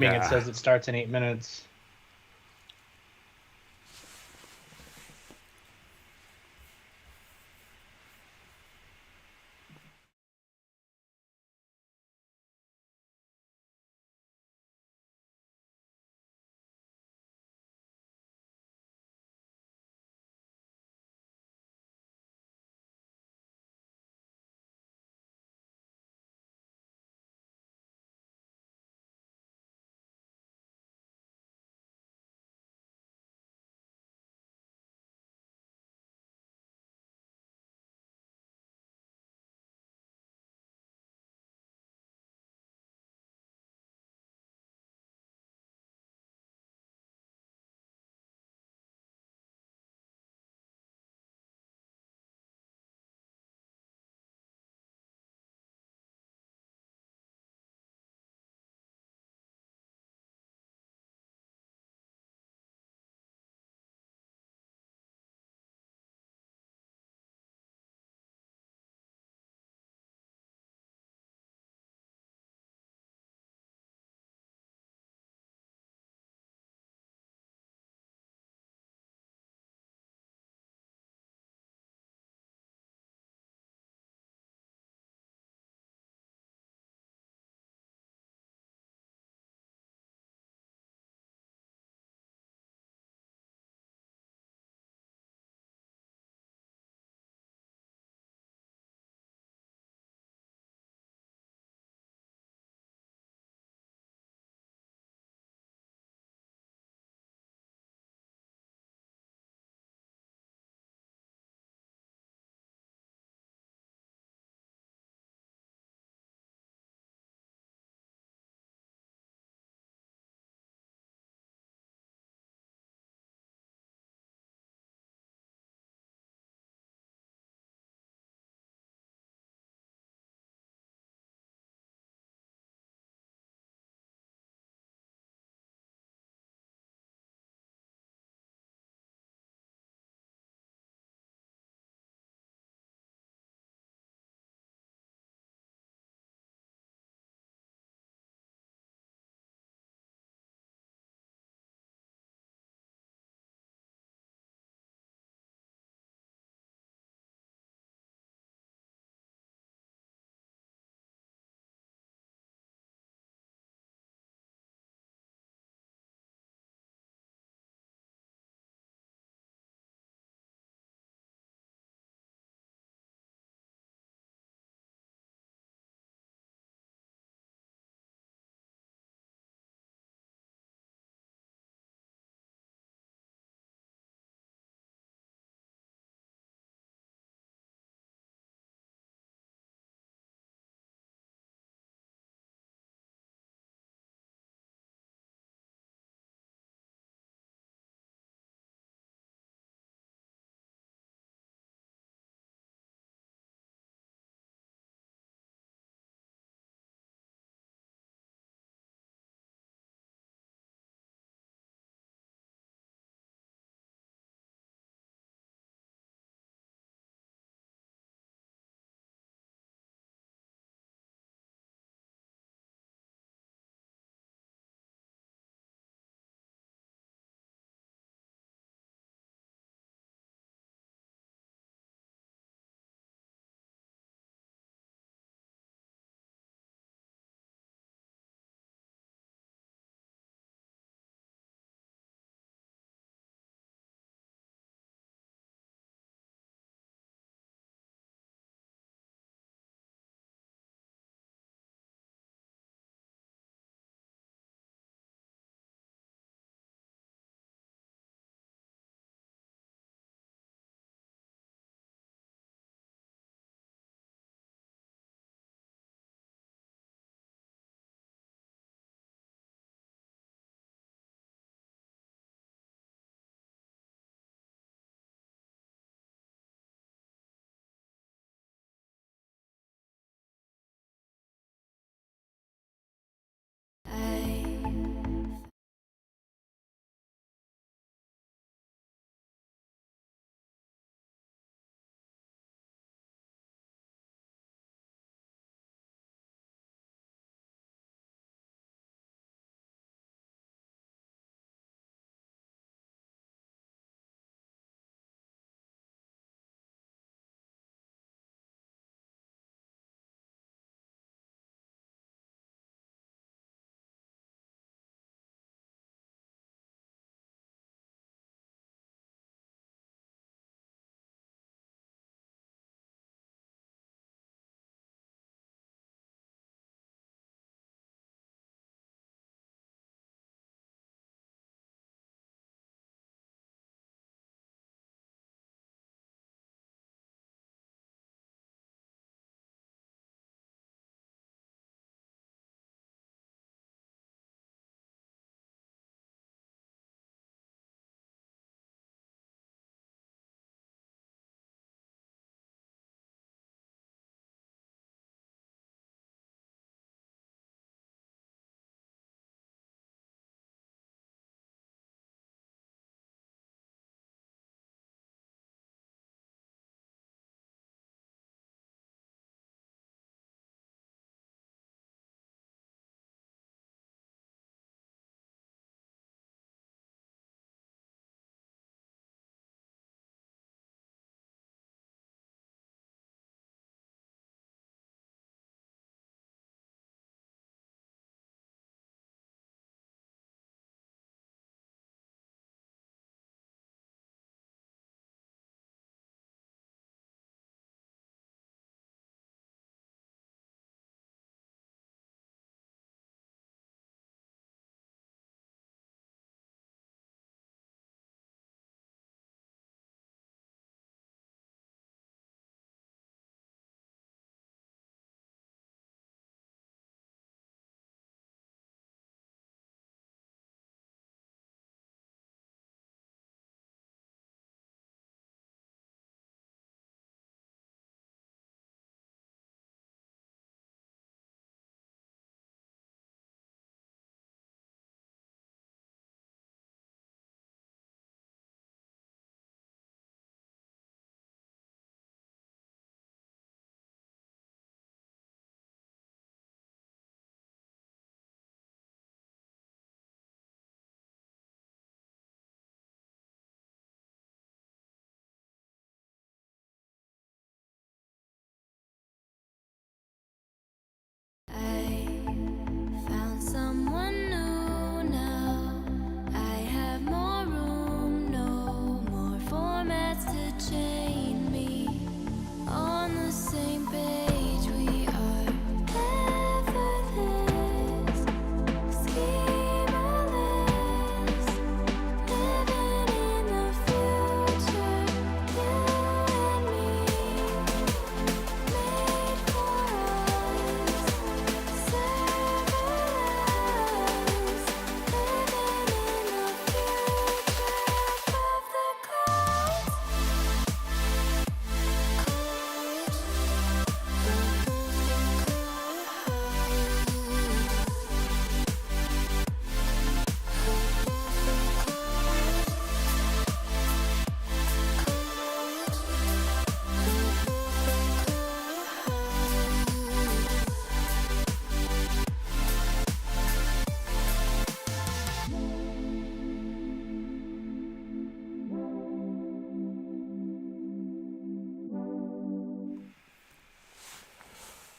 It says it starts in 8 minutes.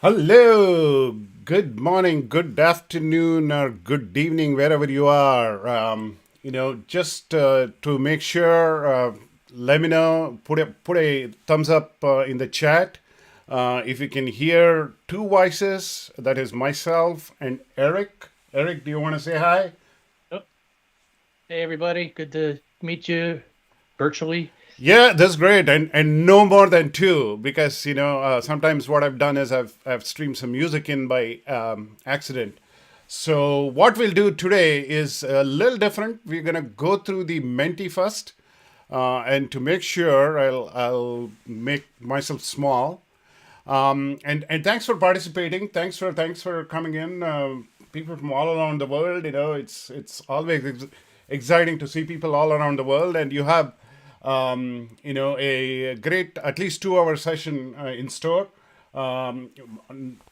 Hello, good morning, good afternoon, or good evening, wherever you are. Just to make sure, let me know. Put a thumbs up in the chat if you can hear two voices. That is myself and Eric. Eric, do you want to say hi? Oh, hey, everybody. Good to meet you virtually. Yeah, that's great, and no more than two because sometimes what I've done is I've streamed some music in by accident. So what we'll do today is a little different. We're gonna go through the Mentee first, and to make sure I'll make myself small. And thanks for participating. Thanks for coming in. People from all around the world. It's always exciting to see people all around the world, and you have a great at least 2 hour session in store. Um,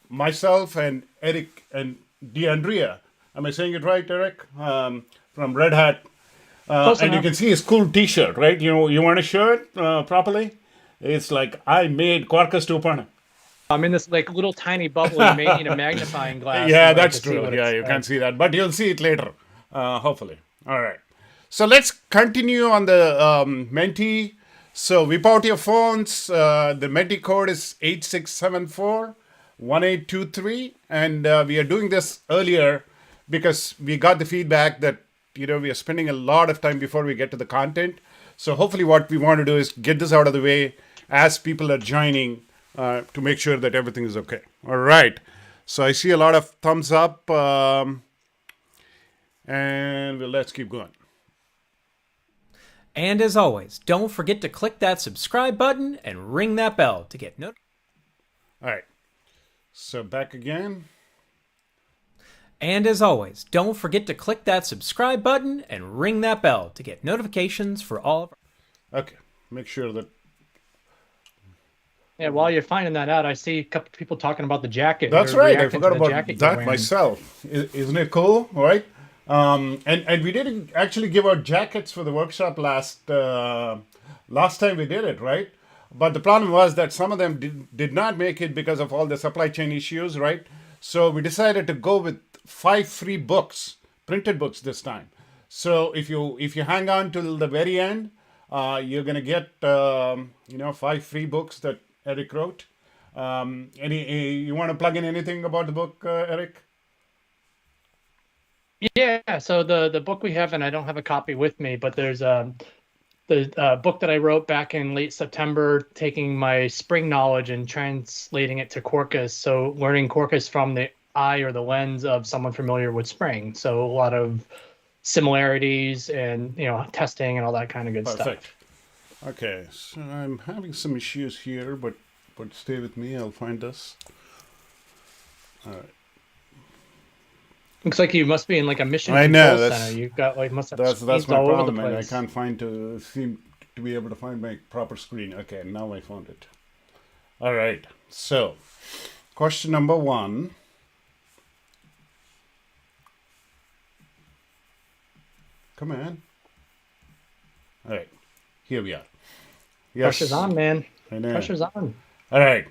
Myself and Eric and DeAndrea. Am I saying it right, Eric? From Red Hat. Close And you enough. can see his cool T-shirt, right? You want to show it properly? It's like I made Quarkus 2.0. I'm in this like little tiny bubble. You may need a magnifying glass Yeah, in order that's to see true. what it Yeah, you can't says. see that, but you'll see it later, hopefully. All right. So let's continue on the Mentee. So whip out your phones. The Mentee code is 8674-1823, and we are doing this earlier because we got the feedback that we are spending a lot of time before we get to the content. So hopefully, what we want to do is get this out of the way as people are joining to make sure that everything is okay. All right. So I see a lot of thumbs up, and let's keep going. And as always, don't forget to click that subscribe button and ring that bell to get notifications. All right. So back again. And as always, don't forget to click that subscribe button and ring that bell to get notifications for all of our... Okay. Make sure that. Yeah, while you're finding that out, I see a couple people talking about the jacket. That's You're right. I reacting to forgot the about jacket you're that wearing. myself. Isn't it cool? Right? And we didn't actually give out jackets for the workshop last time we did it, right? But the problem was that some of them did not make it because of all the supply chain issues, right? So we decided to go with 5 free books, printed books this time. So if you hang on till the very end, you're gonna get 5 free books that Eric wrote. You want to plug in anything about the book, Eric? Yeah, so the book we have, and I don't have a copy with me, but there's the book that I wrote back in late September, taking my Spring knowledge and translating it to Quarkus. So learning Quarkus from the eye or the lens of someone familiar with Spring. So a lot of similarities and testing and all that kind of good Perfect. stuff. Okay, so I'm having some issues here, but stay with me. I'll find this. All right. Looks like you must be in like a mission I know, control center. You've got like must have That's screens my all over the problem, and I place. can't seem to be able to find my proper screen. Okay, now I found it. All right. So, question number 1. Come on. All right. Here we are. Yes. Pressure's on, man. I know. Pressure's on. All right.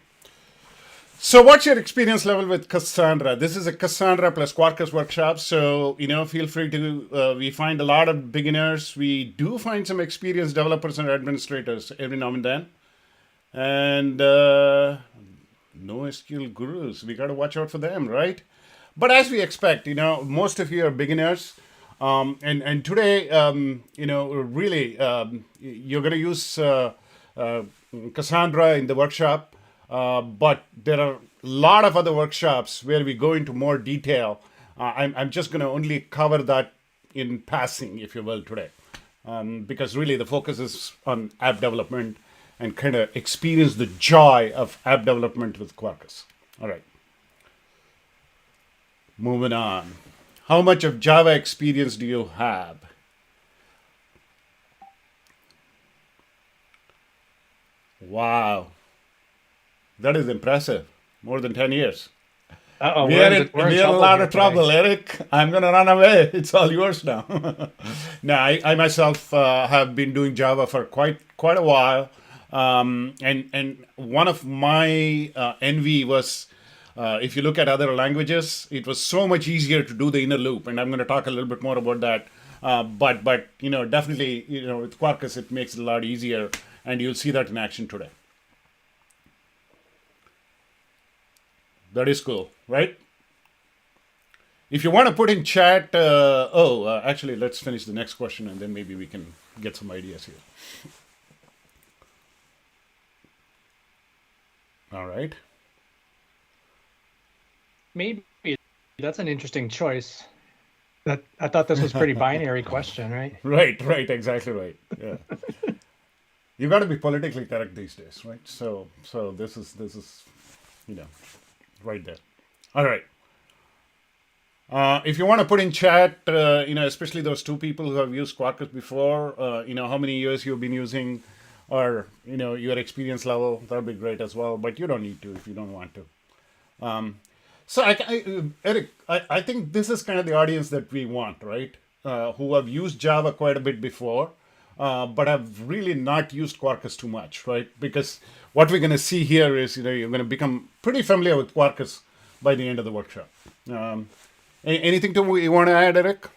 So what's your experience level with Cassandra? This is a Cassandra plus Quarkus workshop. So, feel free to, we find a lot of beginners. We do find some experienced developers and administrators every now and then. And NoSQL gurus, we got to watch out for them, right? But as we expect, most of you are beginners. And today, really, you're going to use Cassandra in the workshop. But there are a lot of other workshops where we go into more detail. I'm just going to only cover that in passing, if you will, today. Because really the focus is on app development and kind of experience the joy of app development with Quarkus. All right. Moving on. How much of Java experience do you have? Wow. That is impressive. More than 10 years. Uh-oh, We are in a lot here of trouble, today. Eric. I'm going to run away. It's all yours now. No, I myself have been doing Java for quite a while. And one of my envy was If you look at other languages, it was so much easier to do the inner loop, and I'm going to talk a little bit more about that. But definitely, with Quarkus, it makes it a lot easier, and you'll see that in action today. That is cool, right? If you want to put in chat, actually, let's finish the next question, and then maybe we can get some ideas here. All right. Maybe that's an interesting choice. I thought this was a pretty binary question, right? Right, exactly right. Yeah. You got to be politically correct these days, right? So this is right there. All right. If you want to put in chat, especially those two people who have used Quarkus before, how many years you've been using, or your experience level, that would be great as well. But you don't need to if you don't want to. So, Eric, I think this is kind of the audience that we want, right? Who have used Java quite a bit before, but have really not used Quarkus too much, right? Because what we're going to see here is, you're going to become pretty familiar with Quarkus by the end of the workshop. Anything you want to add, Eric?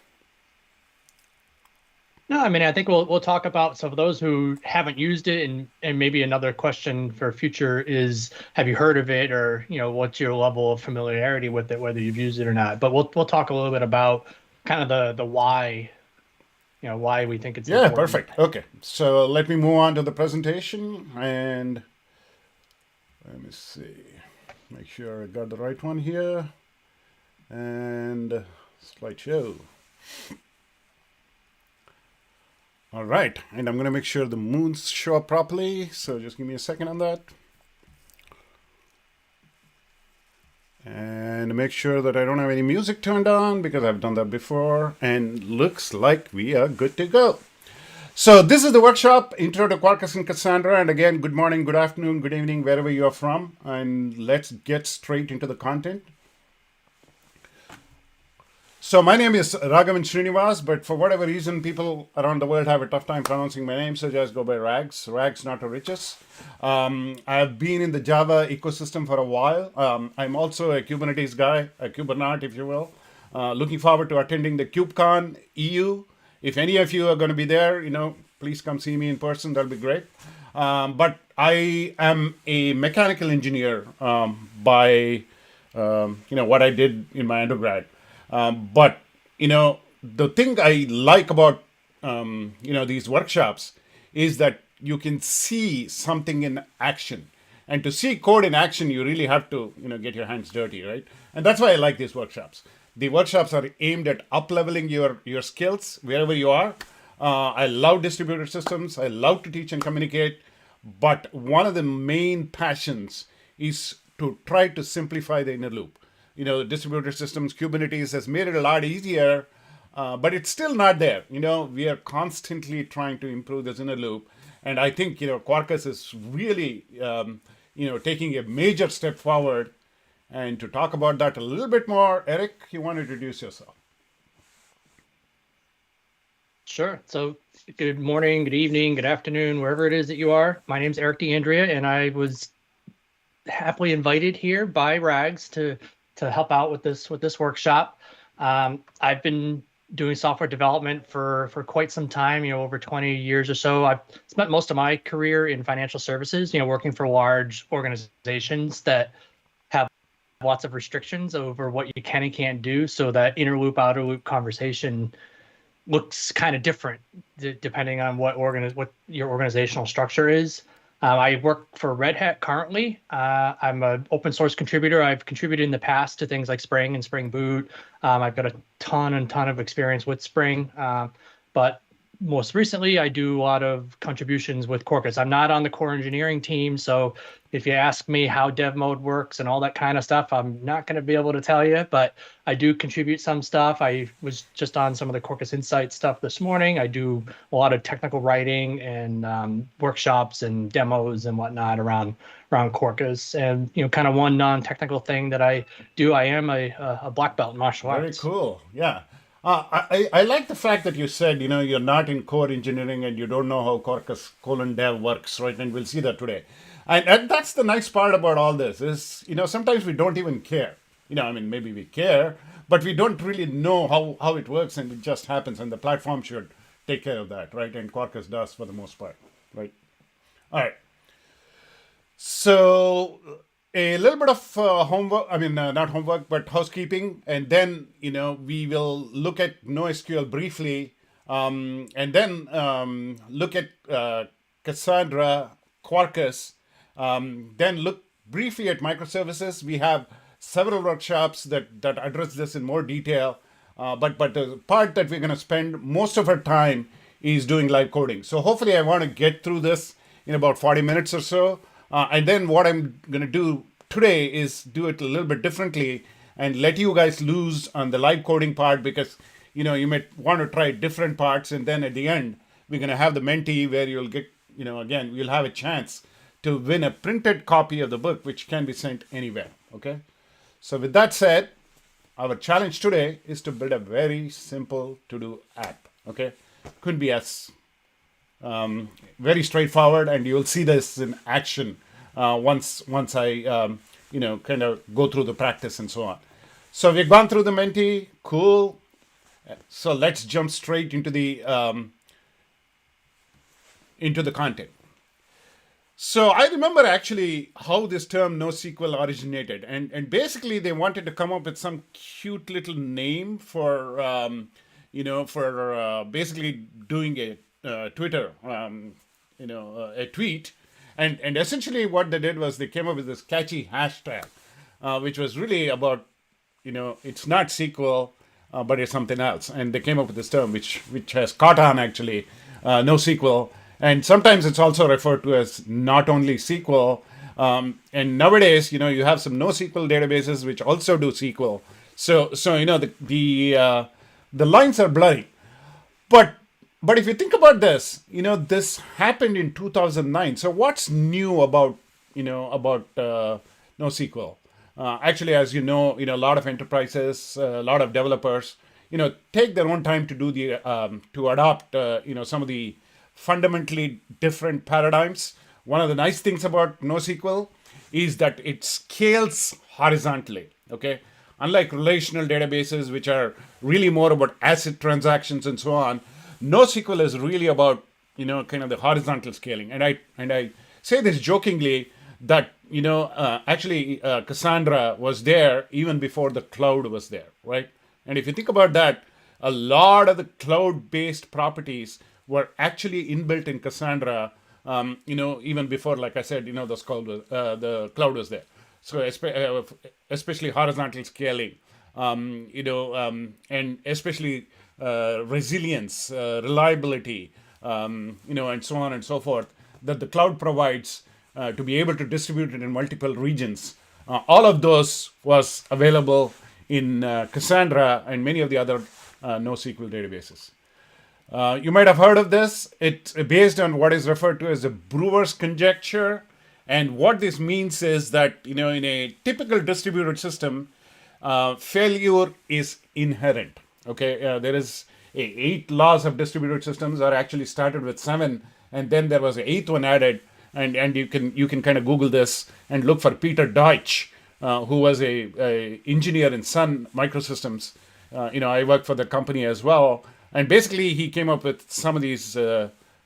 No, I mean, I think we'll talk about, so for those who haven't used it, and maybe another question for future is, have you heard of it, or what's your level of familiarity with it, whether you've used it or not. But we'll talk a little bit about kind of the why, why we think it's important. Perfect. Okay, so let me move on to the presentation, and let me see, make sure I got the right one here, and slideshow. All right, and I'm going to make sure the moons show up properly, so just give me a second on that. And make sure that I don't have any music turned on, because I've done that before, and looks like we are good to go. So this is the workshop, Intro to Quarkus and Cassandra, and again, good morning, good afternoon, good evening, wherever you are from, and let's get straight into the content. So my name is Raghavan Srinivas, but for whatever reason, people around the world have a tough time pronouncing my name, so just go by Rags. Rags, not to riches. I've been in the Java ecosystem for a while. I'm also a Kubernetes guy, a Kubernaut, if you will. Looking forward to attending the KubeCon EU. If any of you are going to be there, please come see me in person. That'll be great. But I am a mechanical engineer by what I did in my undergrad. But the thing I like about these workshops is that you can see something in action, and to see code in action, you really have to get your hands dirty, right? And that's why I like these workshops. The workshops are aimed at up-leveling your skills wherever you are. I love distributed systems. I love to teach and communicate, but one of the main passions is to try to simplify the inner loop. Distributed systems, Kubernetes has made it a lot easier, but it's still not there. We are constantly trying to improve this inner loop. And I think, Quarkus is really, taking a major step forward. And to talk about that a little bit more, Eric, you want to introduce yourself? Sure. So good morning, good evening, good afternoon, wherever it is that you are. My name's Erick D'Andrea, and I was happily invited here by Rags to help out with this workshop. I've been doing software development for quite some time, over 20 years or so. I've spent most of my career in financial services, working for large organizations that have lots of restrictions over what you can and can't do. So that inner loop, outer loop conversation looks kind of different depending on what your organizational structure is. I work for Red Hat currently. I'm an open source contributor. I've contributed in the past to things like Spring and Spring Boot. I've got a ton of experience with Spring, but most recently I do a lot of contributions with Quarkus. I'm not on the core engineering team, so if you ask me how dev mode works and all that kind of stuff, I'm not going to be able to tell you, but I do contribute some stuff. I was just on some of the Quarkus Insight stuff this morning. I do a lot of technical writing and workshops and demos and whatnot around Quarkus. And kind of one non-technical thing that I do, I am a black belt in martial arts. Very cool. Yeah. I like the fact that you said, you're not in core engineering and you don't know how Quarkus :dev works, right? And we'll see that today. And that's the nice part about all this is, sometimes we don't even care. I mean, maybe we care, but we don't really know how it works, and it just happens, and the platform should take care of that, right? And Quarkus does for the most part, right? All right. So a little bit of homework, I mean, not homework, but housekeeping. And then, we will look at NoSQL briefly, and then look at Cassandra, Quarkus, then look briefly at microservices. We have several workshops that address this in more detail. But the part that we're going to spend most of our time is doing live coding. So hopefully I want to get through this in about 40 minutes or so. And then what I'm going to do today is do it a little bit differently and let you guys loose on the live coding part, because, you might want to try different parts. And then at the end, we're going to have the Mentee where you'll get, again, you'll have a chance to win a printed copy of the book, which can be sent anywhere. Okay. So with that said, our challenge today is to build a very simple to-do app. Okay. Couldn't be as very straightforward, and you'll see this in action once I kind of go through the practice and so on. So we've gone through the Mentee, cool. So let's jump straight into the content. So I remember actually how this term NoSQL originated, and basically they wanted to come up with some cute little name for basically doing a Twitter, a tweet. And essentially what they did was they came up with this catchy hashtag, which was really about, it's not SQL, but it's something else. And they came up with this term, which has caught on actually, NoSQL. And sometimes it's also referred to as not only SQL. And nowadays, you have some NoSQL databases which also do SQL. So the lines are blurry. But if you think about this, this happened in 2009. So what's new about NoSQL? Actually, as a lot of enterprises, a lot of developers, take their own time to do to adopt, some of the fundamentally different paradigms. One of the nice things about NoSQL is that it scales horizontally. Okay, unlike relational databases, which are really more about ACID transactions and so on, NoSQL is really about kind of the horizontal scaling. And I say this jokingly that actually Cassandra was there even before the cloud was there, right? And if you think about that, a lot of the cloud-based properties were actually inbuilt in Cassandra, even before, like I said, the cloud was there. So especially horizontal scaling, and especially resilience, reliability, and so on and so forth, that the cloud provides to be able to distribute it in multiple regions. All of those was available in Cassandra and many of the other NoSQL databases. You might have heard of this. It's based on what is referred to as the Brewer's conjecture. And what this means is that, in a typical distributed system, failure is inherent. Okay, there is 8 laws of distributed systems, or actually started with 7, and then there was an 8th one added. And you can kind of Google this and look for Peter Deutsch, who was a engineer in Sun Microsystems. I work for the company as well. And basically, he came up with some of these,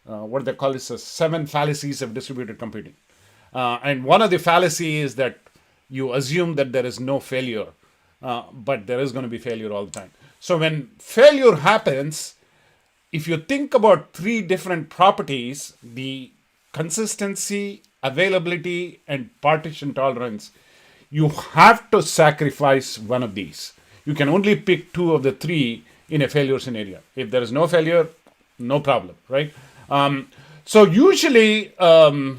what they call this, 7 fallacies of distributed computing. And one of the fallacies is that you assume that there is no failure, but there is going to be failure all the time. So when failure happens, if you think about 3 different properties, the consistency, availability, and partition tolerance, you have to sacrifice one of these. You can only pick 2 of the 3 in a failure scenario. If there is no failure, no problem, right? So usually, you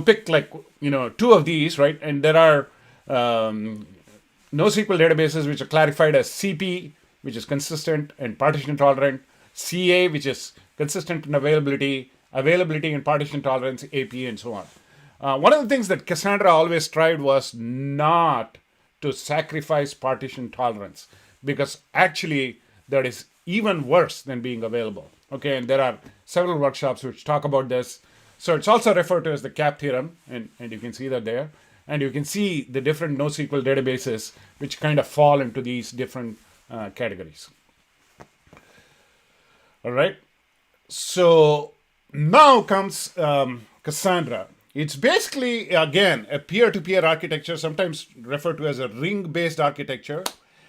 pick 2 of these, right? And there are NoSQL databases which are clarified as CP, which is consistent and partition tolerant, CA, which is consistent in availability and partition tolerance, AP, and so on. One of the things that Cassandra always tried was not to sacrifice partition tolerance, because actually that is even worse than being available. Okay, and there are several workshops which talk about this. So it's also referred to as the CAP theorem, and you can see that there. And you can see the different NoSQL databases which kind of fall into these different categories. All right. So now comes Cassandra. It's basically, again, a peer-to-peer architecture, sometimes referred to as a ring-based architecture.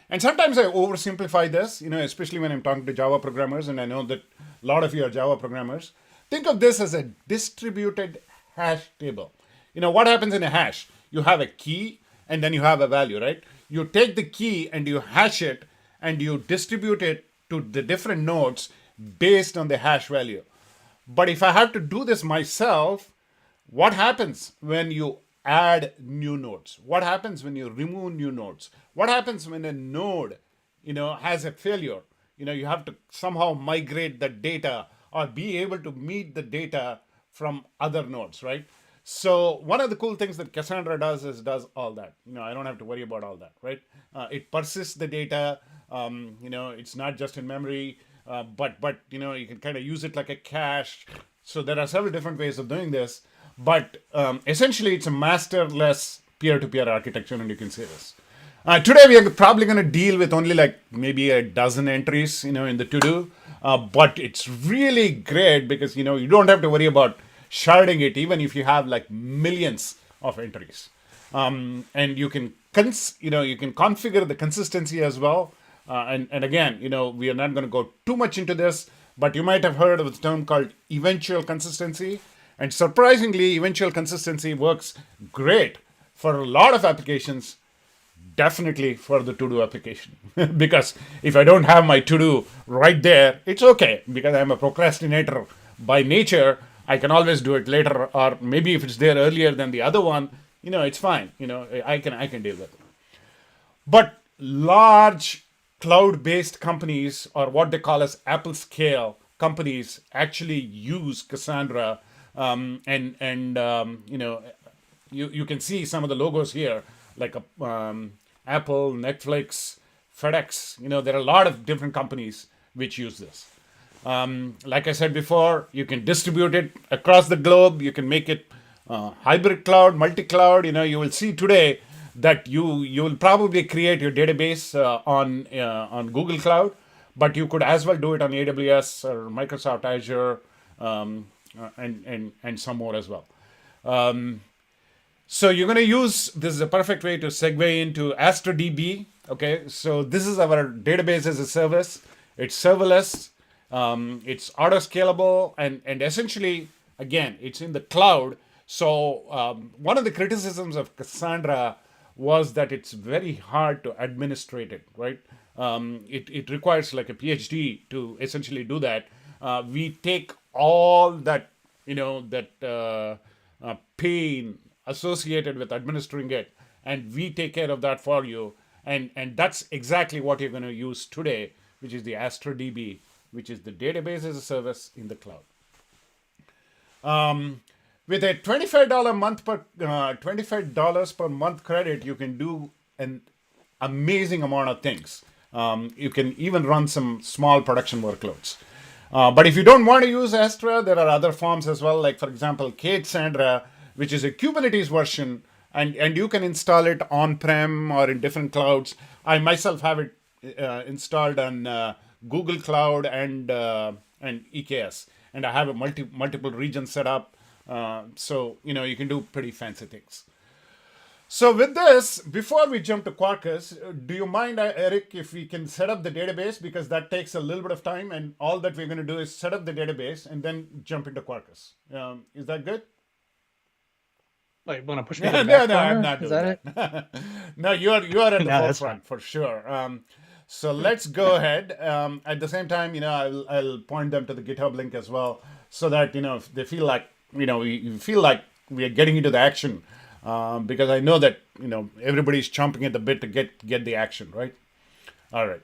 And sometimes I oversimplify this, especially when I'm talking to Java programmers, and I know that a lot of you are Java programmers. Think of this as a distributed hash table. What happens in a hash? You have a key, and then you have a value, right? You take the key and you hash it, and you distribute it to the different nodes based on the hash value. But if I have to do this myself, what happens when you add new nodes? What happens when you remove new nodes? What happens when a node, has a failure? You have to somehow migrate the data or be able to meet the data from other nodes, right? So one of the cool things that Cassandra does is does all that. I don't have to worry about all that, right? It persists the data. It's not just in memory, but you can kind of use it like a cache. So there are several different ways of doing this. But essentially, it's a masterless peer-to-peer architecture, and you can see this. Today, we are probably going to deal with only like maybe a dozen entries, in the to-do. But it's really great because, you don't have to worry about sharding it, even if you have like millions of entries. And you can, you can configure the consistency as well. And again, we are not going to go too much into this, but you might have heard of the term called eventual consistency. And surprisingly, eventual consistency works great for a lot of applications, definitely for the to-do application. Because if I don't have my to-do right there, it's okay, because I'm a procrastinator by nature. I can always do it later, or maybe if it's there earlier than the other one, it's fine. I can deal with it. But large cloud-based companies, or what they call as Apple scale companies, actually use Cassandra. You can see some of the logos here, like Apple, Netflix, FedEx. There are a lot of different companies which use this. Like I said before, you can distribute it across the globe. You can make it hybrid cloud, multi-cloud. You will see today that you will probably create your database on Google Cloud, but you could as well do it on AWS or Microsoft Azure. And some more as well. So you're going to use, this is a perfect way to segue into Astra DB. Okay, so this is our database as a service. It's serverless, it's auto-scalable, and essentially, again, it's in the cloud. So one of the criticisms of Cassandra was that it's very hard to administrate it, right? It requires like a PhD to essentially do that. We take all that, pain associated with administering it, and we take care of that for you. And that's exactly what you're going to use today, which is the Astra DB, which is the database as a service in the cloud. With a $25 per month credit, you can do an amazing amount of things. You can even run some small production workloads. But if you don't want to use Astra, there are other forms as well, like, for example, Cassandra, which is a Kubernetes version, and you can install it on-prem or in different clouds. I myself have it installed on Google Cloud and EKS, and I have a multiple regions set up. So, you can do pretty fancy things. So with this, before we jump to Quarkus, do you mind, Eric, if we can set up the database? Because that takes a little bit of time, and all that we're going to do is set up the database and then jump into Quarkus. Is that good? Like, want to push me to the No, back I'm not doing that. No, you are at the forefront for sure. So let's go ahead. At the same time, I'll point them to the GitHub link as well, so that if they feel like you feel like we are getting into the action. Because I know that everybody's chomping at the bit to get the action, right? All right.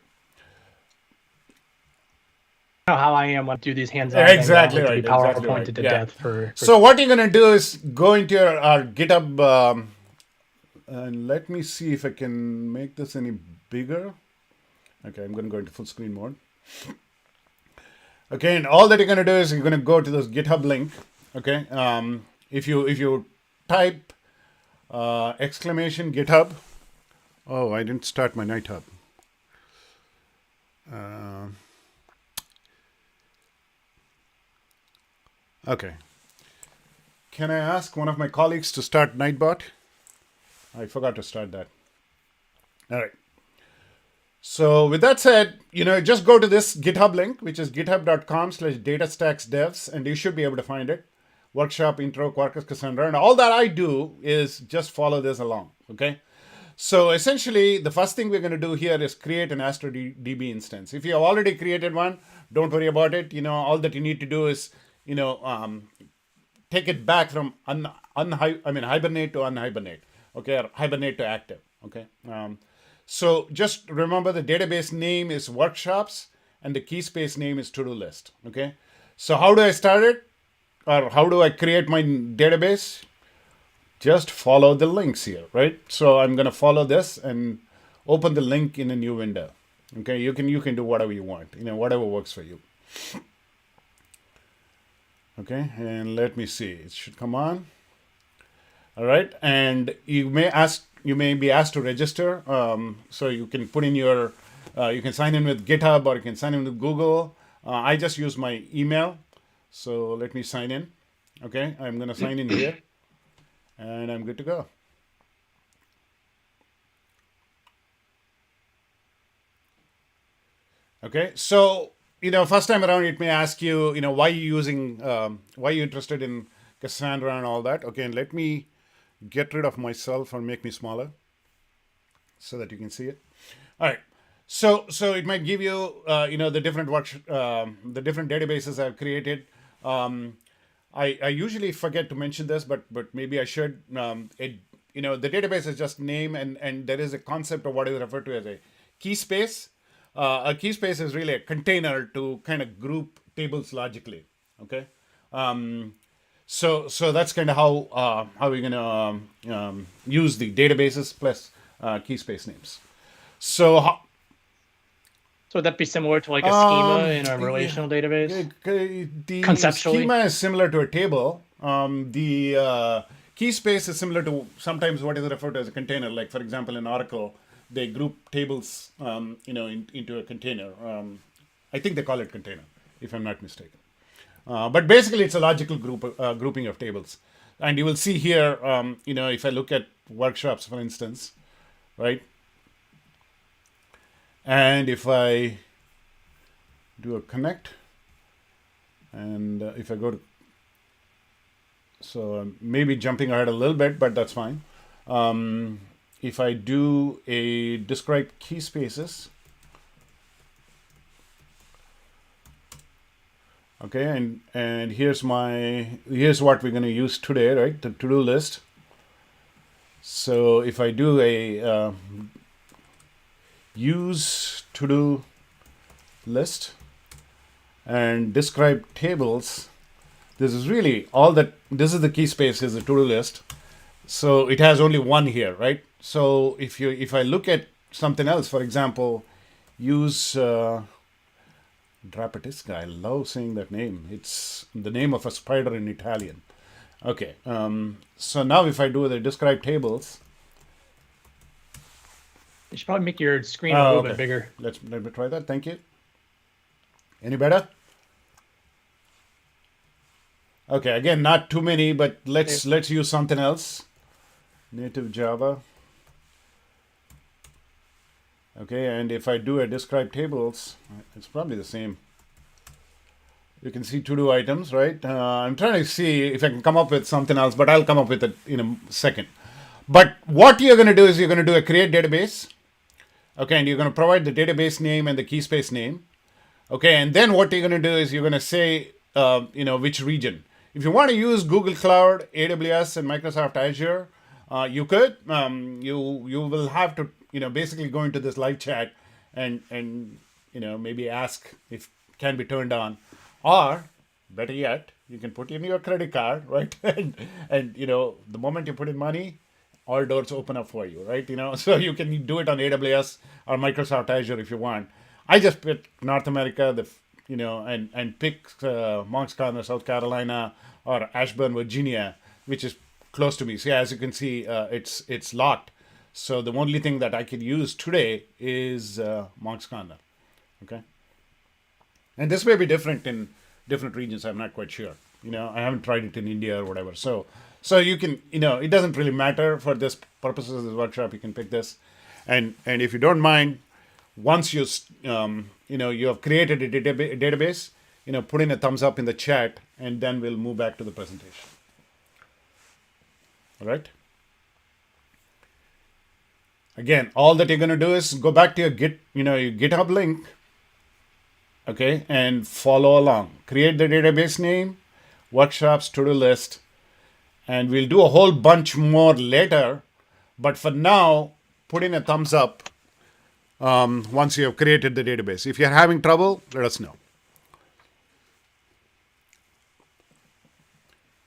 Know how I am when I do these hands-on exactly things. Right. PowerPointed exactly right. to death for. So what you're gonna do is go into our GitHub, and let me see if I can make this any bigger. Okay, I'm gonna go into full screen mode. Okay, and all that you're gonna do is you're gonna go to this GitHub link. Okay. If you type exclamation GitHub. Oh, I didn't start my Night Hub. Okay. Can I ask one of my colleagues to start Nightbot? I forgot to start that. All right. So with that said, just go to this GitHub link, which is github.com/datastacksdevs, and you should be able to find it. Workshop, intro, Quarkus Cassandra, and all that I do is just follow this along, okay? So essentially, the first thing we're going to do here is create an Astra DB instance. If you have already created one, don't worry about it. All that you need to do is, take it back from hibernate to unhibernate, okay, or hibernate to active, okay. So just remember the database name is workshops and the key space name is to-do list, okay. So how do I start it, or how do I create my database? Just follow the links here, right? So I'm going to follow this and open the link in a new window. Okay, you can do whatever you want, whatever works for you. Okay, and let me see. It should come on. All right, and you may be asked to register. So you can put in your, you can sign in with GitHub or you can sign in with Google. I just use my email. So let me sign in. Okay, I'm going to sign in here. And I'm good to go. Okay, so first time around it may ask you, why you interested in Cassandra and all that. Okay, and let me get rid of myself or make me smaller so that you can see it. All right, so it might give you, the different databases I've created. I usually forget to mention this, but maybe I should. The database is just name, and there is a concept of what is referred to as a key space. A key space is really a container to kind of group tables logically. Okay, so that's kind of how we're gonna use the databases plus key space names. So would that be similar to like a schema in a relational database? The Conceptually? schema is similar to a table. The key space is similar to sometimes what is referred to as a container. Like for example, in Oracle, they group tables, into a container. I think they call it container, if I'm not mistaken. But basically, it's a logical grouping of tables. And you will see here, if I look at workshops, for instance, right? And if I do a connect, and if I go to, so maybe jumping ahead a little bit, but that's fine. If I do a describe key spaces, okay, and here's what we're going to use today, right? The to-do list. So if I do a use to-do list and describe tables, this is really all that. This is the key space, is the to-do list. So it has only one here, right? So if I look at something else, for example, use Drapatisca. I love saying that name. It's the name of a spider in Italian. Okay. So now if I do the describe tables, You should probably make your screen a little bit bigger. Let me try that. Thank you. Any better? Okay, again, not too many, but let's use something else. Native Java. Okay, and if I do a describe tables, it's probably the same. You can see to-do items, right? I'm trying to see if I can come up with something else, but I'll come up with it in a second. But what you're going to do is you're going to do a create database. Okay, and you're going to provide the database name and the key space name. Okay, and then what you're going to do is you're going to say, which region. If you want to use Google Cloud, AWS, and Microsoft Azure, you could. You will have to, basically go into this live chat and maybe ask if it can be turned on, or better yet, you can put in your credit card, right? and the moment you put in money, all doors open up for you, right? So you can do it on AWS or Microsoft Azure if you want. I just picked North America, and pick Moncks Corner, South Carolina, or Ashburn, Virginia, which is close to me. So yeah, as you can see, it's locked. So the only thing that I could use today is Monk's Corner. Okay. And this may be different in different regions. I'm not quite sure. I haven't tried it in India or whatever. So you can, it doesn't really matter for this purposes of this workshop. You can pick this, and if you don't mind, once you you have created a database, put in a thumbs up in the chat, and then we'll move back to the presentation. All right. Again, all that you're going to do is go back to your your GitHub link. Okay, and follow along. Create the database name, workshops, to-do list, and we'll do a whole bunch more later. But for now, put in a thumbs up once you have created the database. If you're having trouble, let us know.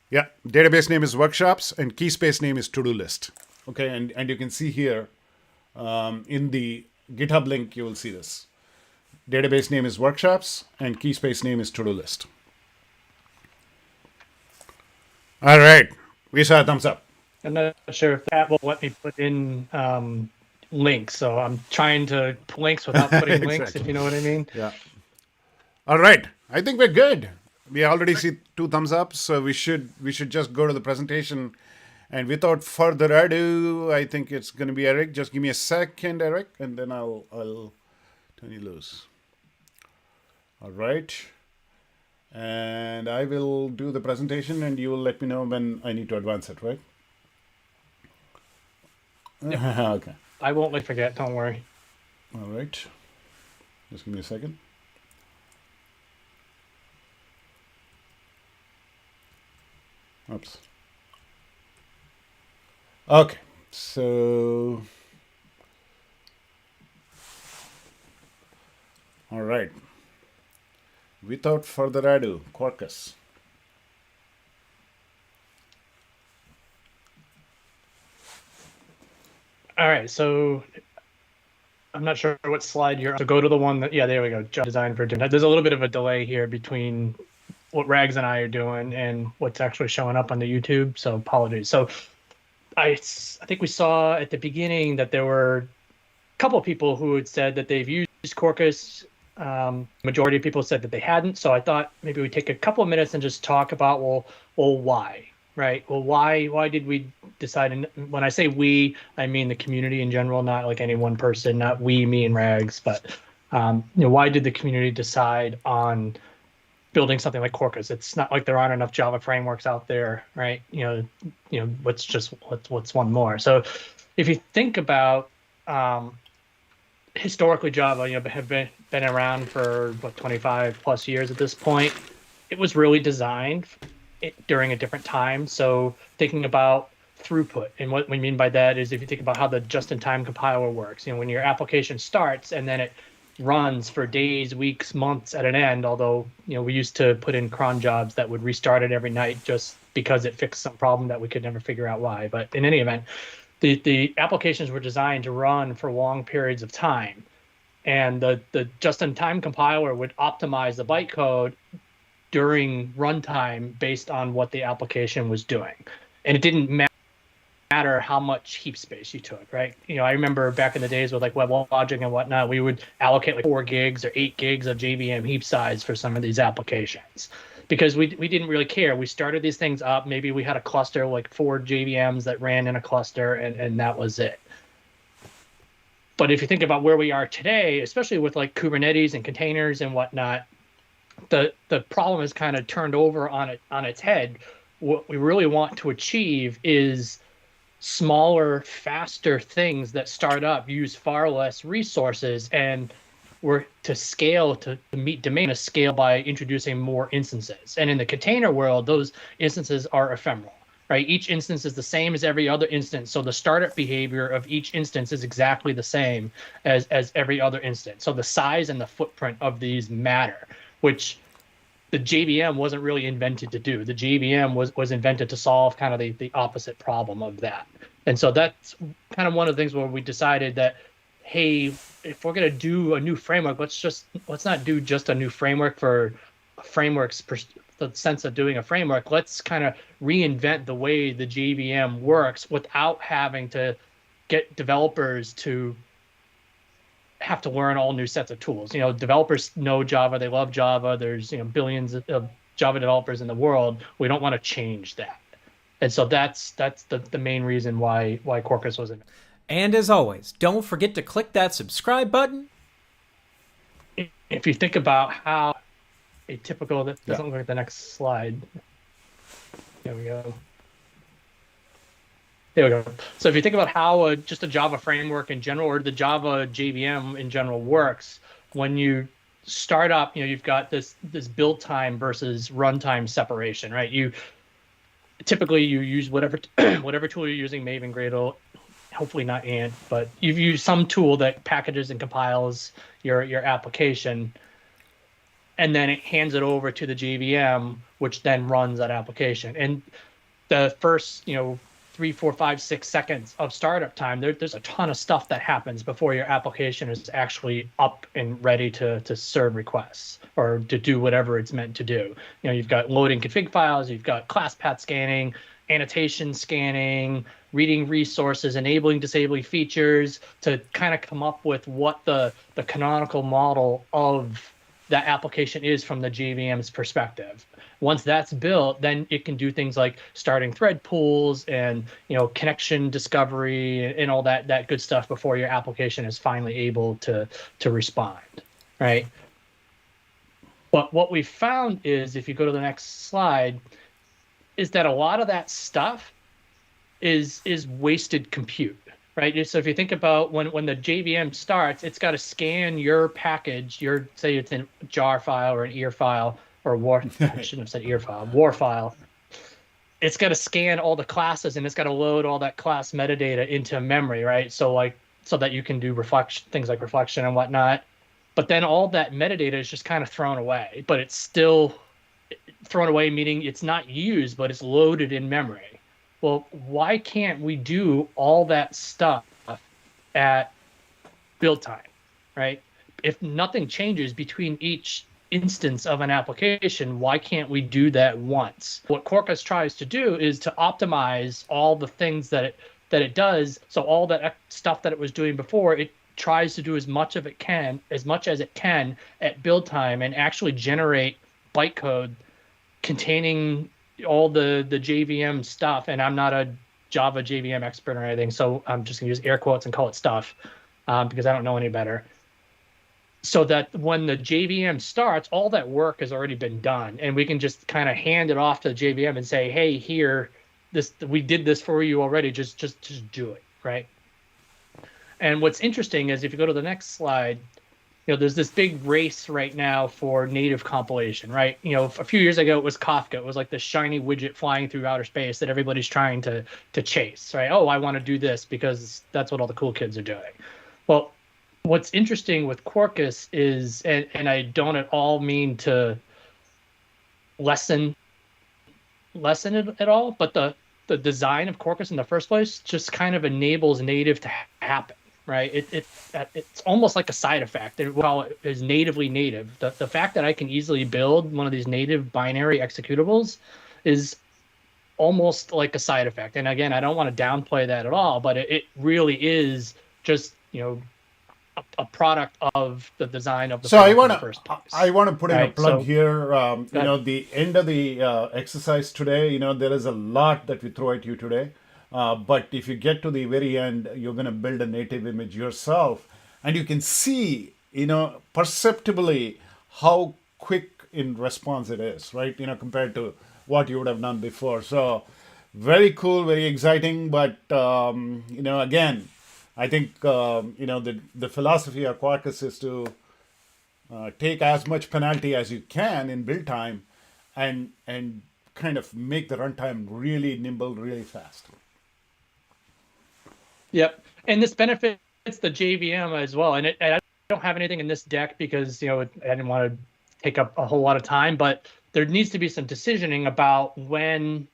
Yeah, database name is workshops, and key space name is to-do list. Okay, and you can see here in the GitHub link, you will see this. Database name is workshops, and key space name is to-do list. All right, we saw a thumbs up. I'm not sure if that will let me put in links, so I'm trying to put links without putting links, if you know what I mean. Yeah. All right, I think we're good. We already see 2 thumbs up, so we should just go to the presentation. And without further ado, I think it's going to be Eric. Just give me a second, Eric, and then I'll turn you loose. All right. And I will do the presentation, and you will let me know when I need to advance it, right? Yep. Okay. I won't let you forget. Don't worry. All right. Just give me a second. Oops. Okay. So, all right. Without further ado, Quarkus. All right, so I'm not sure what slide you're on. So go to the one that, yeah, there we go. Job design for doing. There's a little bit of a delay here between what Rags and I are doing and what's actually showing up on the YouTube. So apologies. So I think we saw at the beginning that there were a couple of people who had said that they've used Quarkus. Majority of people said that they hadn't. So I thought maybe we'd take a couple of minutes and just talk about, well, why, right? Well, why did we decide? And when I say we, I mean the community in general, not like any one person, not we, me, and Rags, but why did the community decide on building something like Quarkus? It's not like there aren't enough Java frameworks out there, right? What's one more? So if you think about historically Java, have been around for 25 plus years at this point. It was really designed during a different time. So thinking about throughput, and what we mean by that is if you think about how the just-in-time compiler works, when your application starts and then it runs for days, weeks, months at an end, although we used to put in cron jobs that would restart it every night just because it fixed some problem that we could never figure out why. But in any event, the applications were designed to run for long periods of time, and the just-in-time compiler would optimize the bytecode during runtime based on what the application was doing, and it didn't matter how much heap space you took, right? I remember back in the days with like WebLogic and whatnot, we would allocate like 4 gigs or 8 gigs of JVM heap size for some of these applications because we didn't really care. We started these things up. Maybe we had a cluster, like 4 JVMs that ran in a cluster, and that was it. But if you think about where we are today, especially with like Kubernetes and containers and whatnot, the problem is kind of turned over on its head. What we really want to achieve is smaller, faster things that start up, use far less resources, and we're to scale to meet demand, to scale by introducing more instances. And in the container world, those instances are ephemeral, right? Each instance is the same as every other instance. So the startup behavior of each instance is exactly the same as every other instance. So the size and the footprint of these matter, which the JVM wasn't really invented to do. The JVM was invented to solve kind of the opposite problem of that. And so that's kind of one of the things where we decided that, hey, if we're going to do a new framework, let's not do just a new framework for frameworks the sense of doing a framework, let's kind of reinvent the way the JVM works without having to get developers to have to learn all new sets of tools. Developers know Java, they love Java. There's billions of Java developers in the world. We don't want to change that. And so that's the main reason why Quarkus was in. And as always, don't forget to click that subscribe button. If you think about how a typical, that doesn't look like the next slide. There we go. There we go. So if you think about how just a Java framework in general, or the Java JVM in general works, when you start up, you've got this build time versus runtime separation, right? Typically you use whatever tool you're using, Maven, Gradle, hopefully not Ant, but you've used some tool that packages and compiles your application, and then it hands it over to the JVM, which then runs that application. And the first 3, 4, 5, 6 seconds of startup time, there's a ton of stuff that happens before your application is actually up and ready to serve requests or to do whatever it's meant to do. You've got loading config files, you've got class path scanning, annotation scanning, reading resources, enabling, disabling features to kind of come up with what the canonical model of that application is from the JVM's perspective. Once that's built, then it can do things like starting thread pools and connection discovery and all that good stuff before your application is finally able to respond, right? But what we found is, if you go to the next slide, is that a lot of that stuff is wasted compute. Right. So if you think about when the JVM starts, it's got to scan your package, say it's a jar file or an ear file or a war. I shouldn't have said ear file, war file. It's got to scan all the classes and it's got to load all that class metadata into memory, right? So that you can do things like reflection and whatnot. But then all that metadata is just kind of thrown away. But it's still thrown away, meaning it's not used, but it's loaded in memory. Well, why can't we do all that stuff at build time, right? If nothing changes between each instance of an application, why can't we do that once? What Quarkus tries to do is to optimize all the things that it does. So all that stuff that it was doing before, it tries to do as much as it can at build time and actually generate bytecode containing all the JVM stuff. And I'm not a Java JVM expert or anything, so I'm just gonna use air quotes and call it stuff because I don't know any better. So that when the JVM starts, all that work has already been done, and we can just kind of hand it off to the JVM and say, hey, here, we did this for you already, just do it, right? And what's interesting is if you go to the next slide, there's this big race right now for native compilation, right? A few years ago, it was Kafka. It was like the shiny widget flying through outer space that everybody's trying to chase, right? Oh, I want to do this because that's what all the cool kids are doing. Well, what's interesting with Quarkus is, and I don't at all mean to lessen it at all, but the design of Quarkus in the first place just kind of enables native to happen. Right, it's almost like a side effect. They call it is natively native. The fact that I can easily build one of these native binary executables is almost like a side effect. And again, I don't want to downplay that at all, but it really is just a product of the design of the. So I want to put in a plug here. The end of the exercise today. There is a lot that we throw at you today. But if you get to the very end, you're going to build a native image yourself. And you can see, perceptibly how quick in response it is, right? Compared to what you would have done before. So very cool, very exciting. But, again, I think, the philosophy of Quarkus is to take as much penalty as you can in build time and kind of make the runtime really nimble, really fast. Yep, and this benefits the JVM as well. And I don't have anything in this deck because I didn't want to take up a whole lot of time. But there needs to be some decisioning about when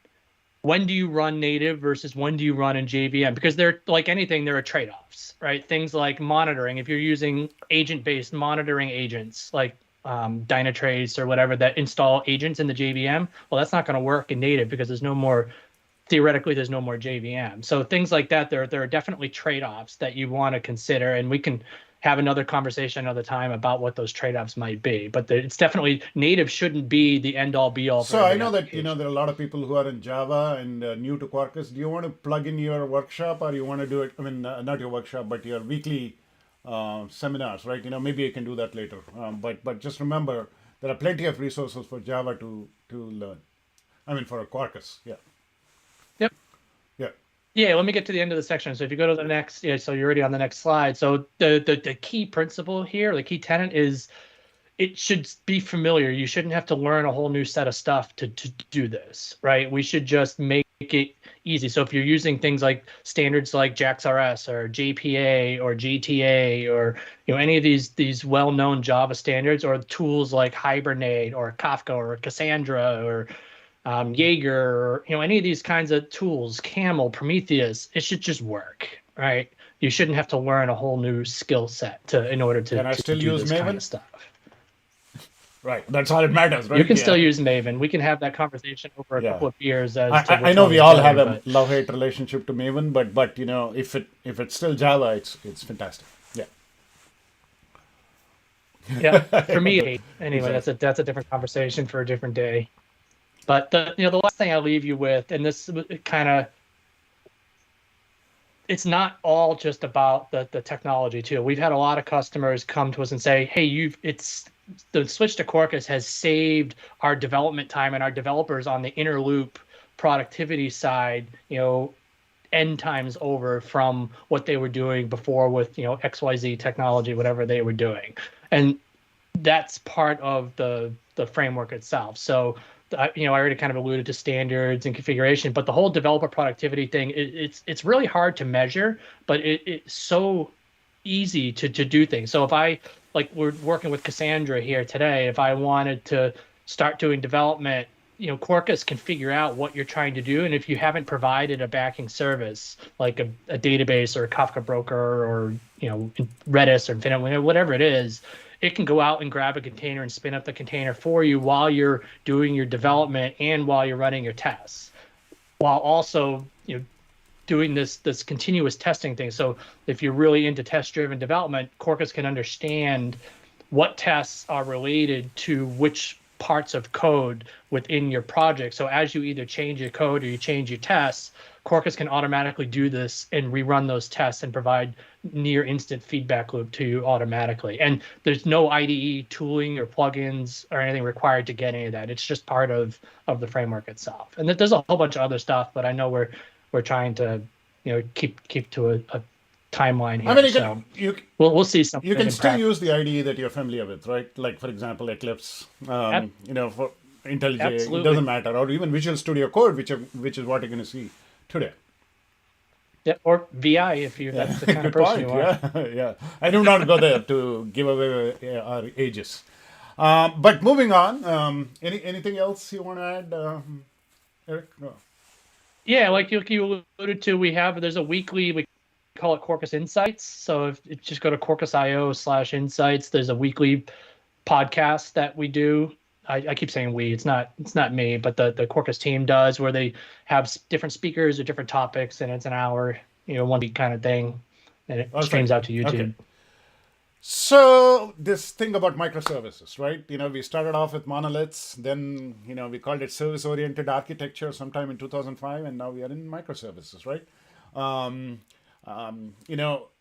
do you run native versus when do you run in JVM, because they're like anything, there are trade-offs, right? Things like monitoring. If you're using agent-based monitoring agents, like Dynatrace or whatever that install agents in the JVM. Well, that's not going to work in native because there's no more JVM. So things like that, there are definitely trade-offs that you want to consider, and we can have another conversation another time about what those trade-offs might be. But it's definitely native shouldn't be the end-all be-all. So I know that there are a lot of people who are in Java and new to Quarkus. Do you want to plug in your workshop, or you want to do it? I mean, not your workshop, but your weekly seminars, right? Maybe you can do that later. But just remember, there are plenty of resources for Java to learn. I mean, for a Quarkus, yeah. Yep. Yeah. Yeah, let me get to the end of the section. So if you go to the next, so you're already on the next slide. So the key principle here, the key tenet is it should be familiar. You shouldn't have to learn a whole new set of stuff to do this, right? We should just make it easy. So if you're using things like standards like JAX-RS or JPA or GTA or any of these well-known Java standards, or tools like Hibernate or Kafka or Cassandra or Jaeger, or any of these kinds of tools, Camel, Prometheus, it should just work, right? You shouldn't have to learn a whole new skill set in order to. Can I still use this Maven? kind of stuff? Right, that's all it matters, right? You can still use Maven. We can have that conversation over a couple of years. I know we all have a love-hate relationship to Maven, but if it's still Java, it's fantastic. Yeah. Yeah, for me, anyway, exactly. That's a different conversation for a different day. But the last thing I'll leave you with, and this kind of, it's not all just about the technology too. We've had a lot of customers come to us and say, hey, the switch to Quarkus has saved our development time and our developers on the inner loop productivity side, N times over from what they were doing before with, XYZ technology, whatever they were doing. And that's part of the framework itself. So, I already kind of alluded to standards and configuration, but the whole developer productivity thing, it's really hard to measure, but it's so easy to do things. So if we're working with Cassandra here today, if I wanted to start doing development, Quarkus can figure out what you're trying to do. And if you haven't provided a backing service, like a database or a Kafka broker or, Redis or Infinite, whatever it is, it can go out and grab a container and spin up the container for you while you're doing your development and while you're running your tests, while also, doing this continuous testing thing. So if you're really into test-driven development, Quarkus can understand what tests are related to which parts of code within your project. So as you either change your code or you change your tests, Quarkus can automatically do this and rerun those tests and provide near instant feedback loop to you automatically. And there's no IDE tooling or plugins or anything required to get any of that. It's just part of the framework itself. And there's a whole bunch of other stuff, but I know we're trying to keep to a timeline here. I mean, we'll see something. You can still use the IDE that you're familiar with, right? Like, for example, Eclipse, for IntelliJ, absolutely. It doesn't matter, or even Visual Studio Code, which is what you're going to see today. Yeah, or VI if that's the kind of person you are. Yeah. I do not go there to give away our ages. But moving on, anything else you want to add, Eric? No. Yeah, like you alluded to, there's a weekly, we call it Quarkus Insights. So if you just go to Quarkus.io/insights, there's a weekly podcast that we do. I keep saying we, it's not me, but the Quarkus team does, where they have different speakers or different topics, and it's an hour, 1 week kind of thing, and it streams out to YouTube. Okay. So this thing about microservices, right? We started off with monoliths, then, we called it service-oriented architecture sometime in 2005, and now we are in microservices, right?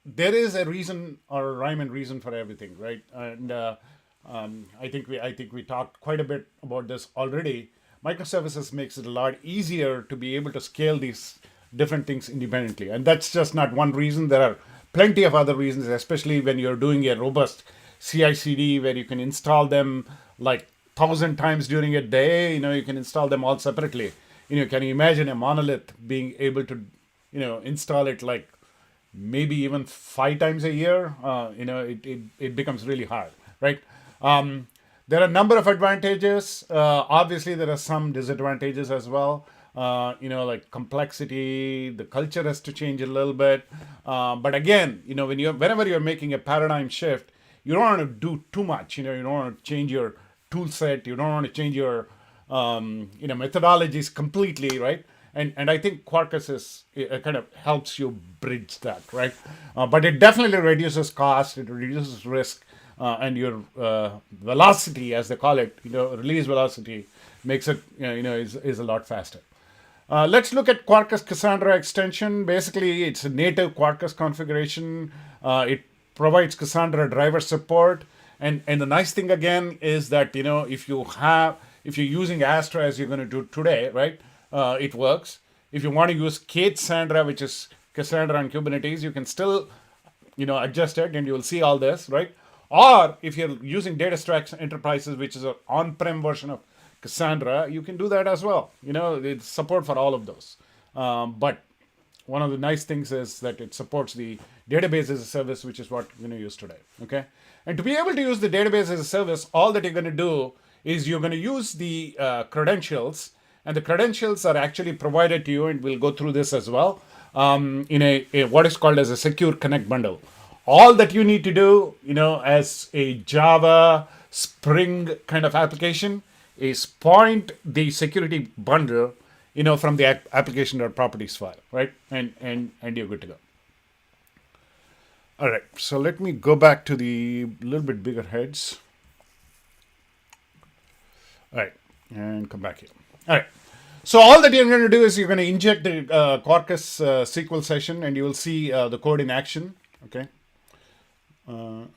There is a reason or a rhyme and reason for everything, right? And I think we talked quite a bit about this already. Microservices makes it a lot easier to be able to scale these different things independently. And that's just not one reason. There are plenty of other reasons, especially when you're doing a robust CI/CD where you can install them like 1,000 times during a day. You can install them all separately. Can you imagine a monolith being able to, install it like maybe even 5 times a year? It becomes really hard, right? There are a number of advantages. Obviously, there are some disadvantages as well. Like complexity, the culture has to change a little bit. But again, whenever you're making a paradigm shift, you don't want to do too much. You don't want to change your tool set. You don't want to change your methodologies completely, right? And I think Quarkus kind of helps you bridge that, right? But it definitely reduces cost, it reduces risk, and your velocity, as they call it, release velocity, makes it is a lot faster. Let's look at Quarkus Cassandra extension. Basically, it's a native Quarkus configuration. It provides Cassandra driver support, and the nice thing again is that if you're using Astra as you're going to do today, right? It works. If you want to use Cassandra, which is Cassandra on Kubernetes, you can still, adjust it, and you will see all this, right? Or if you're using DataStax Enterprises, which is an on-prem version of Cassandra, you can do that as well. It's support for all of those. But one of the nice things is that it supports the database as a service, which is what we're going to use today. Okay, and to be able to use the database as a service, all that you're going to do is you're going to use the credentials. And the credentials are actually provided to you, and we'll go through this as well, in a what is called as a secure connect bundle. All that you need to do, as a Java Spring kind of application, is point the security bundle, from the application.properties file, right? And you're good to go. All right, so let me go back to the little bit bigger heads. All right, and come back here. All right. So all that you're going to do is you're going to inject the Quarkus SQL session, and you will see the code in action. Okay. And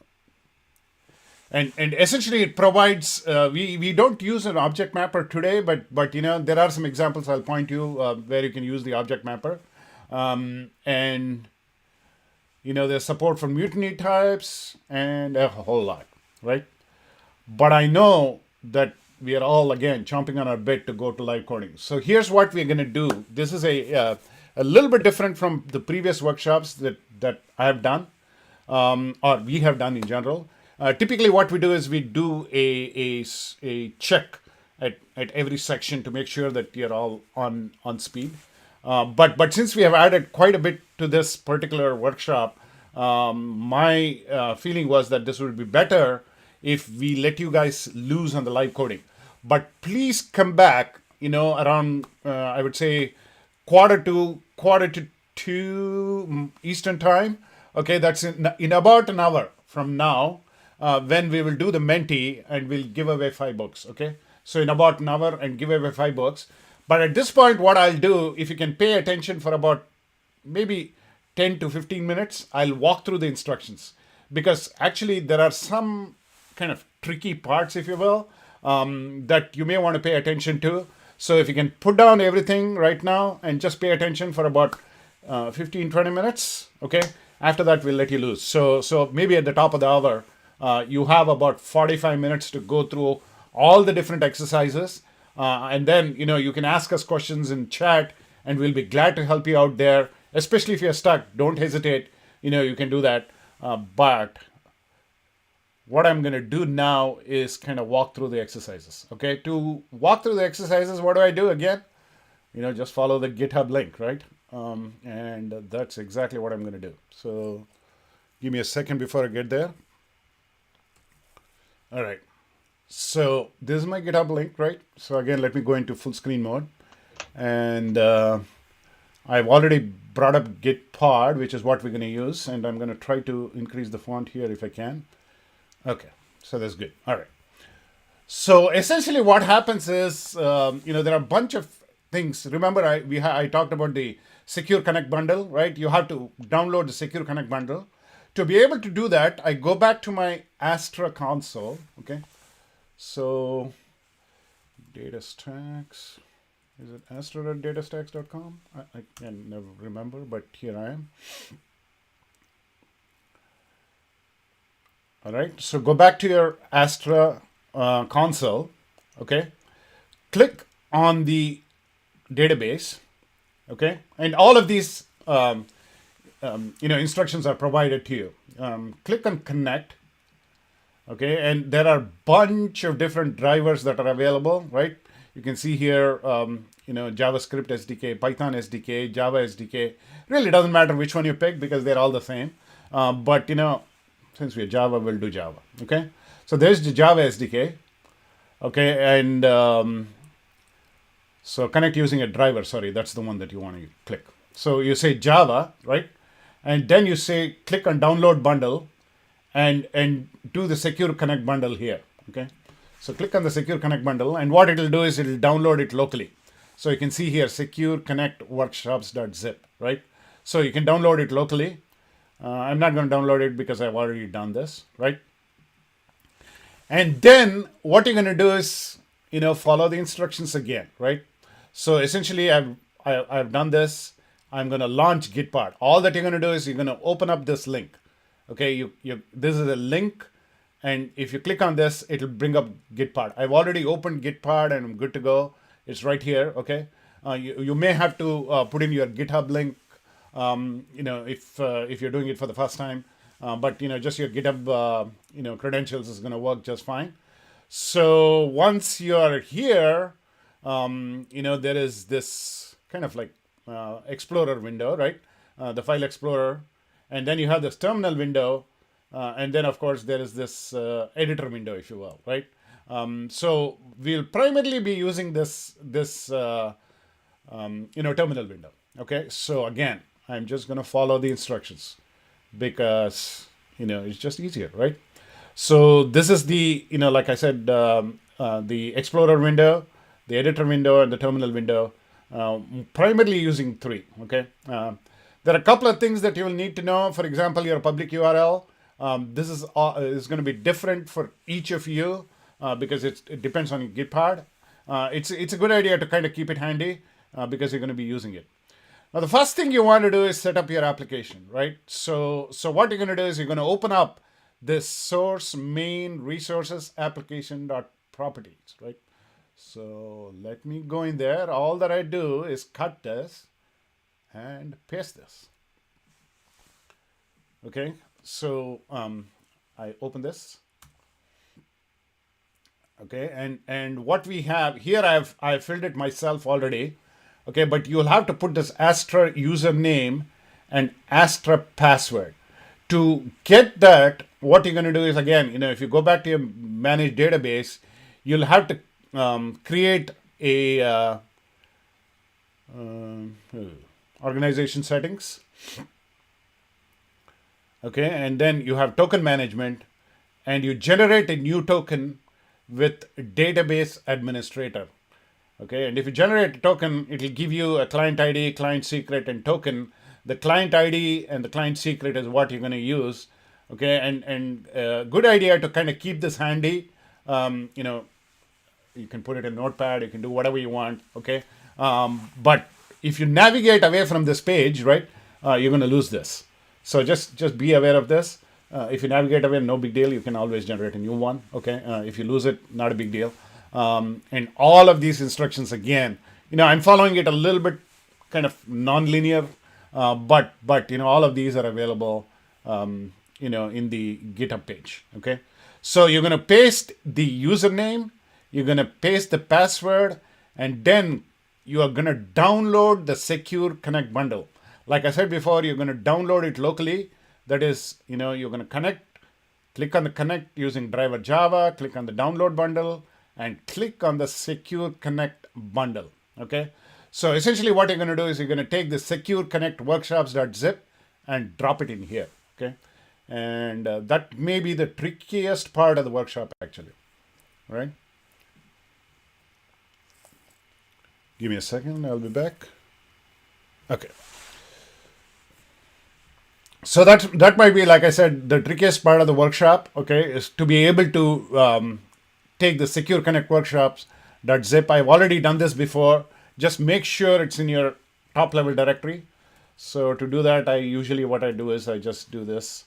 essentially it provides. We don't use an object mapper today, but there are some examples I'll point you where you can use the object mapper, and there's support for mutiny types and a whole lot, right? But I know that we are all, again, chomping on our bit to go to live coding. So here's what we're going to do. This is a little bit different from the previous workshops that I have done, or we have done in general. Typically what we do is we do a check at every section to make sure that you're all on speed. But since we have added quite a bit to this particular workshop, my feeling was that this would be better if we let you guys loose on the live coding. But please come back, around, I would say, quarter to two Eastern time. Okay, that's in about an hour from now, when we will do the Mentee, and we'll give away 5 books. Okay, so in about an hour and give away 5 books. But at this point, what I'll do, if you can pay attention for about maybe 10 to 15 minutes, I'll walk through the instructions, because actually there are some kind of tricky parts, if you will, that you may want to pay attention to. So if you can put down everything right now and just pay attention for about 15-20 minutes, okay? After that, we'll let you loose. So maybe at the top of the hour, you have about 45 minutes to go through all the different exercises. And then, you can ask us questions in chat, and we'll be glad to help you out there. Especially if you're stuck, don't hesitate. You can do that. But what I'm going to do now is kind of walk through the exercises. Okay, to walk through the exercises, what do I do again? Just follow the GitHub link, right? And that's exactly what I'm going to do. So give me a second before I get there. All right. So this is my GitHub link, right? So again, let me go into full screen mode. And I've already brought up Git pod, which is what we're going to use. And I'm going to try to increase the font here if I can. Okay, so that's good. All right. So essentially what happens is, there are a bunch of things. Remember, I talked about the Secure Connect bundle, right? You have to download the Secure Connect bundle. To be able to do that, I go back to my Astra console, okay? So, DataStax, is it astra.datastax.com? I can never remember, but here I am. All right, so go back to your Astra console, okay? Click on the database, okay? And all of these, instructions are provided to you. Click on connect, okay? And there are a bunch of different drivers that are available, right? You can see here, JavaScript SDK, Python SDK, Java SDK. Really doesn't matter which one you pick because they're all the same. But Since we're Java, we'll do Java. Okay. So there's the Java SDK. Okay, and so connect using a driver. Sorry, that's the one that you want to click. So you say Java, right? And then you say click on download bundle and do the secure connect bundle here. Okay. So click on the secure connect bundle, and what it'll do is it'll download it locally. So you can see here secure connect workshops.zip, right? So you can download it locally. I'm not going to download it because I've already done this, right? And then what you're going to do is, follow the instructions again, right? So essentially, I've done this. I'm going to launch Gitpod. All that you're going to do is you're going to open up this link. Okay, this is a link, and if you click on this, it'll bring up Gitpod. I've already opened Gitpod and I'm good to go. It's right here. Okay, you may have to put in your GitHub link. If you're doing it for the first time, but just your GitHub credentials is going to work just fine. So once you're here, there is this kind of like Explorer window, right? The file Explorer, and then you have this terminal window, and then of course there is this editor window, if you will, right? So we'll primarily be using this terminal window. Okay, so again, I'm just going to follow the instructions because it's just easier, right? So this is the like I said, the Explorer window, the editor window, and the terminal window. Primarily using 3. Okay, there are a couple of things that you will need to know. For example, your public URL. This is going to be different for each of you because it depends on your Gitpod. It's a good idea to kind of keep it handy because you're going to be using it. Now, the first thing you want to do is set up your application, right? So what you're going to do is you're going to open up this source main resources application.properties, right? So let me go in there. All that I do is cut this and paste this. Okay, so I open this. Okay, and what we have here, I've filled it myself already. Okay, but you'll have to put this Astra username and Astra password. To get that, what you're going to do is, again, if you go back to your managed database, you'll have to create a organization settings. Okay, and then you have token management, and you generate a new token with database administrator. Okay, and if you generate a token, it will give you a client ID, client secret, and token. The client ID and the client secret is what you're going to use. Okay, and good idea to kind of keep this handy. You can put it in Notepad, you can do whatever you want. Okay, but if you navigate away from this page, right, you're going to lose this. So just be aware of this. If you navigate away, no big deal. You can always generate a new one. Okay, if you lose it, not a big deal. And all of these instructions, again, I'm following it a little bit kind of non-linear, but all of these are available, in the GitHub page. Okay, so you're going to paste the username, you're going to paste the password, and then you are going to download the Secure Connect bundle. Like I said before, you're going to download it locally. That is, you're going to connect, click on the connect using driver Java, click on the download bundle, and click on the Secure Connect bundle. Okay, so essentially what you're going to do is you're going to take the Secure Connect workshops.zip and drop it in here. Okay, and that may be the trickiest part of the workshop, actually. Right? Give me a second, I'll be back. Okay. So that might be, like I said, the trickiest part of the workshop. Okay, is to be able to take the Secure Connect workshops.zip. I've already done this before. Just make sure it's in your top level directory. So to do that, what I do is I just do this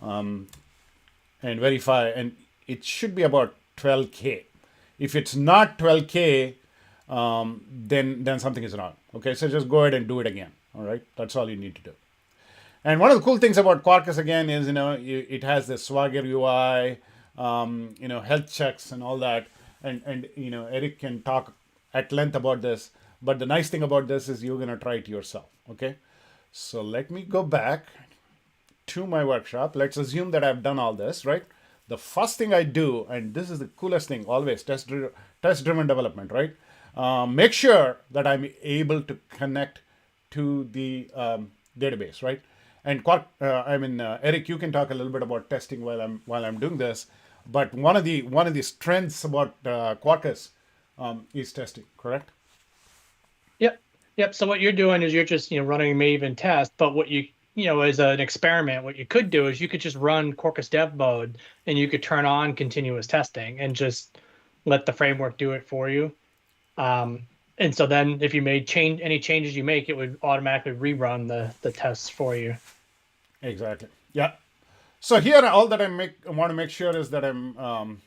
and verify, and it should be about 12K. If it's not 12K, then something is wrong. Okay, so just go ahead and do it again. All right, that's all you need to do. And one of the cool things about Quarkus, again, is it has the Swagger UI, health checks and all that. And Eric can talk at length about this. But the nice thing about this is you're going to try it yourself. Okay, so let me go back to my workshop. Let's assume that I've done all this, right? The first thing I do, and this is the coolest thing always, test-driven development, right? Make sure that I'm able to connect to the database, right? And Eric, you can talk a little bit about testing while I'm doing this. But one of the strengths about Quarkus is testing, correct? Yep. So what you're doing is you're just running Maven test, but what you as an experiment, what you could do is you could just run Quarkus Dev mode and you could turn on continuous testing and just let the framework do it for you. And so then if you made any changes you make, it would automatically rerun the tests for you. Exactly. Yeah. So here, all that I want to make sure is that I'm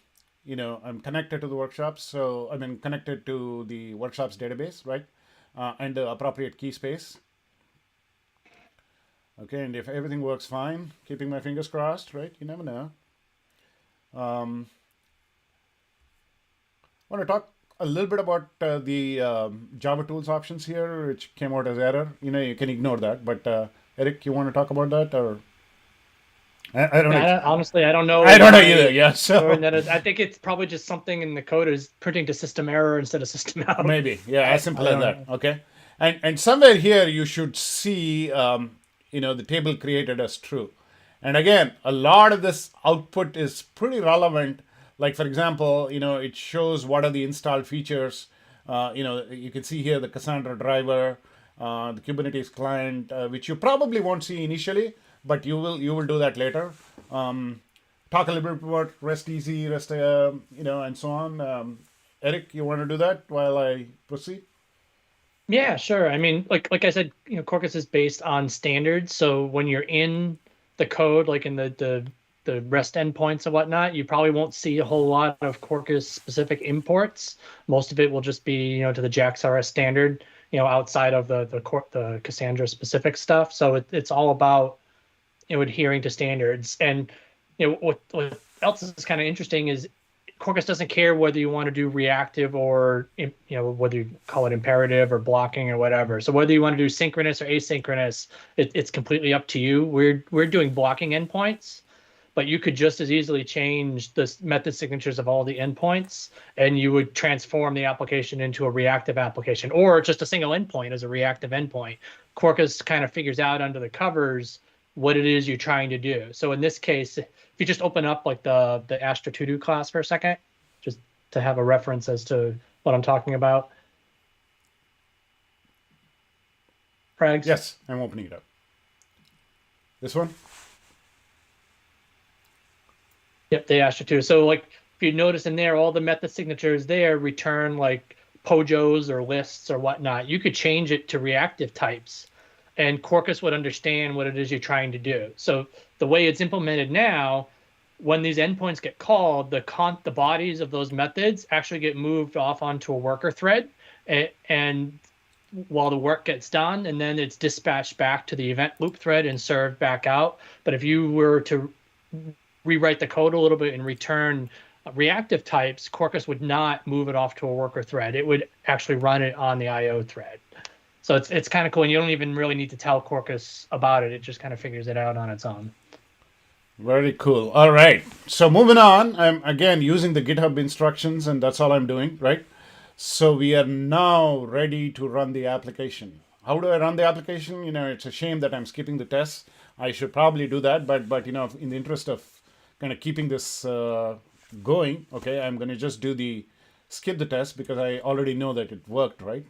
connected to the workshops. So I'm connected to the workshops database, right? And the appropriate key space. Okay, and if everything works fine, keeping my fingers crossed, right? You never know. I want to talk a little bit about the Java tools options here, which came out as error. You can ignore that. But Eric, you want to talk about that, or I don't know. Honestly, I don't know. I don't know either. Yeah. So I think it's probably just something in the code is printing to system error instead of system out. Maybe. Yeah, as simple as that. Okay. And somewhere here you should see the table created as true. And again, a lot of this output is pretty relevant. Like, for example, it shows what are the installed features. You can see here the Cassandra driver, the Kubernetes client, which you probably won't see initially, but you will do that later. Talk a little bit about REST easy, REST, and so on. Eric, you want to do that while I proceed? Yeah, sure. I mean, like I said, Quarkus is based on standards. So when you're in the code, like in the REST endpoints and whatnot, you probably won't see a whole lot of Quarkus specific imports. Most of it will just be, to the JAX-RS standard, outside of the Cassandra specific stuff. So it's all about, adhering to standards. And what else is kind of interesting is Quarkus doesn't care whether you want to do reactive or whether you call it imperative or blocking or whatever. So whether you want to do synchronous or asynchronous, it's completely up to you. We're doing blocking endpoints, but you could just as easily change the method signatures of all the endpoints, and you would transform the application into a reactive application, or just a single endpoint as a reactive endpoint. Quarkus kind of figures out under the covers what it is you're trying to do. So in this case, if you just open up like the Astra to-do class for a second, just to have a reference as to what I'm talking about. Prags? Yes, I'm opening it up. This one? Yep, the Astra 2. So like if you notice in there, all the method signatures there return like POJOs or lists or whatnot. You could change it to reactive types, and Quarkus would understand what it is you're trying to do. So the way it's implemented now, when these endpoints get called, the bodies of those methods actually get moved off onto a worker thread, and while the work gets done, and then it's dispatched back to the event loop thread and served back out. But if you were to rewrite the code a little bit and return reactive types, Quarkus would not move it off to a worker thread. It would actually run it on the IO thread. So it's kind of cool, and you don't even really need to tell Quarkus about it. It just kind of figures it out on its own. Very cool. All right. So moving on, I'm again using the GitHub instructions, and that's all I'm doing, right? So we are now ready to run the application. How do I run the application? It's a shame that I'm skipping the tests. I should probably do that, but in the interest of kind of keeping this going, okay, I'm going to just skip the test because I already know that it worked, right?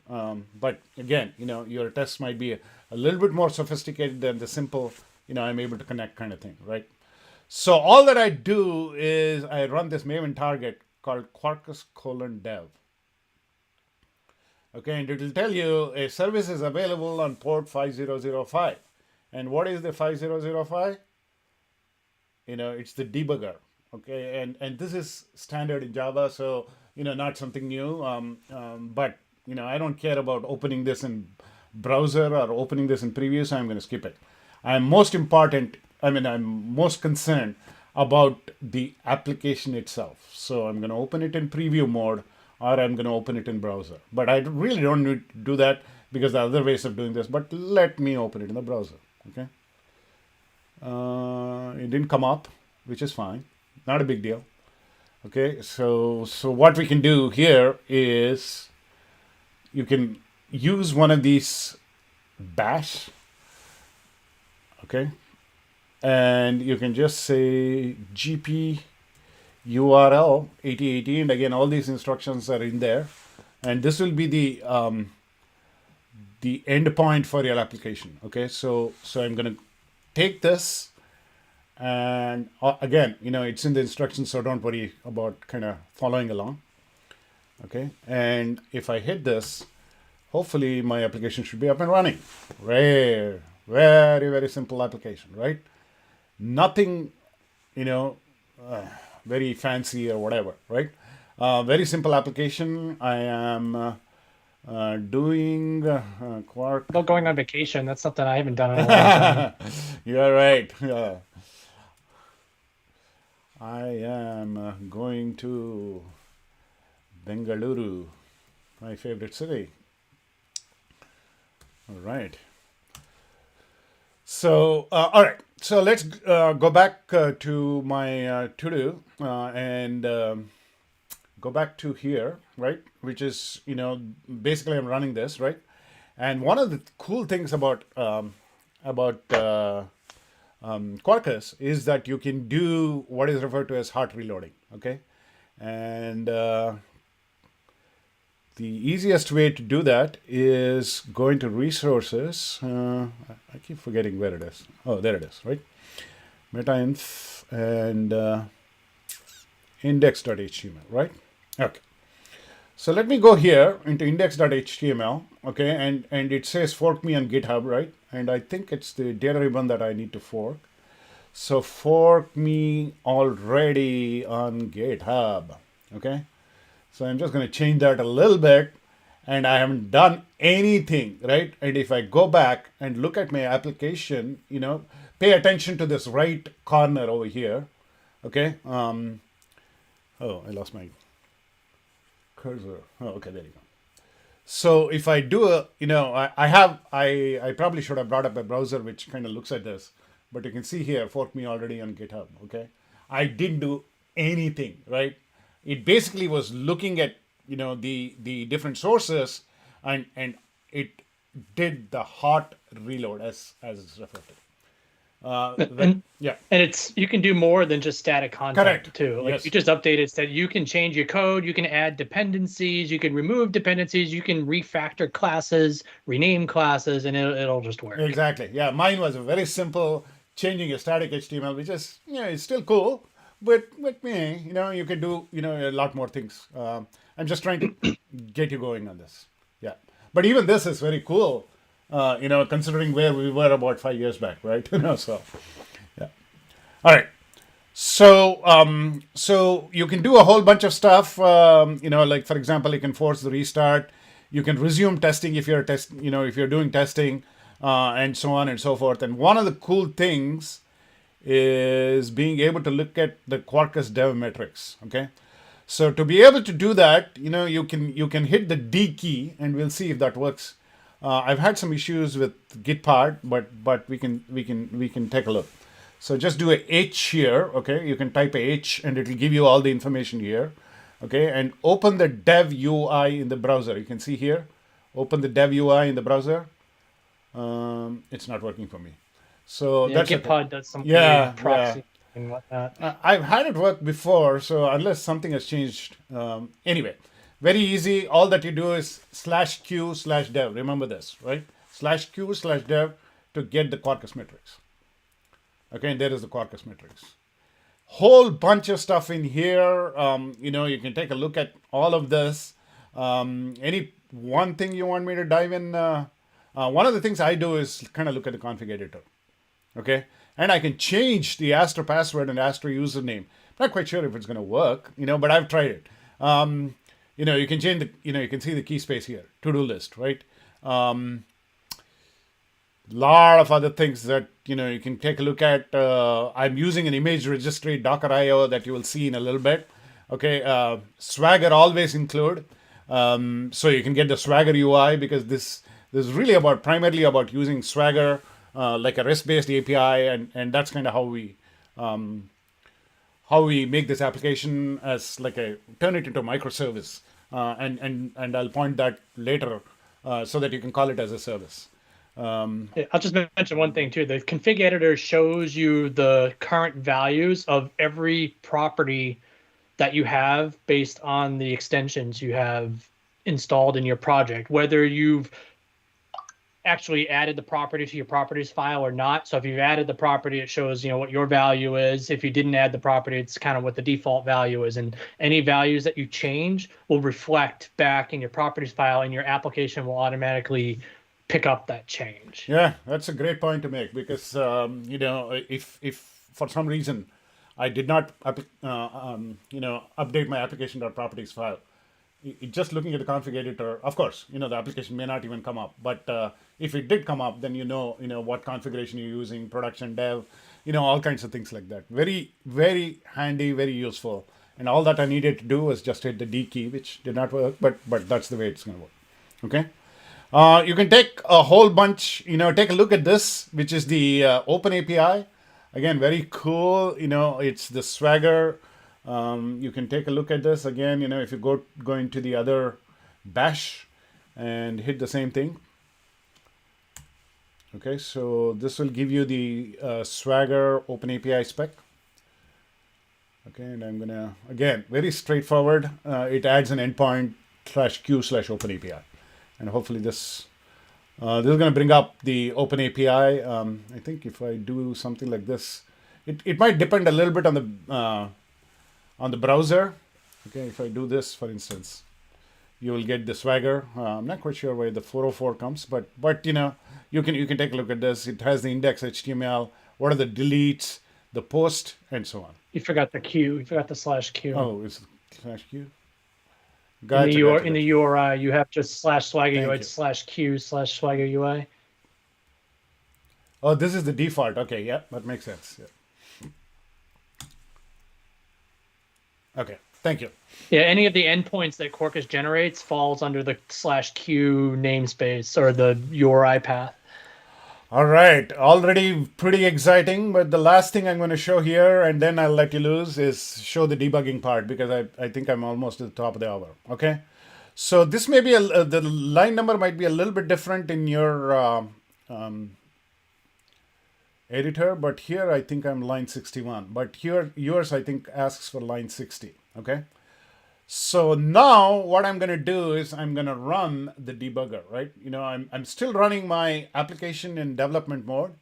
But again, your tests might be a little bit more sophisticated than the simple, I'm able to connect kind of thing, right? So all that I do is I run this Maven target called Quarkus:dev. Okay, and it will tell you a service is available on port 5005. And what is the 5005? It's the debugger. Okay, and this is standard in Java, so not something new. But I don't care about opening this in browser or opening this in preview, so I'm going to skip it. I'm most concerned about the application itself. So I'm going to open it in preview mode, or I'm going to open it in browser. But I really don't need to do that because there are other ways of doing this. But let me open it in the browser. Okay. It didn't come up, which is fine. Not a big deal. Okay, so what we can do here is you can use one of these bash, okay, and you can just say gp URL 8080, and again all these instructions are in there, and this will be the endpoint for your application. Okay, so I'm going to take this, and again, it's in the instructions, so don't worry about kind of following along. Okay, and if I hit this, hopefully my application should be up and running. Very, very simple application, right? Nothing, very fancy or whatever, right? Very simple application. I am doing Quark. About going on vacation, that's something I haven't done in a long time. You're right. Yeah. I am going to Bengaluru, my favorite city. All right. So, all right. So let's go back to my to-do and go back to here, right? Which is, basically I'm running this, right? And one of the cool things about Quarkus is that you can do what is referred to as hot reloading, okay? And the easiest way to do that is go into resources. I keep forgetting where it is. Oh, there it is, right? Metainf and index.html, right? Okay. So let me go here into index.html, okay? And it says fork me on GitHub, right? And I think it's the data ribbon that I need to fork. So fork me already on GitHub, okay? So I'm just going to change that a little bit, and I haven't done anything, right? And if I go back and look at my application, pay attention to this right corner over here, okay? Oh, I lost my cursor. Oh, okay, there you go. So if I do I probably should have brought up a browser which kind of looks at this, but you can see here, fork me already on GitHub, okay? I didn't do anything, right? It basically was looking at, the different sources, and it did the hot reload as it's referred to. Yeah. And you can do more than just static content. Correct. Too. Like Yes. you just updated that you can change your code, you can add dependencies, you can remove dependencies, you can refactor classes, rename classes, and it'll just work. Exactly. Yeah, mine was very simple, changing a static HTML, which is, it's still cool, but with me, you can do, a lot more things. I'm just trying to get you going on this. Yeah. But even this is very cool, considering where we were about 5 years back, right? So, yeah. All right. So, so you can do a whole bunch of stuff, like, for example, you can force the restart. You can resume testing if you're if you're doing testing, and so on and so forth. And one of the cool things is being able to look at the Quarkus Dev metrics. Okay, so to be able to do that, you can hit the D key, and we'll see if that works. I've had some issues with Gitpart, but we can take a look. So just do a H here. Okay, you can type a H, and it will give you all the information here. Okay, and open the Dev UI in the browser. You can see here. Open the Dev UI in the browser. It's not working for me. So yeah, that's Gitpod does some proxy and whatnot. I've had it work before, so unless something has changed. Anyway, very easy. All that you do is /q/dev. Remember this, right? /q/dev to get the Quarkus metrics. Okay, and there is the Quarkus metrics. Whole bunch of stuff in here. You can take a look at all of this. Any one thing you want me to dive in? One of the things I do is kind of look at the config editor. Okay, and I can change the Astra password and Astra username. Not quite sure if it's going to work, but I've tried it. You can change the, you can see the key space here, to-do list, right? Lot of other things that, you can take a look at. I'm using an image registry, Docker IO, that you will see in a little bit. Okay, Swagger always include. So you can get the Swagger UI, because this is really primarily about using Swagger like a REST-based API, and that's kind of how we make this application as like turn it into a microservice, and I'll point that later so that you can call it as a service. Yeah, I'll just mention one thing too. The config editor shows you the current values of every property that you have based on the extensions you have installed in your project, whether you've actually added the property to your properties file or not. So if you've added the property, it shows, what your value is. If you didn't add the property, it's kind of what the default value is. And any values that you change will reflect back in your properties file, and your application will automatically pick up that change. Yeah, that's a great point to make, because if for some reason I did not update my application.properties file, just looking at the config editor, of course, the application may not even come up. But if it did come up, then what configuration you're using, production, dev, all kinds of things like that. Very, very handy, very useful. And all that I needed to do was just hit the D key, which did not work, but that's the way it's going to work. Okay. You can take a whole bunch, take a look at this, which is the Open API. Again, very cool. It's the Swagger. You can take a look at this again. If you go into the other bash and hit the same thing. Okay, so this will give you the Swagger Open API spec. Okay, and I'm gonna, again, very straightforward. It adds an endpoint /q/Open API, and hopefully this is going to bring up the Open API. I think if I do something like this, it might depend a little bit on the browser. Okay, if I do this, for instance, you will get the Swagger. I'm not quite sure where the 404 comes, but you can take a look at this. It has the index HTML. What are the deletes, the post, and so on. You forgot the Q. You forgot the /Q. Oh, it's /Q. In the URI, you have just /Swagger UI, /Q/Swagger UI. Oh, this is the default. Okay, yeah, that makes sense. Yeah. Okay, thank you. Yeah, any of the endpoints that Quarkus generates falls under the /Q namespace or the URI path. All right, already pretty exciting, but the last thing I'm going to show here, and then I'll let you loose, is show the debugging part, because I think I'm almost at the top of the hour. Okay, so this may be the line number might be a little bit different in your editor, but here I think I'm line 61, but here yours I think asks for line 60. Okay, so now what I'm going to do is I'm going to run the debugger, right? I'm still running my application in development mode.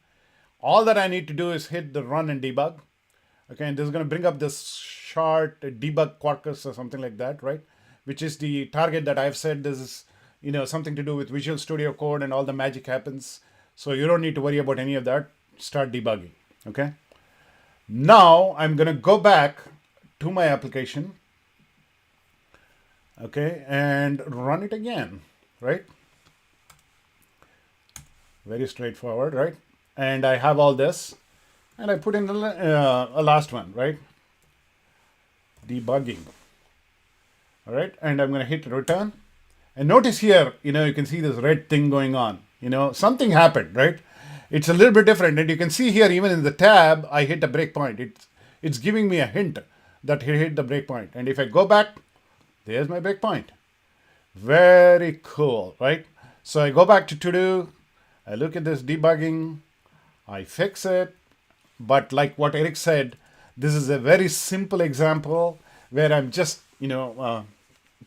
All that I need to do is hit the run and debug. Okay, and this is going to bring up this short debug Quarkus or something like that, right? Which is the target that I've said this is, something to do with Visual Studio Code, and all the magic happens. So you don't need to worry about any of that. Start debugging. Okay. Now I'm going to go back to my application. Okay, and run it again, right? Very straightforward, right? And I have all this, and I put in a last one, right? Debugging. All right, and I'm going to hit return. And notice here, you can see this red thing going on. Something happened, right? It's a little bit different, and you can see here, even in the tab, I hit a breakpoint. It's giving me a hint that he hit the breakpoint. And if I go back, there's my breakpoint. Very cool, right? So I go back to to-do, I look at this debugging, I fix it. But like what Erick said, this is a very simple example where I'm just,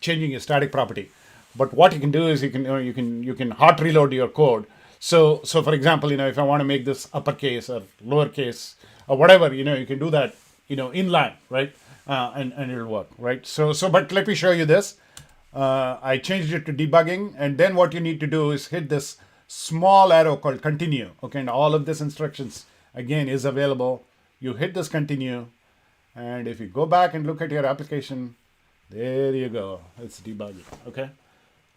changing a static property. But what you can do is you can hot reload your code. So for example, if I want to make this uppercase or lowercase or whatever, you can do that, inline, right? And it'll work, right? But let me show you this. I changed it to debugging, and then what you need to do is hit this small arrow called continue. Okay, and all of this instructions again is available. You hit this continue, and if you go back and look at your application, there you go. It's debugging. Okay,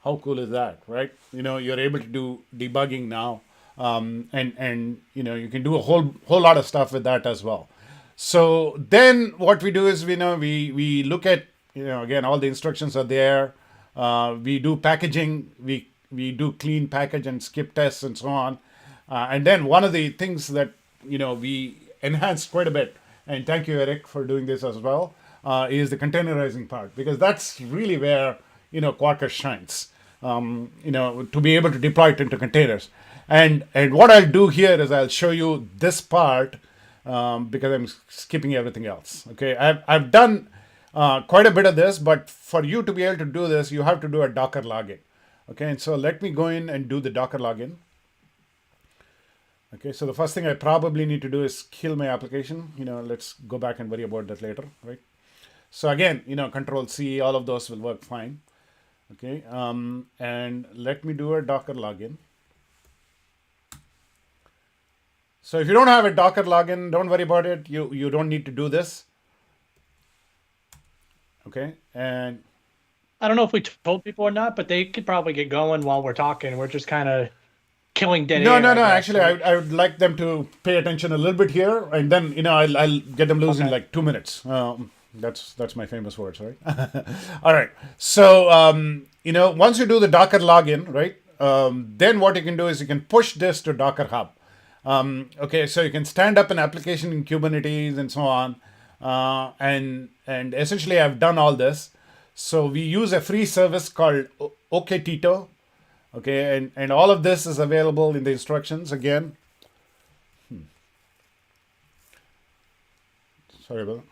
how cool is that, right? You're able to do debugging now, and you can do a whole lot of stuff with that as well. So then what we do is we look at again, all the instructions are there. We do packaging. We do clean package and skip tests and so on. And then one of the things that we enhanced quite a bit, and thank you, Eric, for doing this as well, is the containerizing part, because that's really where Quarkus shines. To be able to deploy it into containers. And what I'll do here is I'll show you this part because I'm skipping everything else. Okay, I've done quite a bit of this, but for you to be able to do this, you have to do a Docker login. Okay, and so let me go in and do the Docker login. Okay, so the first thing I probably need to do is kill my application. Let's go back and worry about that later, right? So again, Control C, all of those will work fine. Okay, and let me do a Docker login. So if you don't have a Docker login, don't worry about it. You don't need to do this. Okay, and I don't know if we told people or not, but they could probably get going while we're talking. We're just kind of killing dead air. No. Actually, I would like them to pay attention a little bit here, and then I'll get them loose in like 2 minutes. That's my famous words, right? All right. So once you do the Docker login, right, then what you can do is you can push this to Docker Hub. Okay, so you can stand up an application in Kubernetes and so on, and essentially I've done all this. So we use a free service called OKTito. Okay, and all of this is available in the instructions again. Sorry about that.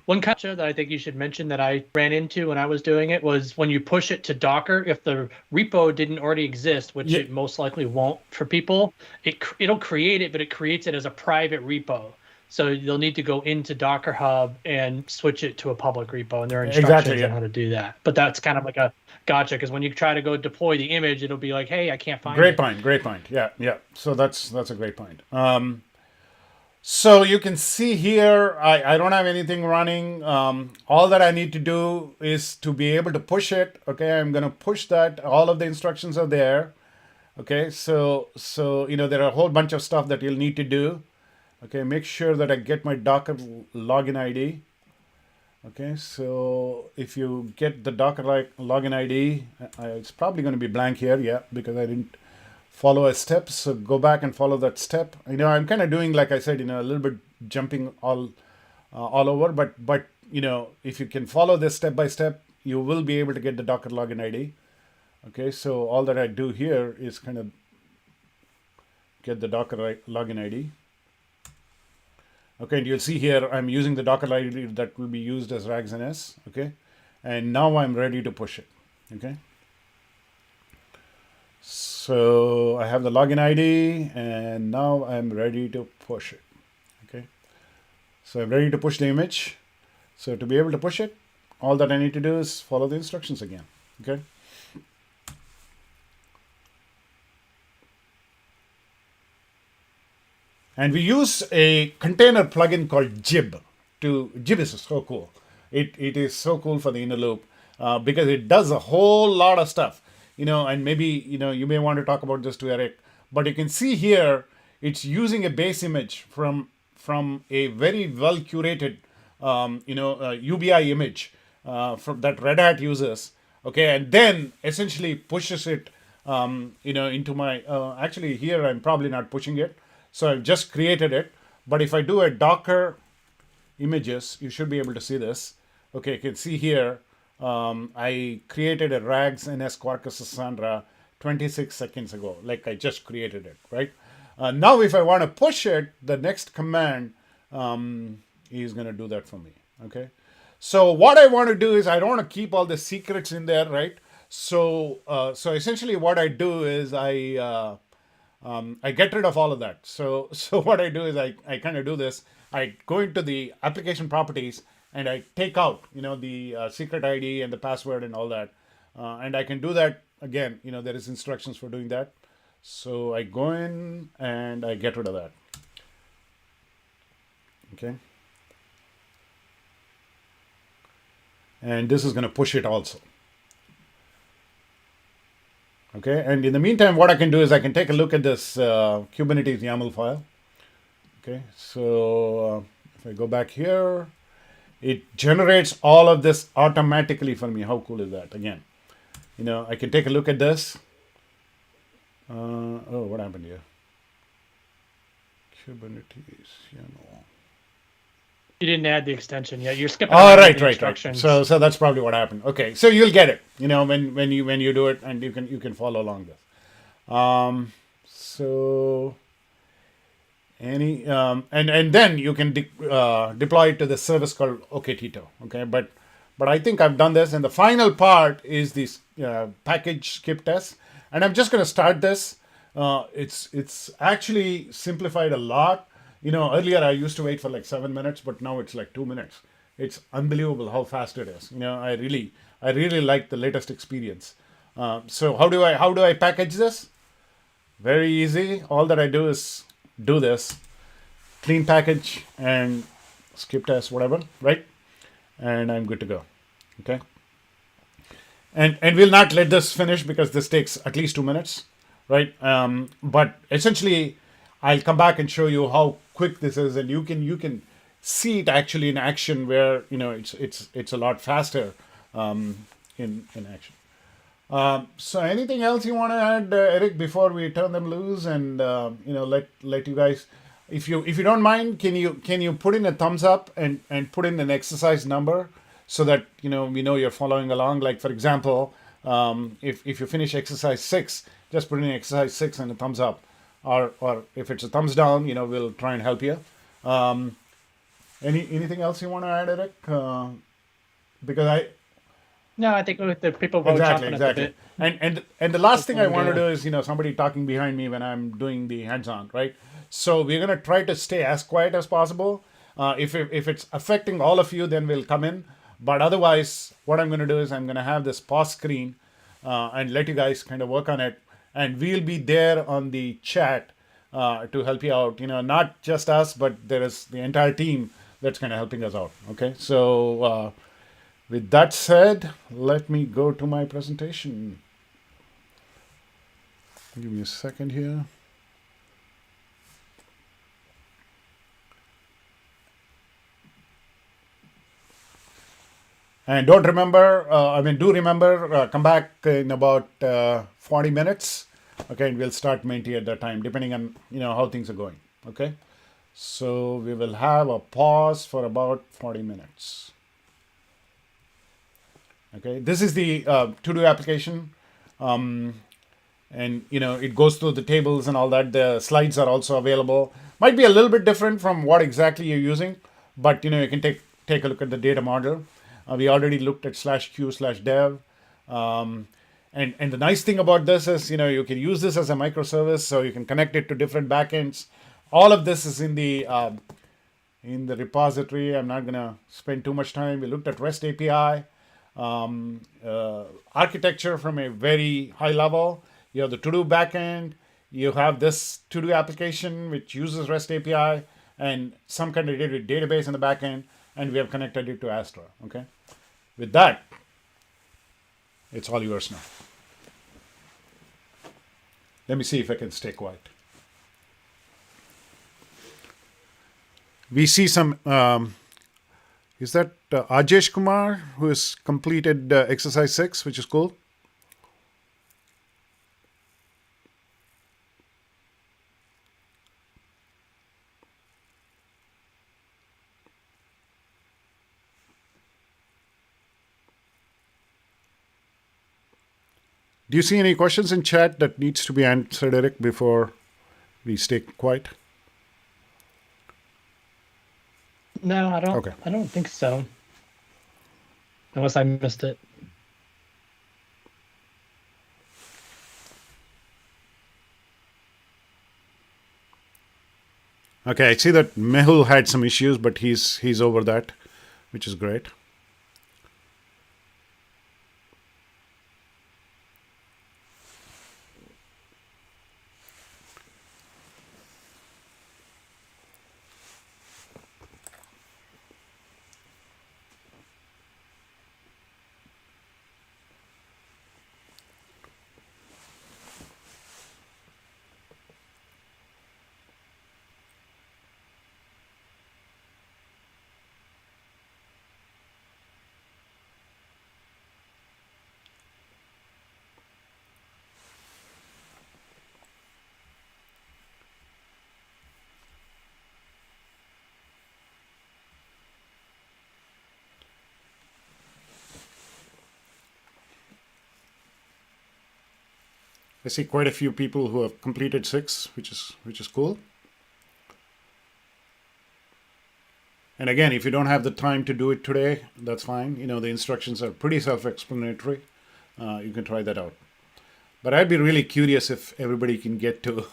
One captcha that I think you should mention that I ran into when I was doing it was when you push it to Docker, if the repo didn't already exist, which it most likely won't for people, it'll create it, but it creates it as a private repo. So you'll need to go into Docker Hub and switch it to a public repo, and there are instructions on how to do that. But that's kind of like a gotcha, because when you try to go deploy the image, it'll be like, hey, I can't find it. Great point. Yeah. So that's a great point. So you can see here, I don't have anything running. All that I need to do is to be able to push it. Okay, I'm going to push that. All of the instructions are there. Okay, so there are a whole bunch of stuff that you'll need to do. Okay, make sure that I get my Docker login ID. Okay, so if you get the Docker login ID, it's probably going to be blank here, yeah, because I didn't follow a step. So go back and follow that step. I'm kind of doing, like I said, a little bit jumping all over, but if you can follow this step by step, you will be able to get the Docker login ID. Okay, so all that I do here is kind of get the Docker login ID. Okay, and you'll see here I'm using the Docker ID that will be used as rags ns. Okay, and now I'm ready to push it. Okay, so I have the login ID, and now I'm ready to push it. Okay, so I'm ready to push the image. So to be able to push it, all that I need to do is follow the instructions again. Okay. And we use a container plugin called Jib. Jib is so cool. It is so cool for the inner loop because it does a whole lot of stuff. And maybe you may want to talk about this to Eric, but you can see here it's using a base image from a very well curated UBI image from that Red Hat uses. Okay, and then essentially pushes it into my actually here I'm probably not pushing it. So I've just created it, but if I do a Docker images, you should be able to see this. Okay, you can see here, I created a rags ns Quarkus Cassandra 26 seconds ago, like I just created it, right? Now if I want to push it, the next command is going to do that for me, okay? So what I want to do is I don't want to keep all the secrets in there, right? So essentially what I do is I get rid of all of that. So what I do is I kind of do this. I go into the application properties and I take out, the secret ID and the password and all that. And I can do that again. There is instructions for doing that. So I go in and I get rid of that. Okay. And this is going to push it also. Okay, and in the meantime, what I can do is I can take a look at this Kubernetes YAML file. Okay, so if I go back here, it generates all of this automatically for me. How cool is that? Again, I can take a look at this. Oh, what happened here? Kubernetes, You didn't add the extension yet. You're skipping Oh, around right, the right, right. instructions. So that's probably what happened. Okay, so you'll get it. When you do it, and you can follow along this. So and then you can deploy it to the service called OKTito. Okay, but I think I've done this, and the final part is this package skip test, and I'm just going to start this. It's actually simplified a lot. Earlier I used to wait for like 7 minutes, but now it's like 2 minutes. It's unbelievable how fast it is. I really like the latest experience. So how do I package this? Very easy. All that I do is do this, clean package and skip test, whatever, right? And I'm good to go. Okay. And we'll not let this finish because this takes at least 2 minutes, right? But essentially, I'll come back and show you how quick this is, and you can see it actually in action, where it's a lot faster in action. So anything else you want to add, Eric, before we turn them loose and let you guys, if you don't mind, can you put in a thumbs up and put in an exercise number so that we know you're following along. Like for example, if you finish exercise 6, just put in exercise 6 and a thumbs up, or if it's a thumbs down, we'll try and help you. Anything else you want to add, Eric? Because No, I think with the people vote chomping at the exactly. bit. And the last thing I want to Go. do is somebody talking behind me when I'm doing the hands-on, right? So we're gonna try to stay as quiet as possible. If it's affecting all of you, then we'll come in. But otherwise, what I'm gonna do is I'm gonna have this pause screen and let you guys kind of work on it, and we'll be there on the chat to help you out. Not just us, but there is the entire team that's kind of helping us out. Okay, so. With that said, let me go to my presentation. Give me a second here. And do remember, come back in about 40 minutes. Okay, and we'll start Mentee at that time, depending on how things are going. Okay, so we will have a pause for about 40 minutes. Okay, this is the to-do application, and it goes through the tables and all that. The slides are also available. Might be a little bit different from what exactly you're using, but you can take a look at the data model. We already looked at /q/dev, and the nice thing about this is you can use this as a microservice, so you can connect it to different backends. All of this is in the repository. I'm not gonna spend too much time. We looked at REST API. Architecture from a very high level. You have the to-do backend. You have this to-do application which uses REST API and some kind of database in the backend, and we have connected it to Astra. Okay. With that, it's all yours now. Let me see if I can stay quiet. We see some. Is that Ajesh Kumar, who has completed exercise 6, which is cool? Do you see any questions in chat that needs to be answered, Eric, before we stay quiet? No, I don't. Okay. I don't think so. Unless I missed it. Okay, I see that Mehul had some issues, but he's over that, which is great. I see quite a few people who have completed 6, which is cool. And again, if you don't have the time to do it today, that's fine. The instructions are pretty self-explanatory. You can try that out. But I'd be really curious if everybody can get to,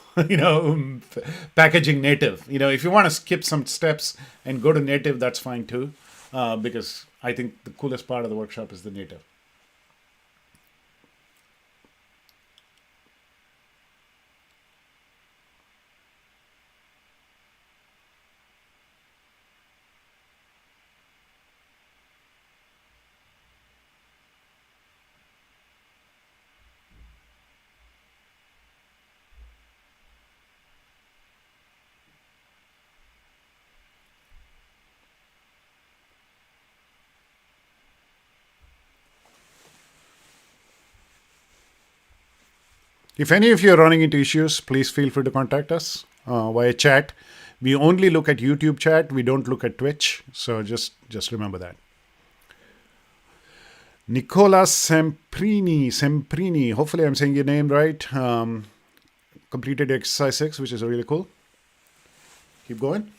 packaging native. If you want to skip some steps and go to native, that's fine too. Because I think the coolest part of the workshop is the native. If any of you are running into issues, please feel free to contact us via chat. We only look at YouTube chat. We don't look at Twitch. So just remember that. Nicola Semprini. Hopefully I'm saying your name right. Completed exercise 6, which is really cool. Keep going.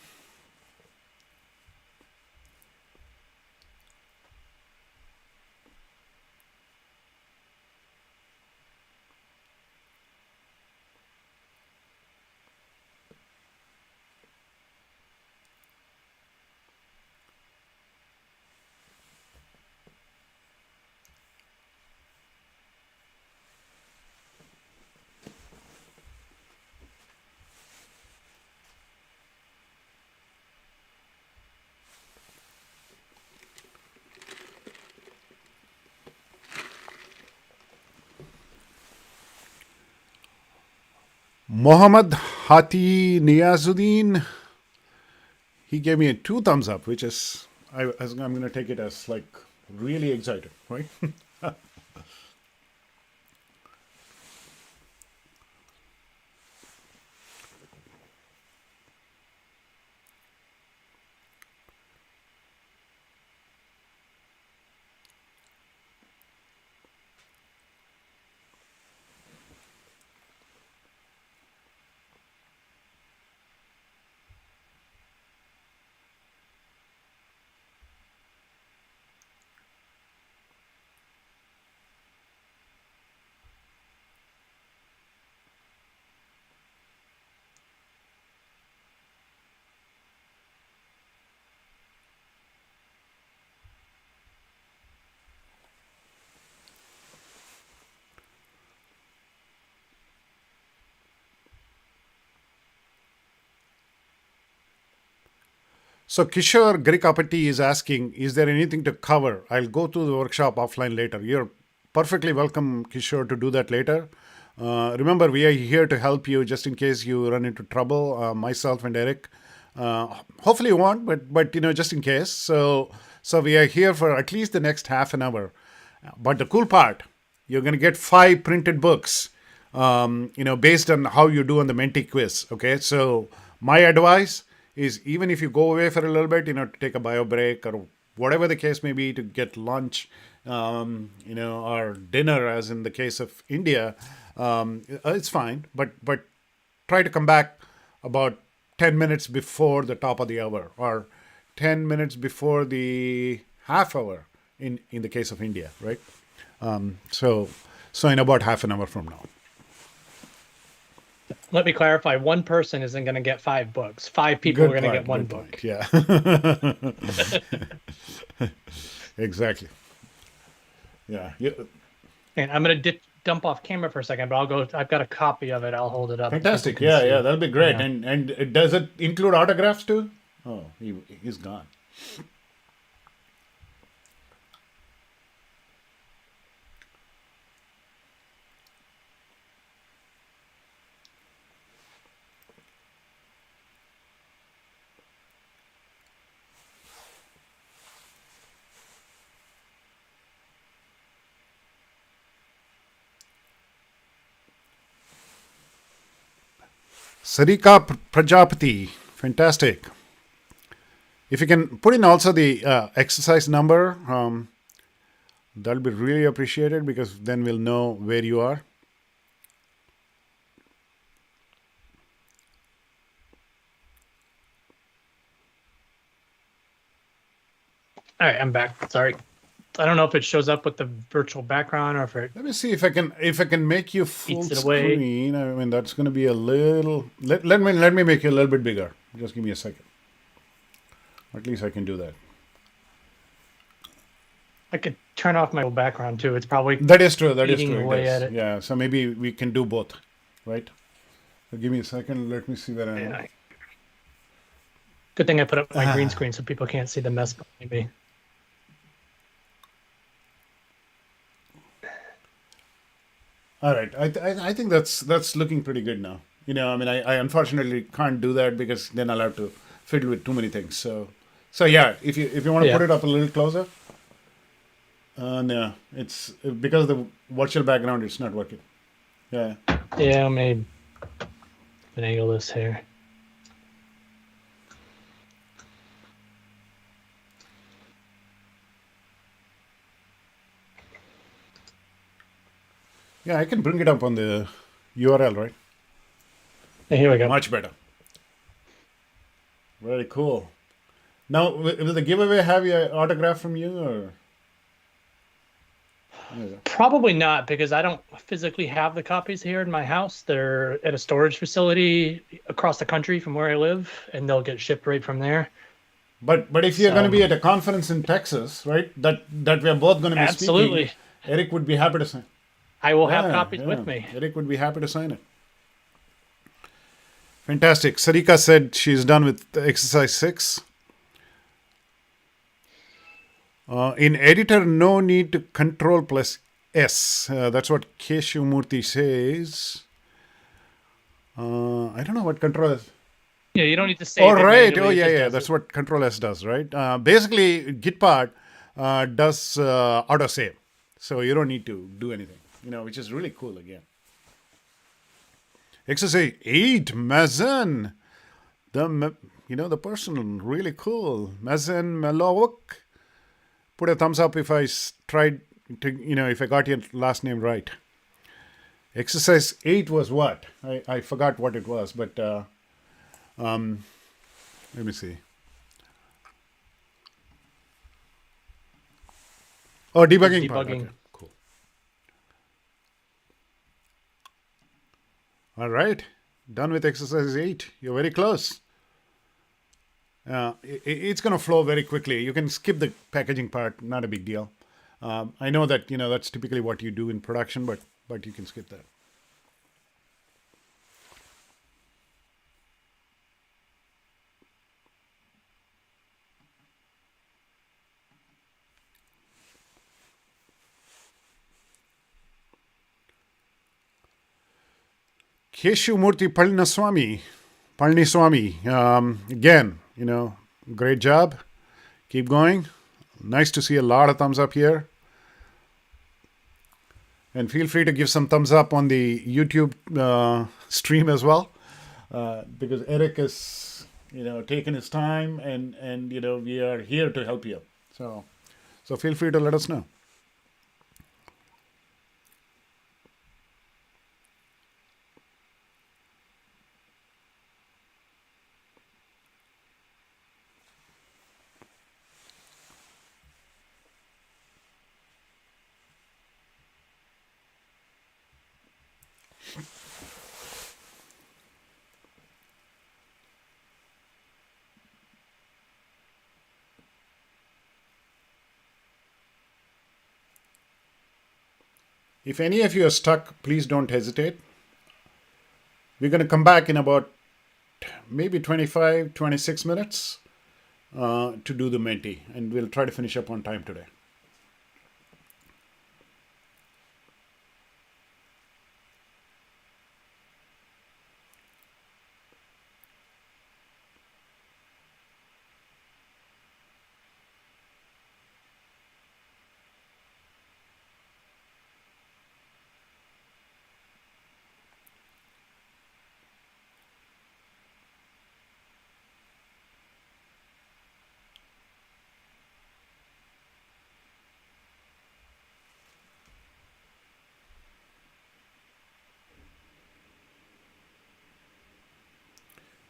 Mohammad Hati Niazuddin, he gave me a 2 thumbs up, which is, I'm going to take it as like really excited, right? So Kishore Grikapati is asking, is there anything to cover? I'll go to the workshop offline later. You're perfectly welcome, Kishore, to do that later. Remember, we are here to help you just in case you run into trouble, myself and Eric. Hopefully you won't, but just in case. So we are here for at least the next half an hour. But the cool part, you're going to get 5 printed books, based on how you do on the Mentee quiz. Okay, so my advice is even if you go away for a little bit, to take a bio break or whatever the case may be, to get lunch, or dinner, as in the case of India, it's fine. But try to come back about 10 minutes before the top of the hour or 10 minutes before the half hour in the case of India, right? So in about half an hour from now. Let me clarify. One person isn't going to get 5 books. 5 people are going to get 1 book. Point. Yeah. Exactly. Yeah. And I'm going to dump off camera for a second, but I'll go. I've got a copy of it. I'll hold it up. Fantastic. Yeah, that'll be great. Yeah. And does it include autographs too? Oh, he's gone. Sarika Prajapati, fantastic. If you can put in also the exercise number, that'll be really appreciated because then we'll know where you are. All right, I'm back. Sorry. I don't know if it shows up with the virtual background or if it Let me see if I can make you full eats it away. screen. I mean, that's going to be a little. Let me make you a little bit bigger. Just give me a second. At least I can do that. I could turn off my background too. It's probably That is true. That is eating true. away at it. Yeah. So maybe we can do both, right? So give me a second. Let me see where I am. Yeah. Good thing I put up my green screen so people can't see the mess behind me. All right. I think that's looking pretty good now. You know, I mean, I unfortunately can't do that because then I'll have to fiddle with too many things. So yeah, if you want to put it up a little closer. No, it's because of the virtual background, it's not working. Yeah. Yeah, I may finagle this here. Yeah, I can bring it up on the URL, right? Yeah, here we go. Much better. Very cool. Now, will the giveaway have your autograph from you, or? Probably not, because I don't physically have the copies here in my house. They're at a storage facility across the country from where I live, and they'll get shipped right from there. But if you're going to be at a conference in Texas, right? That we're both going to be Absolutely. speaking. Eric would be happy to sign. I will have copies with me. Eric would be happy to sign it. Fantastic. Sarika said she's done with exercise 6. In editor, no need to control plus S. That's what Keshumurthy says. I don't know what control S. Yeah, you don't need to save Oh, it right. manually, Oh, it just yeah. does That's it. what control S does, right? Basically, Gitpart does autosave. So you don't need to do anything, which is really cool again. Exercise 8, Mazen. The person, really cool. Mazen Melowuk. Put a thumbs up if I tried to, if I got your last name right. Exercise 8 was what? I forgot what it was, but let me see. Oh, debugging part. Okay, cool. All right. Done with exercise 8. You're very close. It's going to flow very quickly. You can skip the packaging part. Not a big deal. I know that, that's typically what you do in production, but you can skip that. Keshumurthy Palaniswamy. Again, great job. Keep going. Nice to see a lot of thumbs up here. And feel free to give some thumbs up on the YouTube stream as well. Because Eric is, taking his time and we are here to help you. So feel free to let us know. If any of you are stuck, please don't hesitate. We're going to come back in about maybe 25, 26 minutes to do the Mentee, and we'll try to finish up on time today.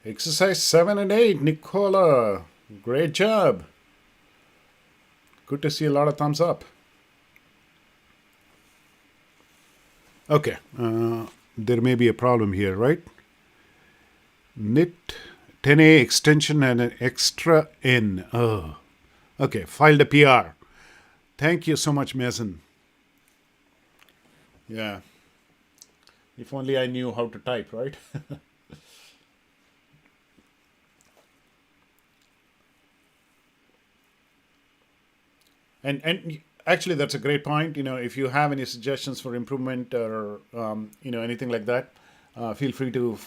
Exercise 7 and 8, Nicola. Great job. Good to see a lot of thumbs up. Okay, there may be a problem here, right? Knit 10A extension and an extra N. Oh, okay, filed a PR. Thank you so much, Mason. Yeah. If only I knew how to type, right? And actually, that's a great point. If you have any suggestions for improvement or anything like that, feel free to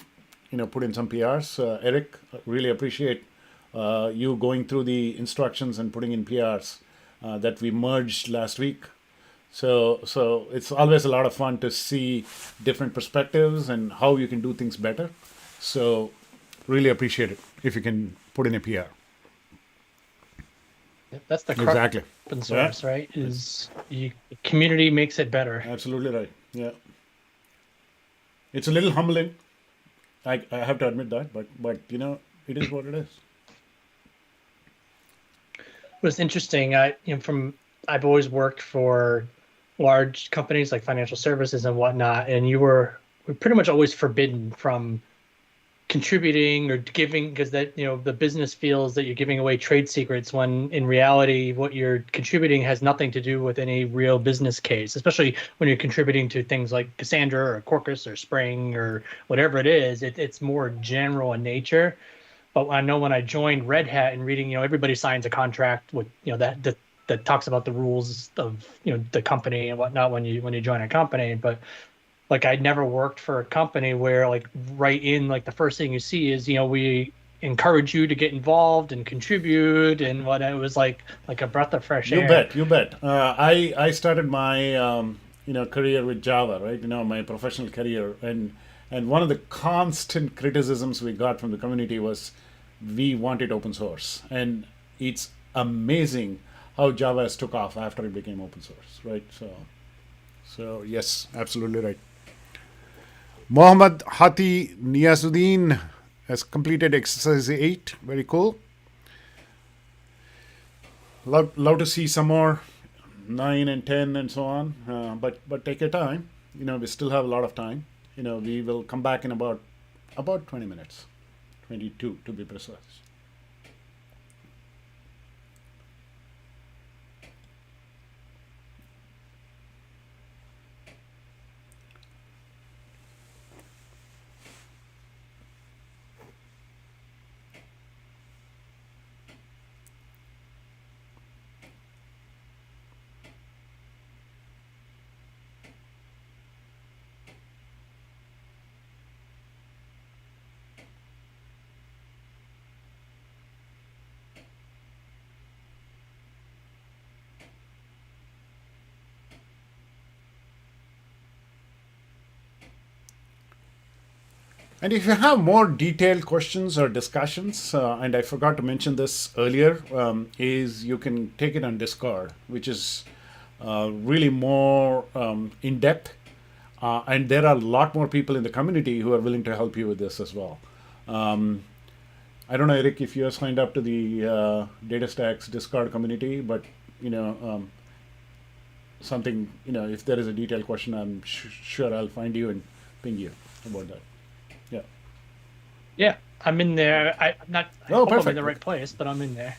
put in some PRs. Eric, really appreciate you going through the instructions and putting in PRs that we merged last week. So it's always a lot of fun to see different perspectives and how you can do things better. So really appreciate it if you can put in a PR. That's the crux Exactly. of open source, right? The community makes it better. Absolutely right. Yeah. It's a little humbling. I have to admit that, but it is what it is. It was interesting. I've always worked for large companies like financial services and whatnot, and we're pretty much always forbidden from contributing or giving, because that the business feels that you're giving away trade secrets, when in reality what you're contributing has nothing to do with any real business case, especially when you're contributing to things like Cassandra or Quarkus or Spring or whatever it is. It's more general in nature. But I know when I joined Red Hat and reading, everybody signs a contract with that talks about the rules of the company and whatnot when you join a company. But like, I'd never worked for a company where like right in like the first thing you see is we encourage you to get involved and contribute, and what it was like a breath of fresh air. You bet. I started my career with Java, right? My professional career, and one of the constant criticisms we got from the community was we wanted open source, and it's amazing how Java has took off after it became open source, right? So yes, absolutely right. Mohammad Hati Niazuddin has completed exercise 8. Very cool. Love to see some more 9 and 10 and so on. But take your time. We still have a lot of time. We will come back in about 20 minutes, 22 to be precise. And if you have more detailed questions or discussions, and I forgot to mention this earlier, is you can take it on Discord, which is really more in depth. And there are a lot more people in the community who are willing to help you with this as well. I don't know, Eric, if you are signed up to the DataStax Discord community, but something, if there is a detailed question, I'm sure I'll find you and ping you about that. Yeah. Yeah, I'm in there. I'm not. I hope I'm in the right place, but I'm in there.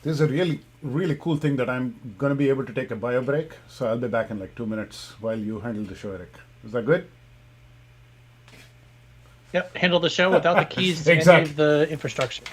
This is a really, really cool thing that I'm going to be able to take a bio break. So I'll be back in like 2 minutes while you handle the show, Eric. Is that good? Yep, handle the show without the keys to any of the infrastructure.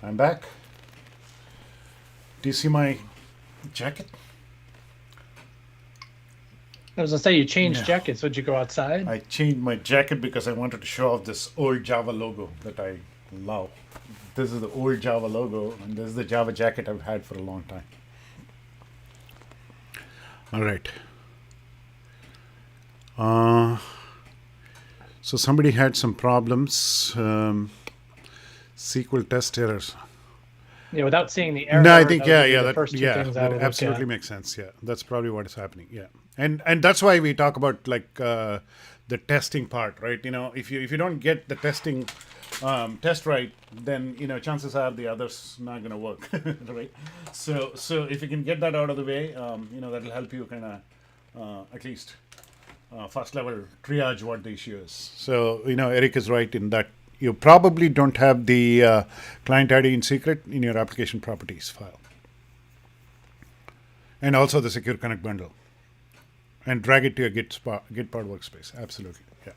I'm back. Do you see my jacket? I was gonna say you changed jackets. Would you go outside? I changed my jacket because I wanted to show off this old Java logo that I love. This is the old Java logo, and this is the Java jacket I've had for a long time. All right. So somebody had some problems. SQL test errors. Yeah, without seeing the error. No, I think that absolutely makes sense. Yeah, that's probably what is happening. Yeah, and that's why we talk about like the testing part, right? You know, if you don't get the testing test right, then chances are the others not going to work, right? So if you can get that out of the way, that'll help you kind of at least first level triage what the issue is. So Eric is right in that. You probably don't have the client ID in secret in your application properties file. And also the secure connect bundle. And drag it to your Gitpod workspace. Absolutely. Yeah.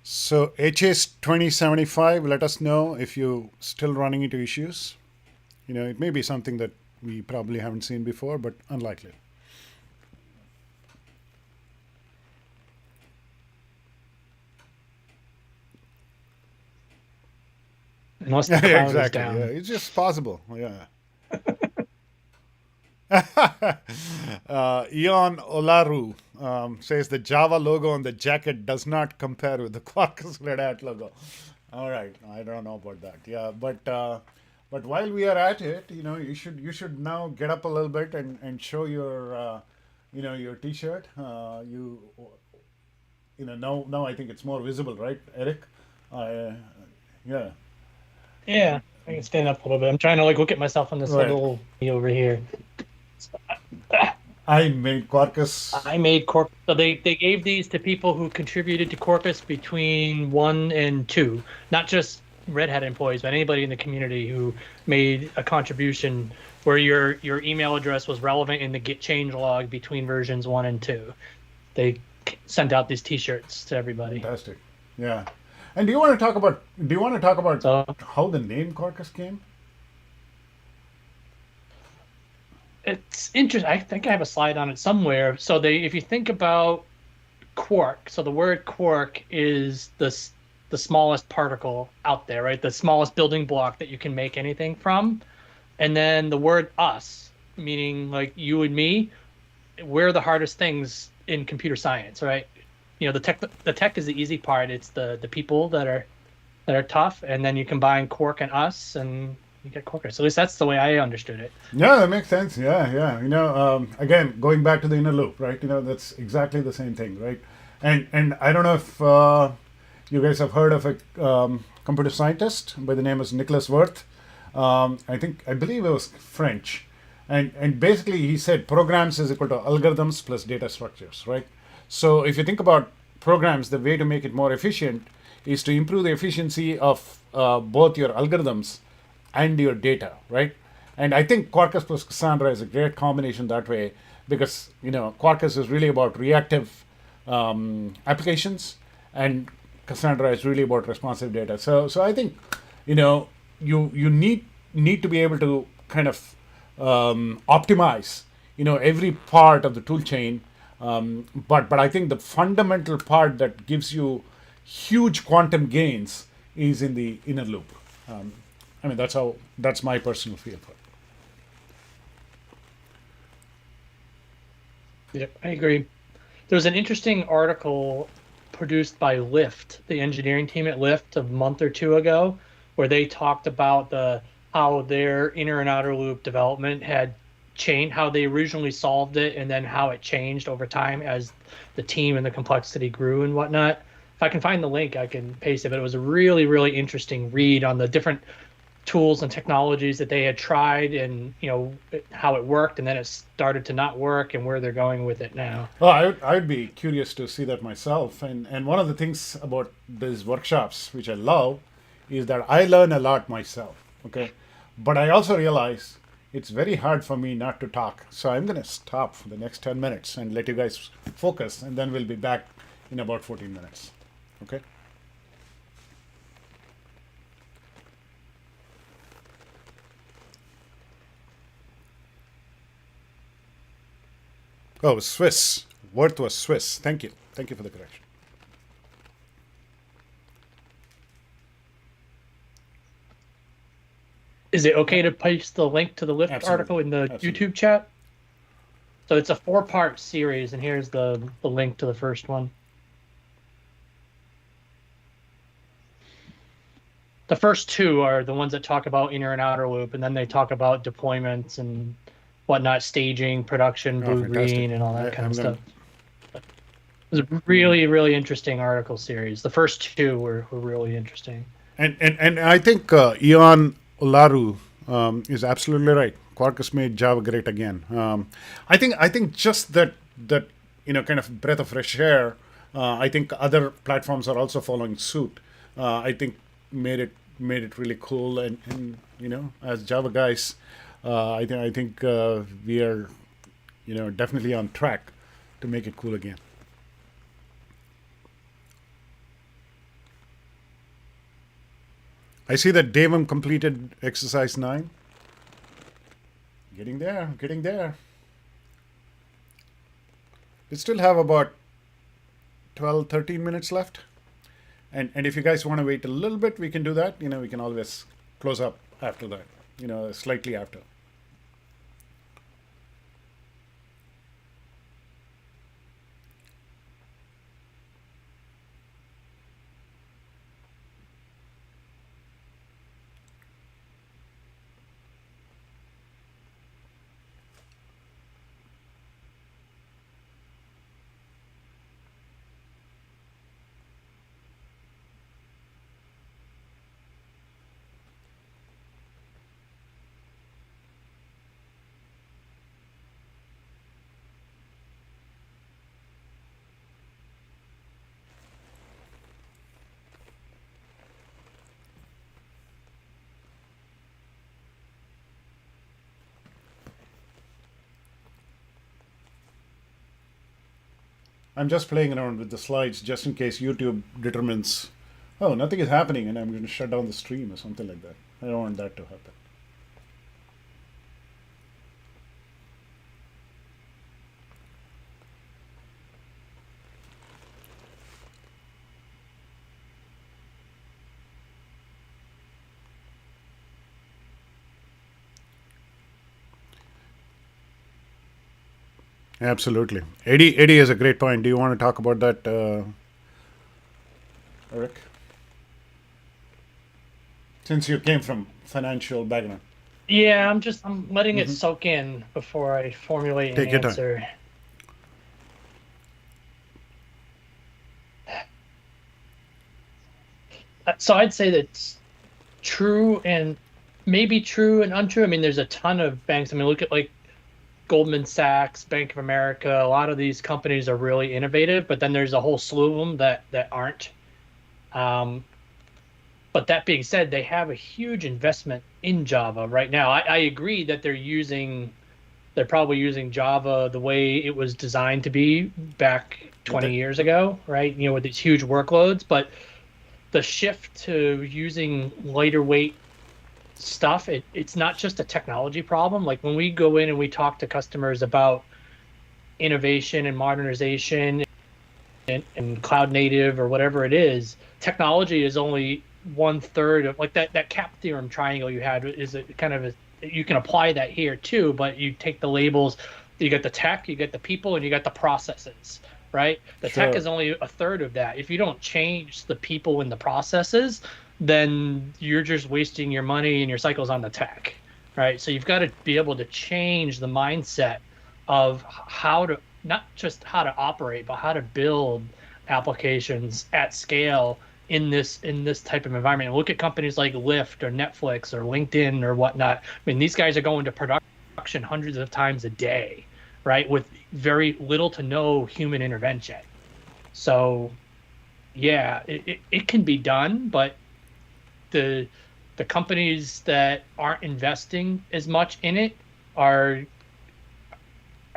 So HS 2075, let us know if you're still running into issues. It may be something that we probably haven't seen before, but unlikely. Unless the cloud is down. Yeah, it's just possible. Yeah. Ion Olaru says the Java logo on the jacket does not compare with the Quarkus Red Hat logo. All right, I don't know about that. Yeah, but while we are at it, you should now get up a little bit and show your your T-shirt. Now I think it's more visible, right, Eric? Yeah. Yeah, I can stand up a little bit. I'm trying to look at myself on this little over here. I made Quarkus. I made Quarkus. So they gave these to people who contributed to Quarkus between 1 and 2, not just Red Hat employees, but anybody in the community who made a contribution where your email address was relevant in the Git change log between versions 1 and 2. They sent out these T-shirts to everybody. Fantastic. Yeah. And do you want to talk about how the name Quarkus came? It's interesting. I think I have a slide on it somewhere. So if you think about quark, so the word quark is the smallest particle out there, right? The smallest building block that you can make anything from. And then the word us, meaning like you and me, we're the hardest things in computer science, right? The tech is the easy part. It's the people that are tough, and then you combine quark and us, and you get Quarkus. So at least that's the way I understood it. Yeah, that makes sense. Yeah. Again, going back to the inner loop, right? That's exactly the same thing, right? And I don't know if you guys have heard of a computer scientist by the name of Nicholas Wirth. I believe it was French. And basically he said programs is equal to algorithms plus data structures, right? So if you think about programs, the way to make it more efficient is to improve the efficiency of both your algorithms and your data, right? And I think Quarkus plus Cassandra is a great combination that way because, Quarkus is really about reactive applications and Cassandra is really about responsive data. So I think, you need to be able to kind of optimize, every part of the tool chain. But I think the fundamental part that gives you huge quantum gains is in the inner loop. That's my personal feel for it. Yeah, I agree. There was an interesting article produced by Lyft, the engineering team at Lyft, a month or two ago, where they talked about how their inner and outer loop development had changed, how they originally solved it, and then how it changed over time as the team and the complexity grew and whatnot. If I can find the link, I can paste it. But it was a really, really interesting read on the different tools and technologies that they had tried and how it worked, and then it started to not work and where they're going with it now. Well, I would be curious to see that myself. And one of the things about these workshops, which I love, is that I learn a lot myself. Okay, but I also realize, it's very hard for me not to talk. So I'm going to stop for the next 10 minutes and let you guys focus, and then we'll be back in about 14 minutes. Okay? Oh, Swiss. Worth was Swiss. Thank you. Thank you for the correction. Is it okay to paste the link to the Lyft Absolutely. article in the Absolutely. YouTube chat? So it's a 4-part series, and here's the link to the first one. The first 2 are the ones that talk about inner and outer loop, and then they talk about deployments and whatnot, staging, production, blue, green, and all that kind of stuff. It was a really, really interesting article series. The first 2 were really interesting. And I think Ion Olaru is absolutely right. Quarkus made Java great again. I think just that kind of breath of fresh air. I think other platforms are also following suit. I think made it really cool, and as Java guys, I think we are definitely on track to make it cool again. I see that Devam completed exercise 9. Getting there. We still have about 12, 13 minutes left. And if you guys want to wait a little bit, we can do that. We can always close up after that, slightly after. I'm just playing around with the slides just in case YouTube determines, oh, nothing is happening, and I'm going to shut down the stream or something like that. I don't want that to happen. Absolutely. Eddie is a great point. Do you want to talk about that, Erick? Since you came from financial background. Yeah, I'm letting it soak in before I formulate an answer. So I'd say that's true and maybe true and untrue. I mean, there's a ton of banks. I mean, look at like Goldman Sachs, Bank of America. A lot of these companies are really innovative, but then there's a whole slew of them that aren't. But that being said, they have a huge investment in Java right now. I agree that they're probably using Java the way it was designed to be back 20 years ago, right? With these huge workloads, but the shift to using lighter weight stuff, it's not just a technology problem. Like when we go in and we talk to customers about innovation and modernization and cloud native or whatever it is, technology is only 1/3 of like that cap theorem triangle you had is a kind of you can apply that here too, but you take the labels, you get the tech, you get the people, and you got the processes, right? The tech is only 1/3 of that. If you don't change the people and the processes, then you're just wasting your money and your cycles on the tech, right? So you've got to be able to change the mindset of how to, not just how to operate, but how to build applications at scale in this type of environment. And look at companies like Lyft or Netflix or LinkedIn or whatnot. I mean, these guys are going to production hundreds of times a day, right? With very little to no human intervention. So yeah, it can be done, but the companies that aren't investing as much in it are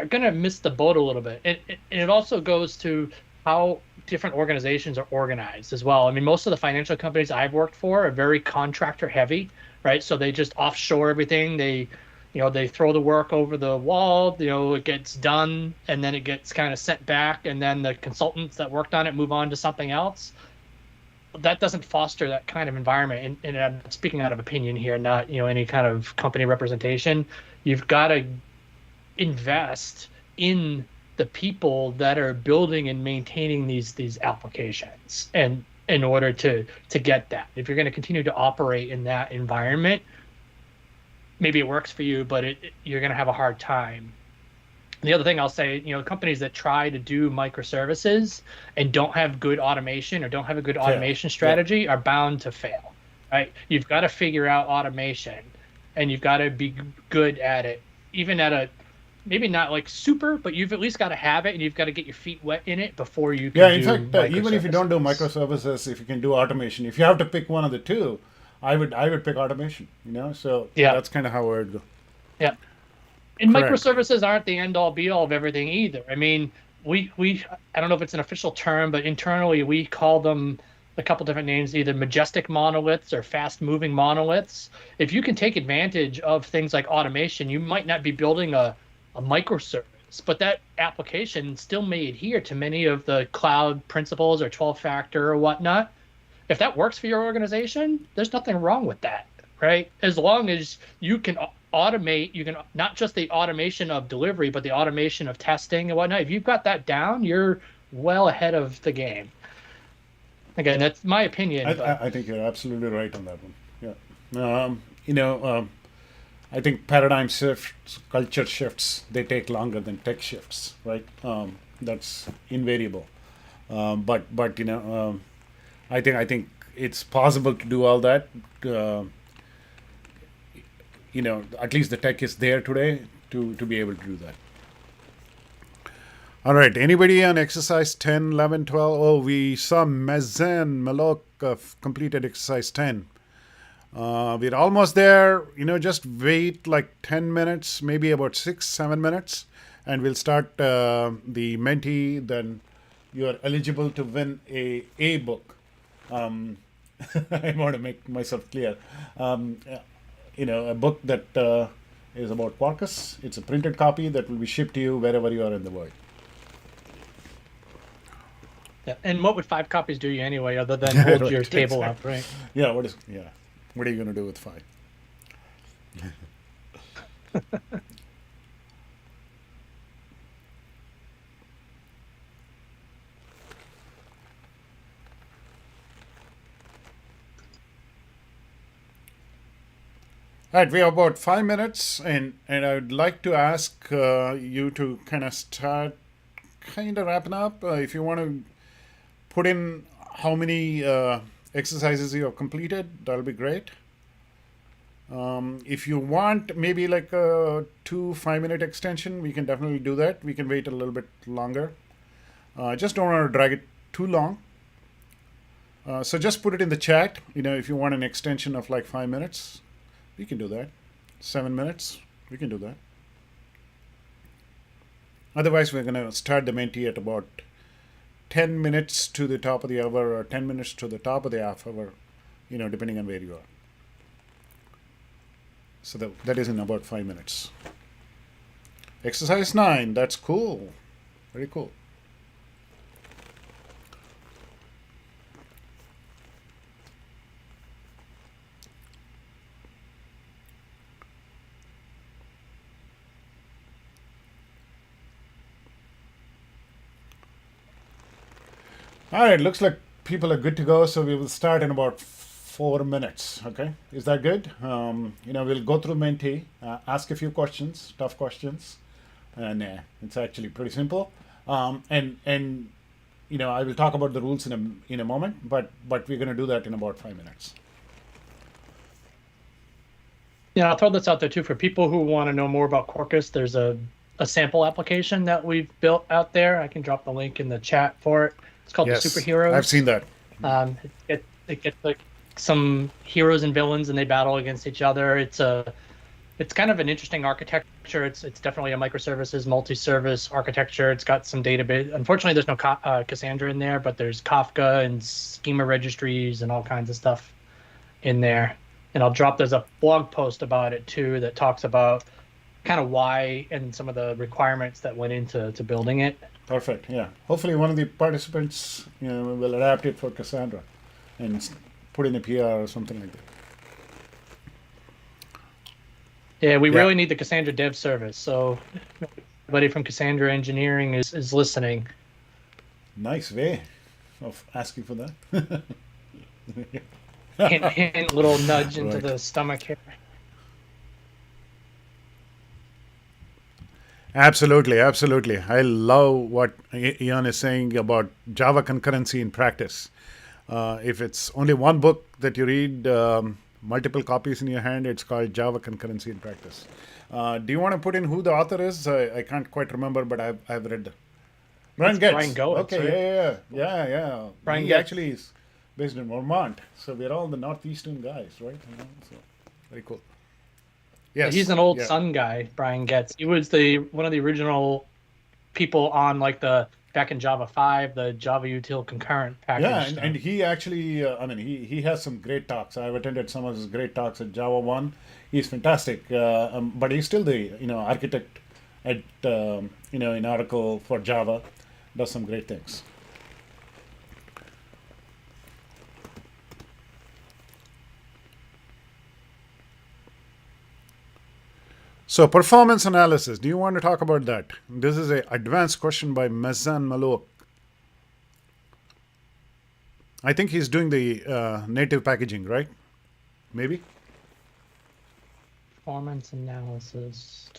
going to miss the boat a little bit. And it also goes to how different organizations are organized as well. I mean, most of the financial companies I've worked for are very contractor heavy, right? So they just offshore everything. They throw the work over the wall, it gets done and then it gets kind of sent back. And then the consultants that worked on it move on to something else. That doesn't foster that kind of environment. And I'm speaking out of opinion here, not, any kind of company representation. You've got to invest in the people that are building and maintaining these applications, and in order to get that, if you're going to continue to operate in that environment, maybe it works for you, but you're going to have a hard time. The other thing I'll say, companies that try to do microservices and don't have good automation or don't have a good automation strategy are bound to fail, right? You've got to figure out automation, and you've got to be good at it, even at a maybe not like super, but you've at least got to have it, and you've got to get your feet wet in it before you can in fact, even if you don't do microservices, if you can do automation, if you have to pick one of the two, I would pick automation, so that's kind of how I would go. Yeah. And correct. Microservices aren't the end all be all of everything either. I mean, we I don't know if it's an official term, but internally we call them a couple different names, either majestic monoliths or fast moving monoliths. If you can take advantage of things like automation, you might not be building a microservice, but that application still may adhere to many of the cloud principles or 12-factor or whatnot. If that works for your organization, there's nothing wrong with that, right? As long as you can automate, you can not just the automation of delivery, but the automation of testing and whatnot. If you've got that down, you're well ahead of the game. Again, that's my opinion. I think you're absolutely right on that one. Yeah. I think paradigm shifts, culture shifts, they take longer than tech shifts, right? That's invariable. But I think it's possible to do all that. At least the tech is there today to be able to do that. All right. Anybody on exercise 10, 11, 12? Oh, we saw Mazen Malok completed exercise 10. We're almost there. Just wait like 10 minutes, maybe about 6-7 minutes, and we'll start the Mentee. Then you are eligible to win a book. I want to make myself clear. A book that is about Quarkus. It's a printed copy that will be shipped to you wherever you are in the world. Yeah. And what would 5 copies do you anyway, other than hold right, your table exactly. up, right? Yeah. What are you going to do with 5? All right, we have about 5 minutes, and I would like to ask you to kind of start wrapping up. If you want to put in how many exercises you have completed, that'll be great. If you want maybe like a 2 5-minute extension, we can definitely do that. We can wait a little bit longer. Just don't want to drag it too long. So just put it in the chat, if you want an extension of like 5 minutes. We can do that. 7 minutes, we can do that. Otherwise, we're going to start the Mentee at about 10 minutes to the top of the hour or 10 minutes to the top of the half hour, depending on where you are. So that is in about 5 minutes. Exercise 9, that's cool. Very cool. All right, looks like people are good to go, so we will start in about 4 minutes. Okay, is that good? We'll go through Mentee, ask a few questions, tough questions, and it's actually pretty simple. And I will talk about the rules in a moment, but we're going to do that in about 5 minutes. Yeah, I'll throw this out there too for people who want to know more about Quarkus. There's a sample application that we've built out there. I can drop the link in the chat for it. It's called the Superheroes. I've seen that. It gets like some heroes and villains, and they battle against each other. It's a It's kind of an interesting architecture. It's definitely a microservices, multi-service architecture. It's got some database. Unfortunately, there's no Cassandra in there, but there's Kafka and schema registries and all kinds of stuff in there. And there's a blog post about it too that talks about kind of why and some of the requirements that went into building it. Perfect. Yeah. Hopefully, one of the participants, will adapt it for Cassandra and put in a PR or something like that. Yeah, we really need the Cassandra dev service. So, everybody from Cassandra engineering is listening. Nice way of asking for that. hint, little nudge into the stomach here. Absolutely, absolutely. I love what Ian is saying about Java concurrency in practice. If it's only one book that you read, multiple copies in your hand, it's called Java concurrency in practice. Do you want to put in who the author is? I can't quite remember, but I've read them. Brian Getz. Brian Goetz, okay, right? yeah. Brian he Getz. Actually is based in Vermont, so we're all the northeastern guys, right? So very cool. Yes, he's an old Sun guy, Brian Getz. He was one of the original people on back in Java 5, the Java util concurrent package. Yeah, and he actually, he has some great talks. I've attended some of his great talks at Java 1. He's fantastic, but he's still the architect at in Oracle for Java. Does some great things. So performance analysis, do you want to talk about that? This is an advanced question by Mezzan Malouk. I think he's doing the native packaging, right? Maybe? Performance analysis.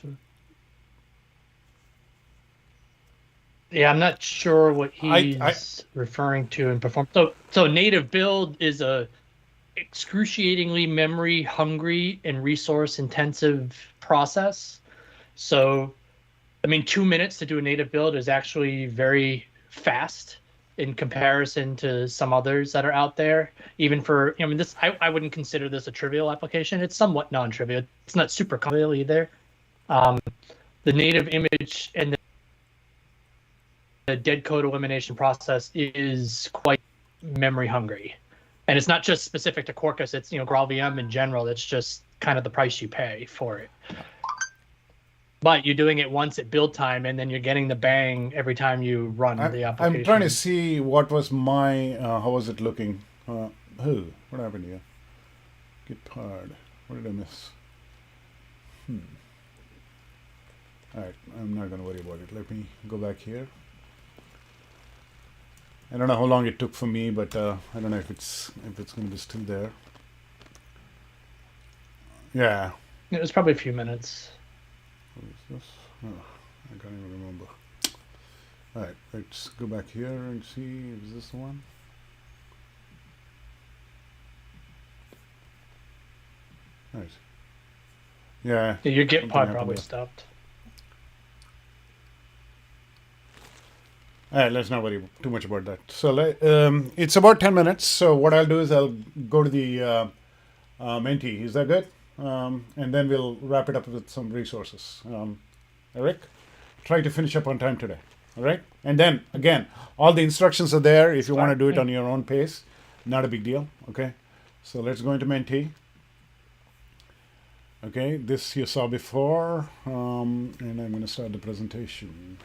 Yeah, I'm not sure what he's referring to in performance. So native build is a excruciatingly memory hungry and resource intensive process. So 2 minutes to do a native build is actually very fast in comparison to some others that are out there. Even for this, I wouldn't consider this a trivial application. It's somewhat non-trivial. It's not super trivial either. The native image and the dead code elimination process is quite memory hungry. And it's not just specific to Quarkus, it's GraalVM in general. It's just kind of the price you pay for it. But you're doing it once at build time, and then you're getting the bang every time you run the application. I'm trying to see what was my, how was it looking? What happened here? GitHub. What did I miss? All right, I'm not going to worry about it. Let me go back here. I don't know how long it took for me, but I don't know if it's going to be still there. Yeah. It was probably a few minutes. What is this? Oh, I can't even remember. All right, let's go back here and see. Is this the one? Nice. Yeah. Your Git pod probably stopped. All right, let's not worry too much about that. So it's about 10 minutes. So what I'll do is I'll go to the Mentee. Is that good? And then we'll wrap it up with some resources. Eric, try to finish up on time today. All right? And then, again, all the instructions are there if you want to do it on your own pace. Not a big deal. Okay? So let's go into Mentee. Okay, this you saw before. And I'm going to start the presentation.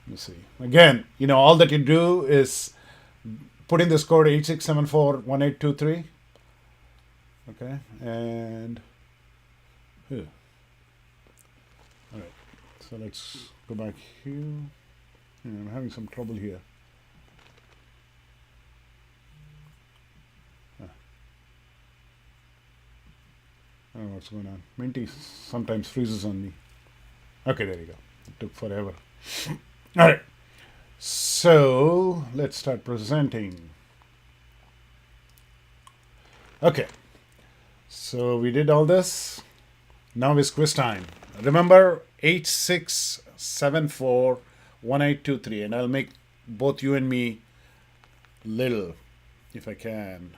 Let me see. Again, all that you do is put in this code 86741823. Okay, and here. All right, so let's go back here. Yeah, I'm having some trouble here. I don't know what's going on. Mentee sometimes freezes on me. Okay, there you go. It took forever. All right, so let's start presenting. Okay, so we did all this. Now is quiz time. Remember 86741823, and I'll make both you and me little if I can.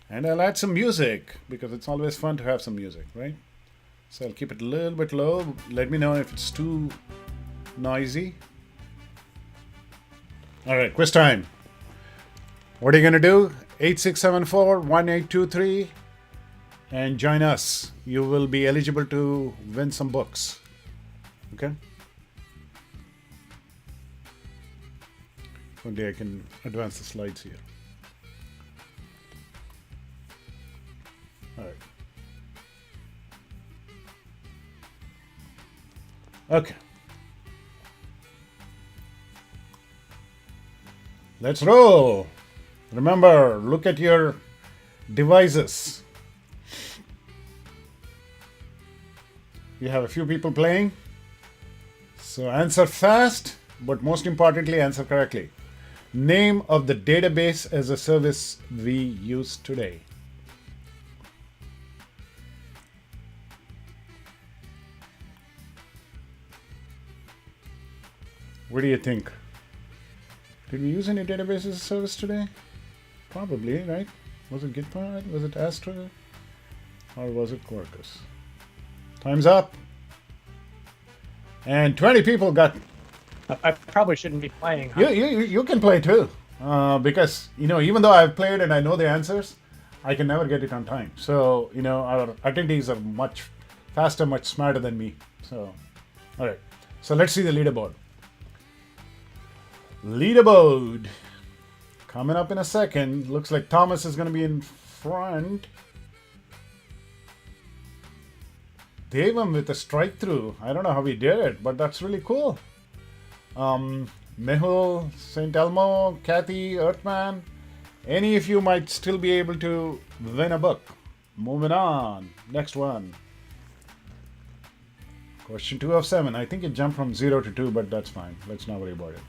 And I'll add some music because it's always fun to have some music, right? So I'll keep it a little bit low. Let me know if it's too noisy. All right, quiz time. What are you going to do? 8674-1823 and join us. You will be eligible to win some books. Okay? One day I can advance the slides here. All right. Okay. Let's roll. Remember, look at your devices. We have a few people playing. So answer fast, but most importantly, answer correctly. Name of the database as a service we use today. What do you think? Did we use any database as a service today? Probably, right? Was it Gitpod? Was it Astra? Or was it Quarkus? Time's up. And 20 people got... I probably shouldn't be playing. Huh? You can play too. Because, even though I've played and I know the answers, I can never get it on time. So, our attendees are much faster, much smarter than me. So, all right. So let's see the leaderboard. Leaderboard. Coming up in a second. Looks like Thomas is going to be in front. Devam with a strike through. I don't know how he did it, but that's really cool. Mehul, St. Elmo, Kathy, Earthman. Any of you might still be able to win a book. Moving on. Next one. Question 2 of 7. I think it jumped from 0 to 2, but that's fine. Let's not worry about it.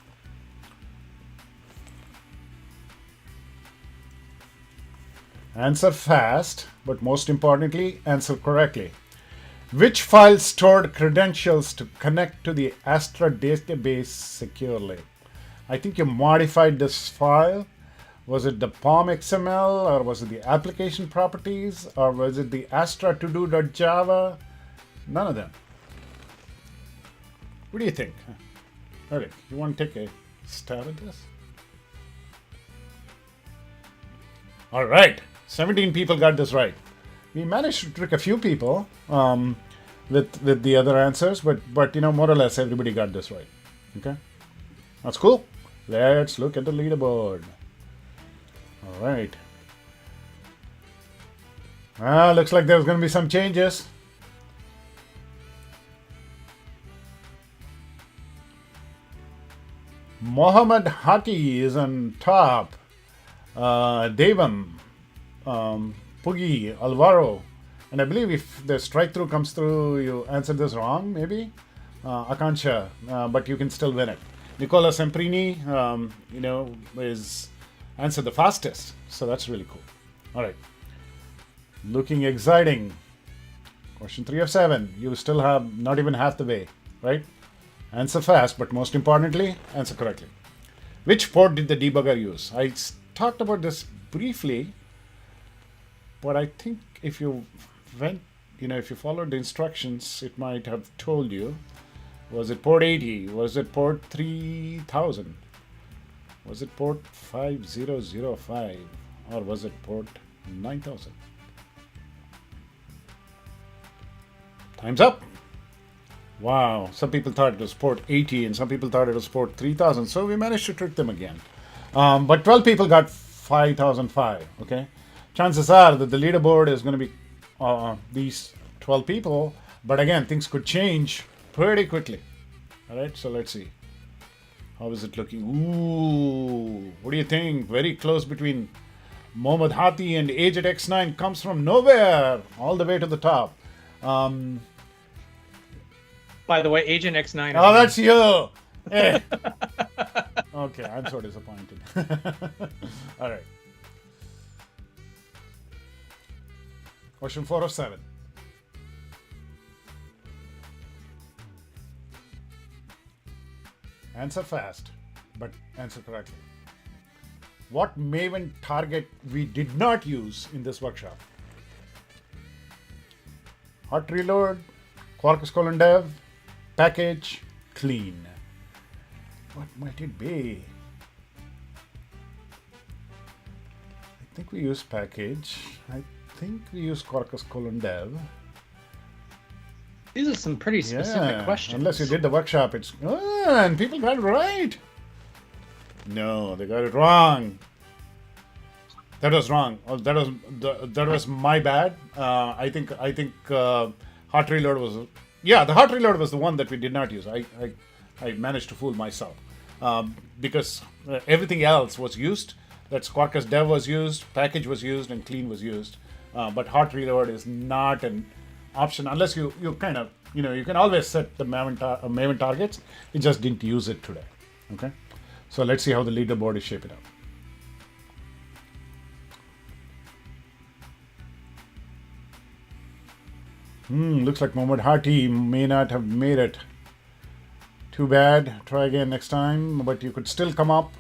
Answer fast, but most importantly, answer correctly. Which file stored credentials to connect to the Astra database securely? I think you modified this file. Was it the POM XML, or was it the application properties, or was it the Astra to-do.java? None of them. What do you think? Eric, you want to take a stab at this? All right. 17 people got this right. We managed to trick a few people with the other answers, but more or less everybody got this right. Okay, that's cool. Let's look at the leaderboard. All right. Looks like there's going to be some changes. Mohammed Hati is on top. Devam. Pugi, Alvaro, and I believe if the strike through comes through, you answered this wrong, maybe. Akansha, but you can still win it. Nicola Semprini, is answered the fastest, so that's really cool. All right, looking exciting. Question 3 of 7. You still have not even half the way, right? Answer fast, but most importantly, answer correctly. Which port did the debugger use? I talked about this briefly. But I think if you went, if you followed the instructions, it might have told you. Was it port 80? Was it port 3000? Was it port 5005? Or was it port 9000? Time's up. Wow. Some people thought it was port 80 and some people thought it was port 3000. So we managed to trick them again. But 12 people got 5005. Okay. Chances are that the leaderboard is going to be these 12 people, but again, things could change pretty quickly. All right, so let's see. How is it looking? Ooh, what do you think? Very close between Mohammed Hati and Agent X9 comes from nowhere, all the way to the top. By the way, Agent X9. Oh, that's you. Hey. Okay, I'm so disappointed. All right. Question 4 of 7. Answer fast, but answer correctly. What Maven target we did not use in this workshop? hot reload, Quarkus Dev, package, clean. What might it be? I think we use package. I think we use Quarkus Dev. These are some pretty specific questions. Unless you did the workshop, it's and people got it right. No, they got it wrong. That was wrong. Oh, that was my bad. I think hot reload was the hot reload was the one that we did not use. I managed to fool myself because everything else was used. That's Quarkus Dev was used, package was used, and clean was used. But hot reload is not an option unless you kind of you can always set the Maven targets. We just didn't use it today. Okay, so let's see how the leaderboard is shaping up. Looks like Mohammed Hati may not have made it. Too bad. Try again next time, but you could still come up.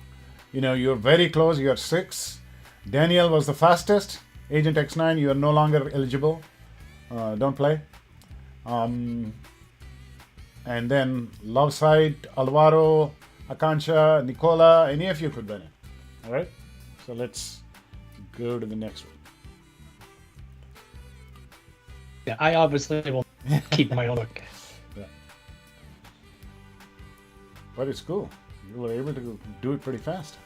You're very close. You're 6. Daniel was the fastest. Agent X9, you are no longer eligible. Don't play. And then Love Side, Alvaro, Akansha, Nicola, any of you could win it. All right? So let's go to the next one. Yeah, I obviously will keep my own look. Yeah. But it's cool. You were able to do it pretty fast.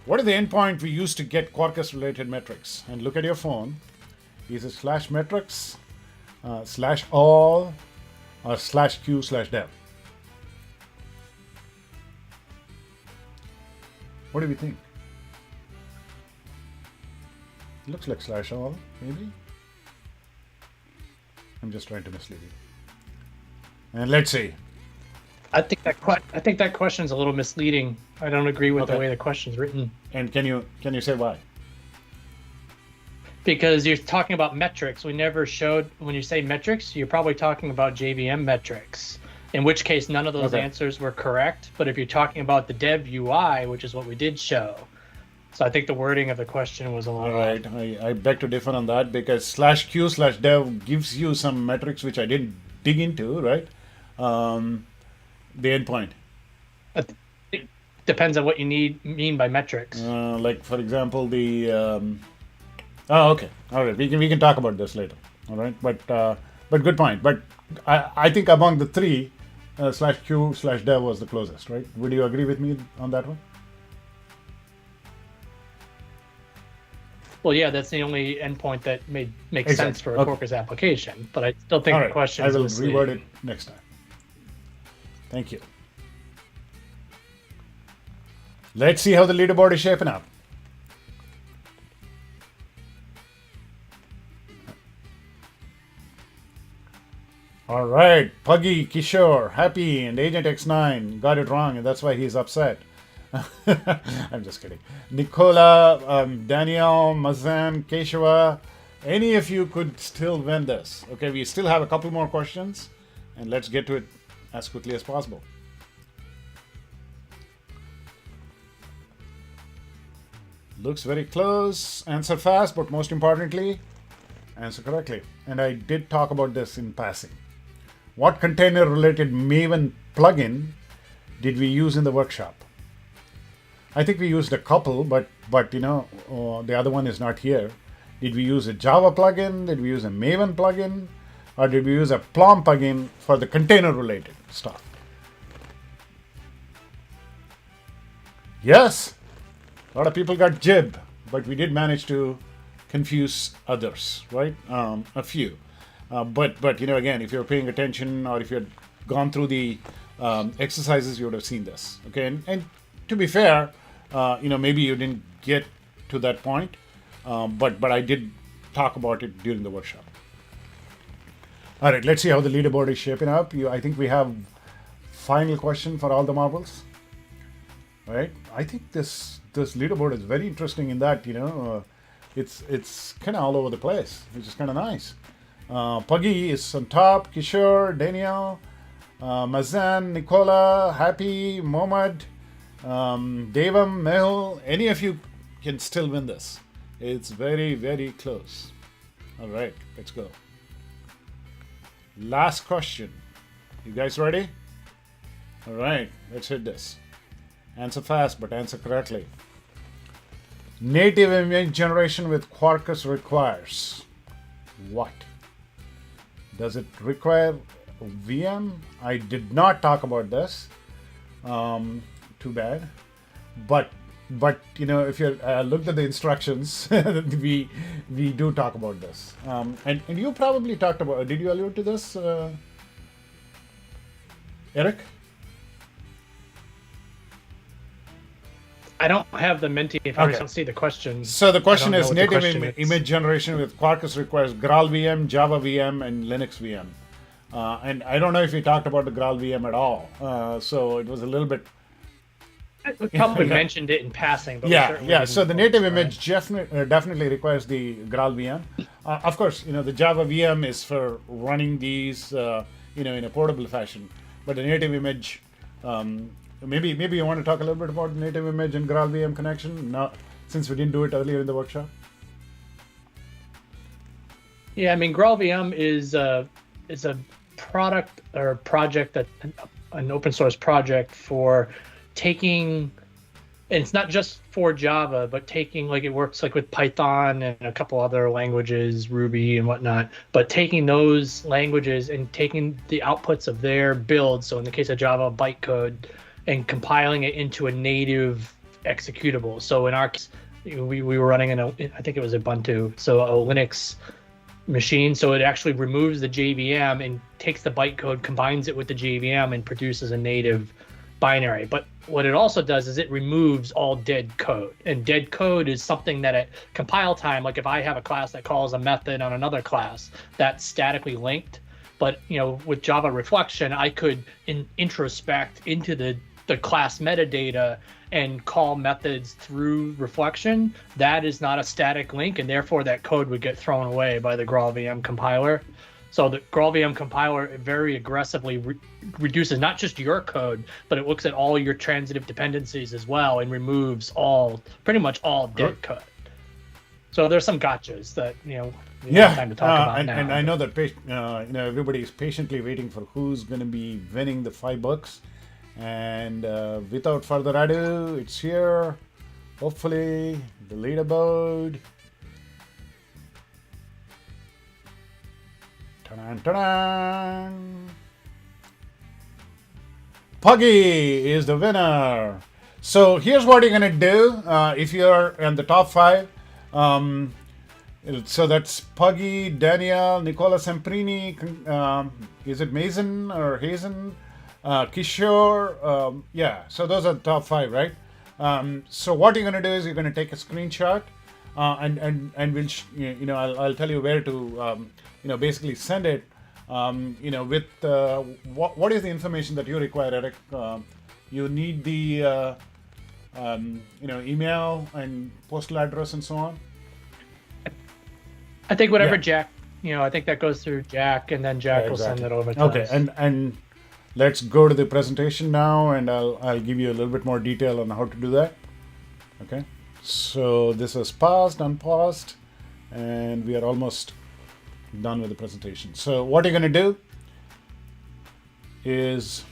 What are the endpoint we use to get Quarkus related metrics? And look at your phone. Is it /metrics, /all, or /q/dev? What do we think? It looks like /all, maybe. I'm just trying to mislead you. And let's see. I think that question is a little misleading. I don't agree with the way the question's written. And can you say why? Because you're talking about metrics. We never showed, when you say metrics, you're probably talking about JVM metrics, in which case none of those answers were correct. But if you're talking about the Dev UI, which is what we did show, so I think the wording of the question was a little... All right, I beg to differ on that because /q/dev gives you some metrics which I didn't dig into, right? The endpoint. It depends on what you mean by metrics. Like for example, the okay, all right. We can talk about this later. All right, but good point. But I think among the three, /q/dev was the closest, right? Would you agree with me on that one? Well, yeah, that's the only endpoint that makes sense for a Quarkus application. But I still think the question is... I will reword it next time. Thank you. Let's see how the leaderboard is shaping up. All right, Puggy, Kishore, Happy, and Agent X9 got it wrong, and that's why he's upset. I'm just kidding. Nicola, Daniel, Mazan, Keshava, any of you could still win this. Okay, we still have a couple more questions, and let's get to it as quickly as possible. Looks very close. Answer fast, but most importantly, answer correctly. And I did talk about this in passing. What container-related Maven plugin did we use in the workshop? I think we used a couple, but the other one is not here. Did we use a Java plugin? Did we use a Maven plugin? Or did we use a Plum plugin for the container-related stuff? Yes, a lot of people got jib, but we did manage to confuse others, right? A few. But again, if you're paying attention or if you had gone through the exercises, you would have seen this. Okay, and to be fair, maybe you didn't get to that point, but I did talk about it during the workshop. All right, let's see how the leaderboard is shaping up. I think we have final question for all the marbles. All right, I think this leaderboard is very interesting in that it's kind of all over the place, which is kind of nice. Puggy is on top, Kishore, Daniel, Mazan, Nicola, Happy, Mohammed, Devam, Mehul, any of you can still win this. It's very, very close. All right, let's go. Last question. You guys ready? All right, let's hit this. Answer fast, but answer correctly. Native image generation with Quarkus requires what? Does it require VM? I did not talk about this. Too bad. But you know, if you looked at the instructions, we do talk about this. And you probably talked about. Did you allude to this, Eric? I don't have the Mentee information. Okay. I don't see the question. So the question I is don't know what the native question is. image generation with Quarkus requires Graal VM, Java VM, and Linux VM. And I don't know if we talked about the Graal VM at all. So it was a little bit. We probably mentioned it in passing. But Yeah. So the native right? image definitely requires the Graal VM. Of course, you know, the Java VM is for running these, you know, in a portable fashion. But the native image, maybe you want to talk a little bit about the native image and Graal VM connection, now, since we didn't do it earlier in the workshop. Yeah, I mean, Graal VM is a product or project that an open source project for taking, and it's not just for Java, but taking, like, it works like with Python and a couple other languages, Ruby and whatnot, but taking those languages and taking the outputs of their builds, so in the case of Java, bytecode, and compiling it into a native executable. So in our case, we were running I think it was Ubuntu, so a Linux machine. So it actually removes the JVM and takes the bytecode, combines it with the JVM, and produces a native binary. But what it also does is it removes all dead code. And dead code is something that at compile time, like if I have a class that calls a method on another class, that's statically linked. But you know, with Java reflection, I could introspect into the class metadata and call methods through reflection. That is not a static link, and therefore that code would get thrown away by the Graal VM compiler. So the Graal VM compiler very aggressively reduces not just your code, but it looks at all your transitive dependencies as well and removes pretty much all dead code. So there's some gotchas that we don't have time to talk about now. And I know that you know, everybody is patiently waiting for who's going to be winning the $5. And without further ado, it's here. Hopefully, the leaderboard. Ta-da! Puggy is the winner. So here's what you're gonna do if you're in the top 5. So that's Puggy, Daniel, Nicola Semprini. Is it Mason or Hazen? Kishore, yeah. So those are the top 5, right? So what you're gonna do is you're gonna take a screenshot, and we'll I'll tell you where to basically send it. With what is the information that you require, Eric? You need the email and postal address and so on. I think whatever Jack, I think that goes through Jack, and then Jack will send it over to us. Okay, and let's go to the presentation now, and I'll give you a little bit more detail on how to do that. Okay, so this is paused, unpaused, and we are almost done with the presentation. So what you're going to do is,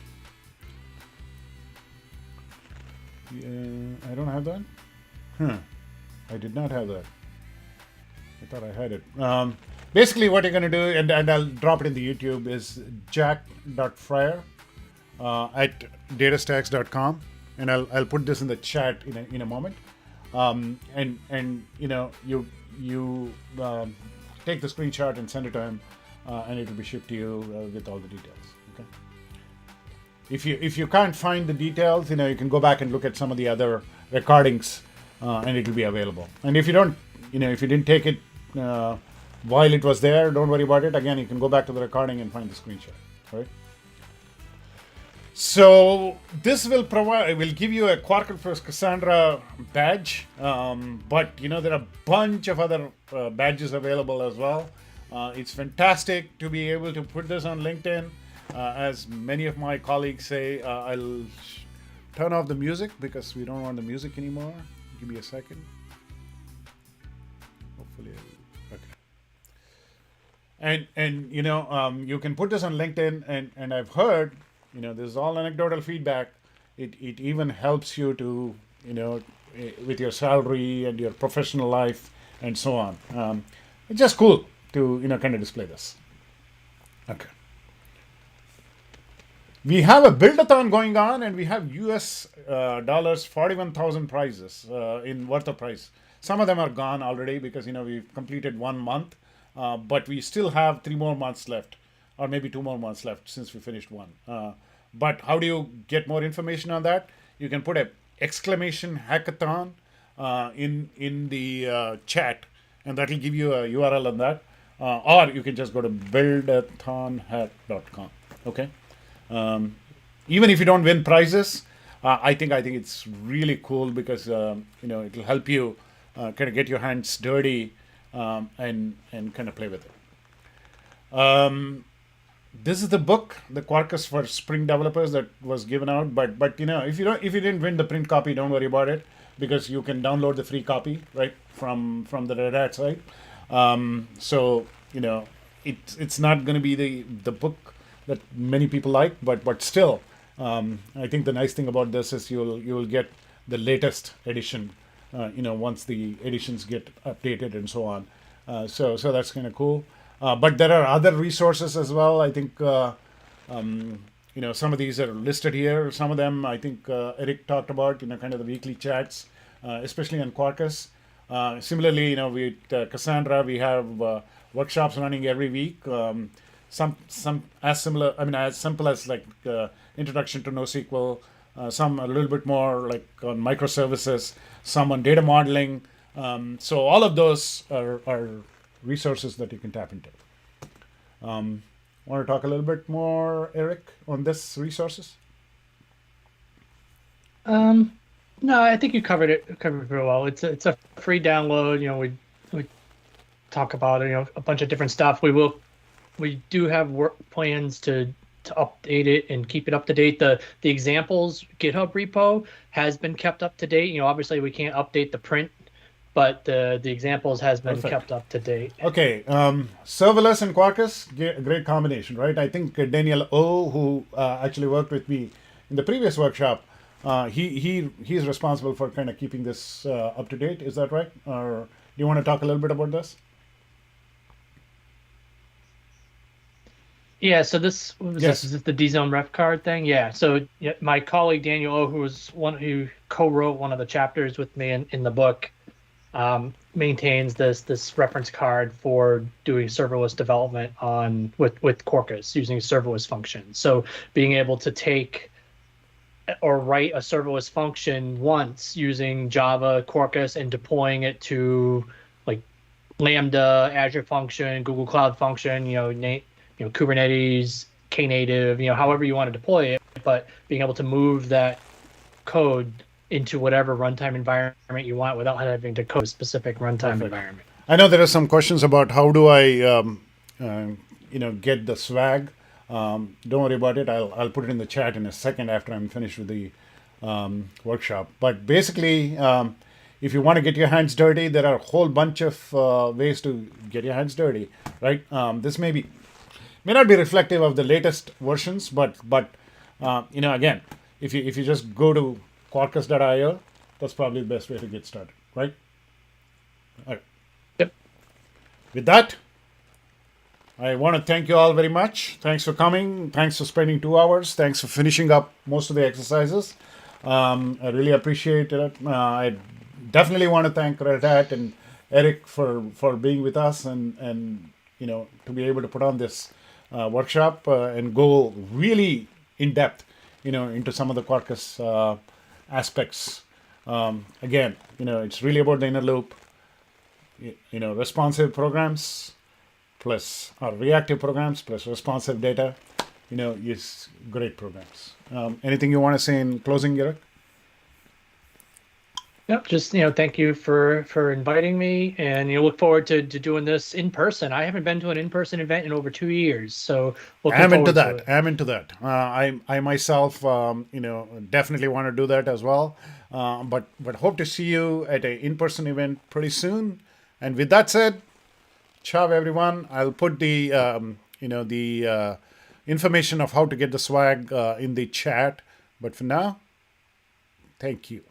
I don't have that. I did not have that. I thought I had it. Basically, what you're going to do, and I'll drop it in the YouTube, is jack.fryer at datastacks.com, and I'll put this in the chat in a moment. You take the screenshot and send it to him, and it will be shipped to you with all the details. Okay. If you can't find the details, you can go back and look at some of the other recordings, and it will be available. And if you don't, if you didn't take it while it was there, don't worry about it. Again, you can go back to the recording and find the screenshot. Right. So this will give you a Quarkus Cassandra badge, but there are a bunch of other badges available as well. It's fantastic to be able to put this on LinkedIn. As many of my colleagues say, I'll turn off the music because we don't want the music anymore. Give me a second. Hopefully, okay. And you can put this on LinkedIn, and I've heard, this is all anecdotal feedback. It even helps you to, with your salary and your professional life and so on. It's just cool to, kind of display this. Okay. We have a build-a-thon going on, and we have US dollars 41,000 prizes in worth of prize. Some of them are gone already because we've completed 1 month, but we still have 3 more months left, or maybe 2 more months left since we finished one. But how do you get more information on that? You can put a exclamation hackathon in the chat, and that will give you a URL on that. Or you can just go to buildathonhack.com. Okay. Even if you don't win prizes, I think it's really cool because it'll help you kind of get your hands dirty and kind of play with it. This is the book, the Quarkus for Spring developers, that was given out. But if you didn't win the print copy, don't worry about it, because you can download the free copy right from the Red Hat site. So it's not going to be the book that many people like, but still, I think the nice thing about this is you will get the latest edition. Once the editions get updated and so on. So that's kind of cool. But there are other resources as well. I think some of these are listed here. Some of them I think Erick talked about. Kind of the weekly chats, especially on Quarkus. Similarly, with Cassandra, we have workshops running every week. Some as similar. I mean, as simple as like introduction to NoSQL. Some a little bit more like on microservices. Some on data modeling. So all of those are resources that you can tap into. Want to talk a little bit more, Erick, on this resources? No, I think you covered it very well. It's a free download. We talk about a bunch of different stuff. We do have work plans to update it and keep it up to date. The examples GitHub repo has been kept up to date. Obviously we can't update the print, but the examples has been kept up to date. Okay, serverless and Quarkus, great combination, right? I think Daniel O, who actually worked with me in the previous workshop, he's responsible for kind of keeping this up to date. Is that right? Or do you want to talk a little bit about this? Yeah, so this is the D-Zone ref card thing. Yeah, so my colleague Daniel O, who co-wrote one of the chapters with me in the book, maintains this reference card for doing serverless development with Quarkus using serverless functions. So being able to take or write a serverless function once using Java, Quarkus, and deploying it to like Lambda, Azure Function, Google Cloud Function, Kubernetes, Knative, however you want to deploy it, but being able to move that code into whatever runtime environment you want without having to code a specific runtime environment. I know there are some questions about how do I, get the swag. Don't worry about it. I'll put it in the chat in a second after I'm finished with the workshop. But basically, if you want to get your hands dirty, there are a whole bunch of ways to get your hands dirty, right? This may not be reflective of the latest versions, but again, if you just go to Quarkus.io, that's probably the best way to get started, right? All right. Yep. With that, I want to thank you all very much. Thanks for coming. Thanks for spending 2 hours. Thanks for finishing up most of the exercises. I really appreciate it. I definitely want to thank Red Hat and Erick for being with us and to be able to put on this workshop and go really in depth, into some of the Quarkus aspects. Again, it's really about the inner loop, responsive programs plus reactive programs plus responsive data, is great programs. Anything you want to say in closing, Erick? Yep, just thank you for inviting me, and look forward to doing this in person. I haven't been to an in-person event in over 2 years, so I'm into that. I myself, definitely want to do that as well. But hope to see you at an in-person event pretty soon. And with that said, Ciao, everyone. I'll put the information of how to get the swag in the chat. But for now, thank you.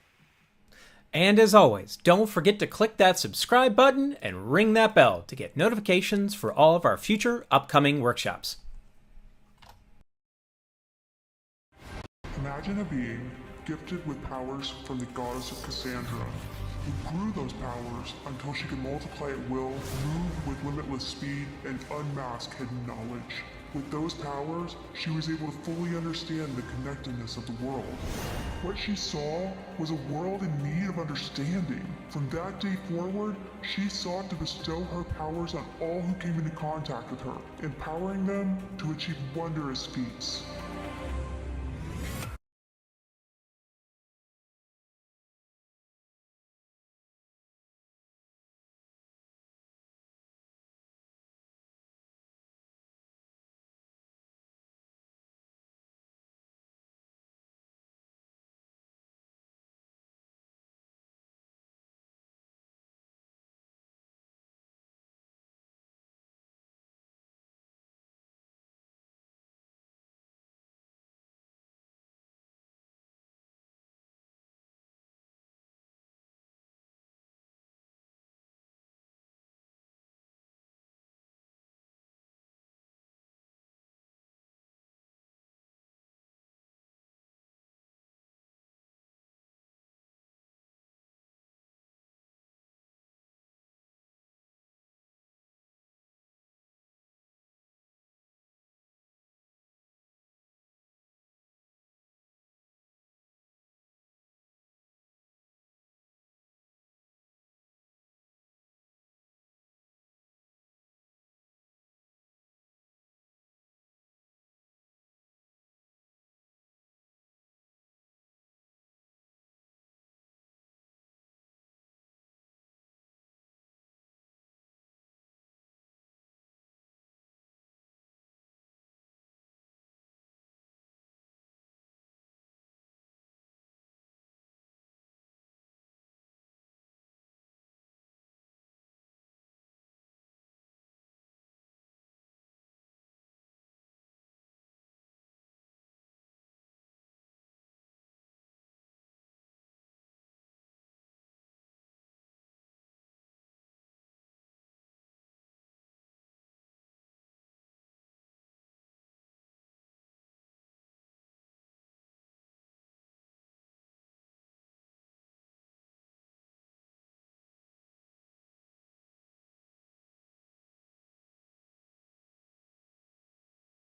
And as always, don't forget to click that subscribe button and ring that bell to get notifications for all of our future upcoming workshops. Imagine a being gifted with powers from the goddess of Cassandra, who grew those powers until she could multiply at will, move with limitless speed, and unmask hidden knowledge. With those powers, she was able to fully understand the connectedness of the world. What she saw was a world in need of understanding. From that day forward, she sought to bestow her powers on all who came into contact with her, empowering them to achieve wondrous feats.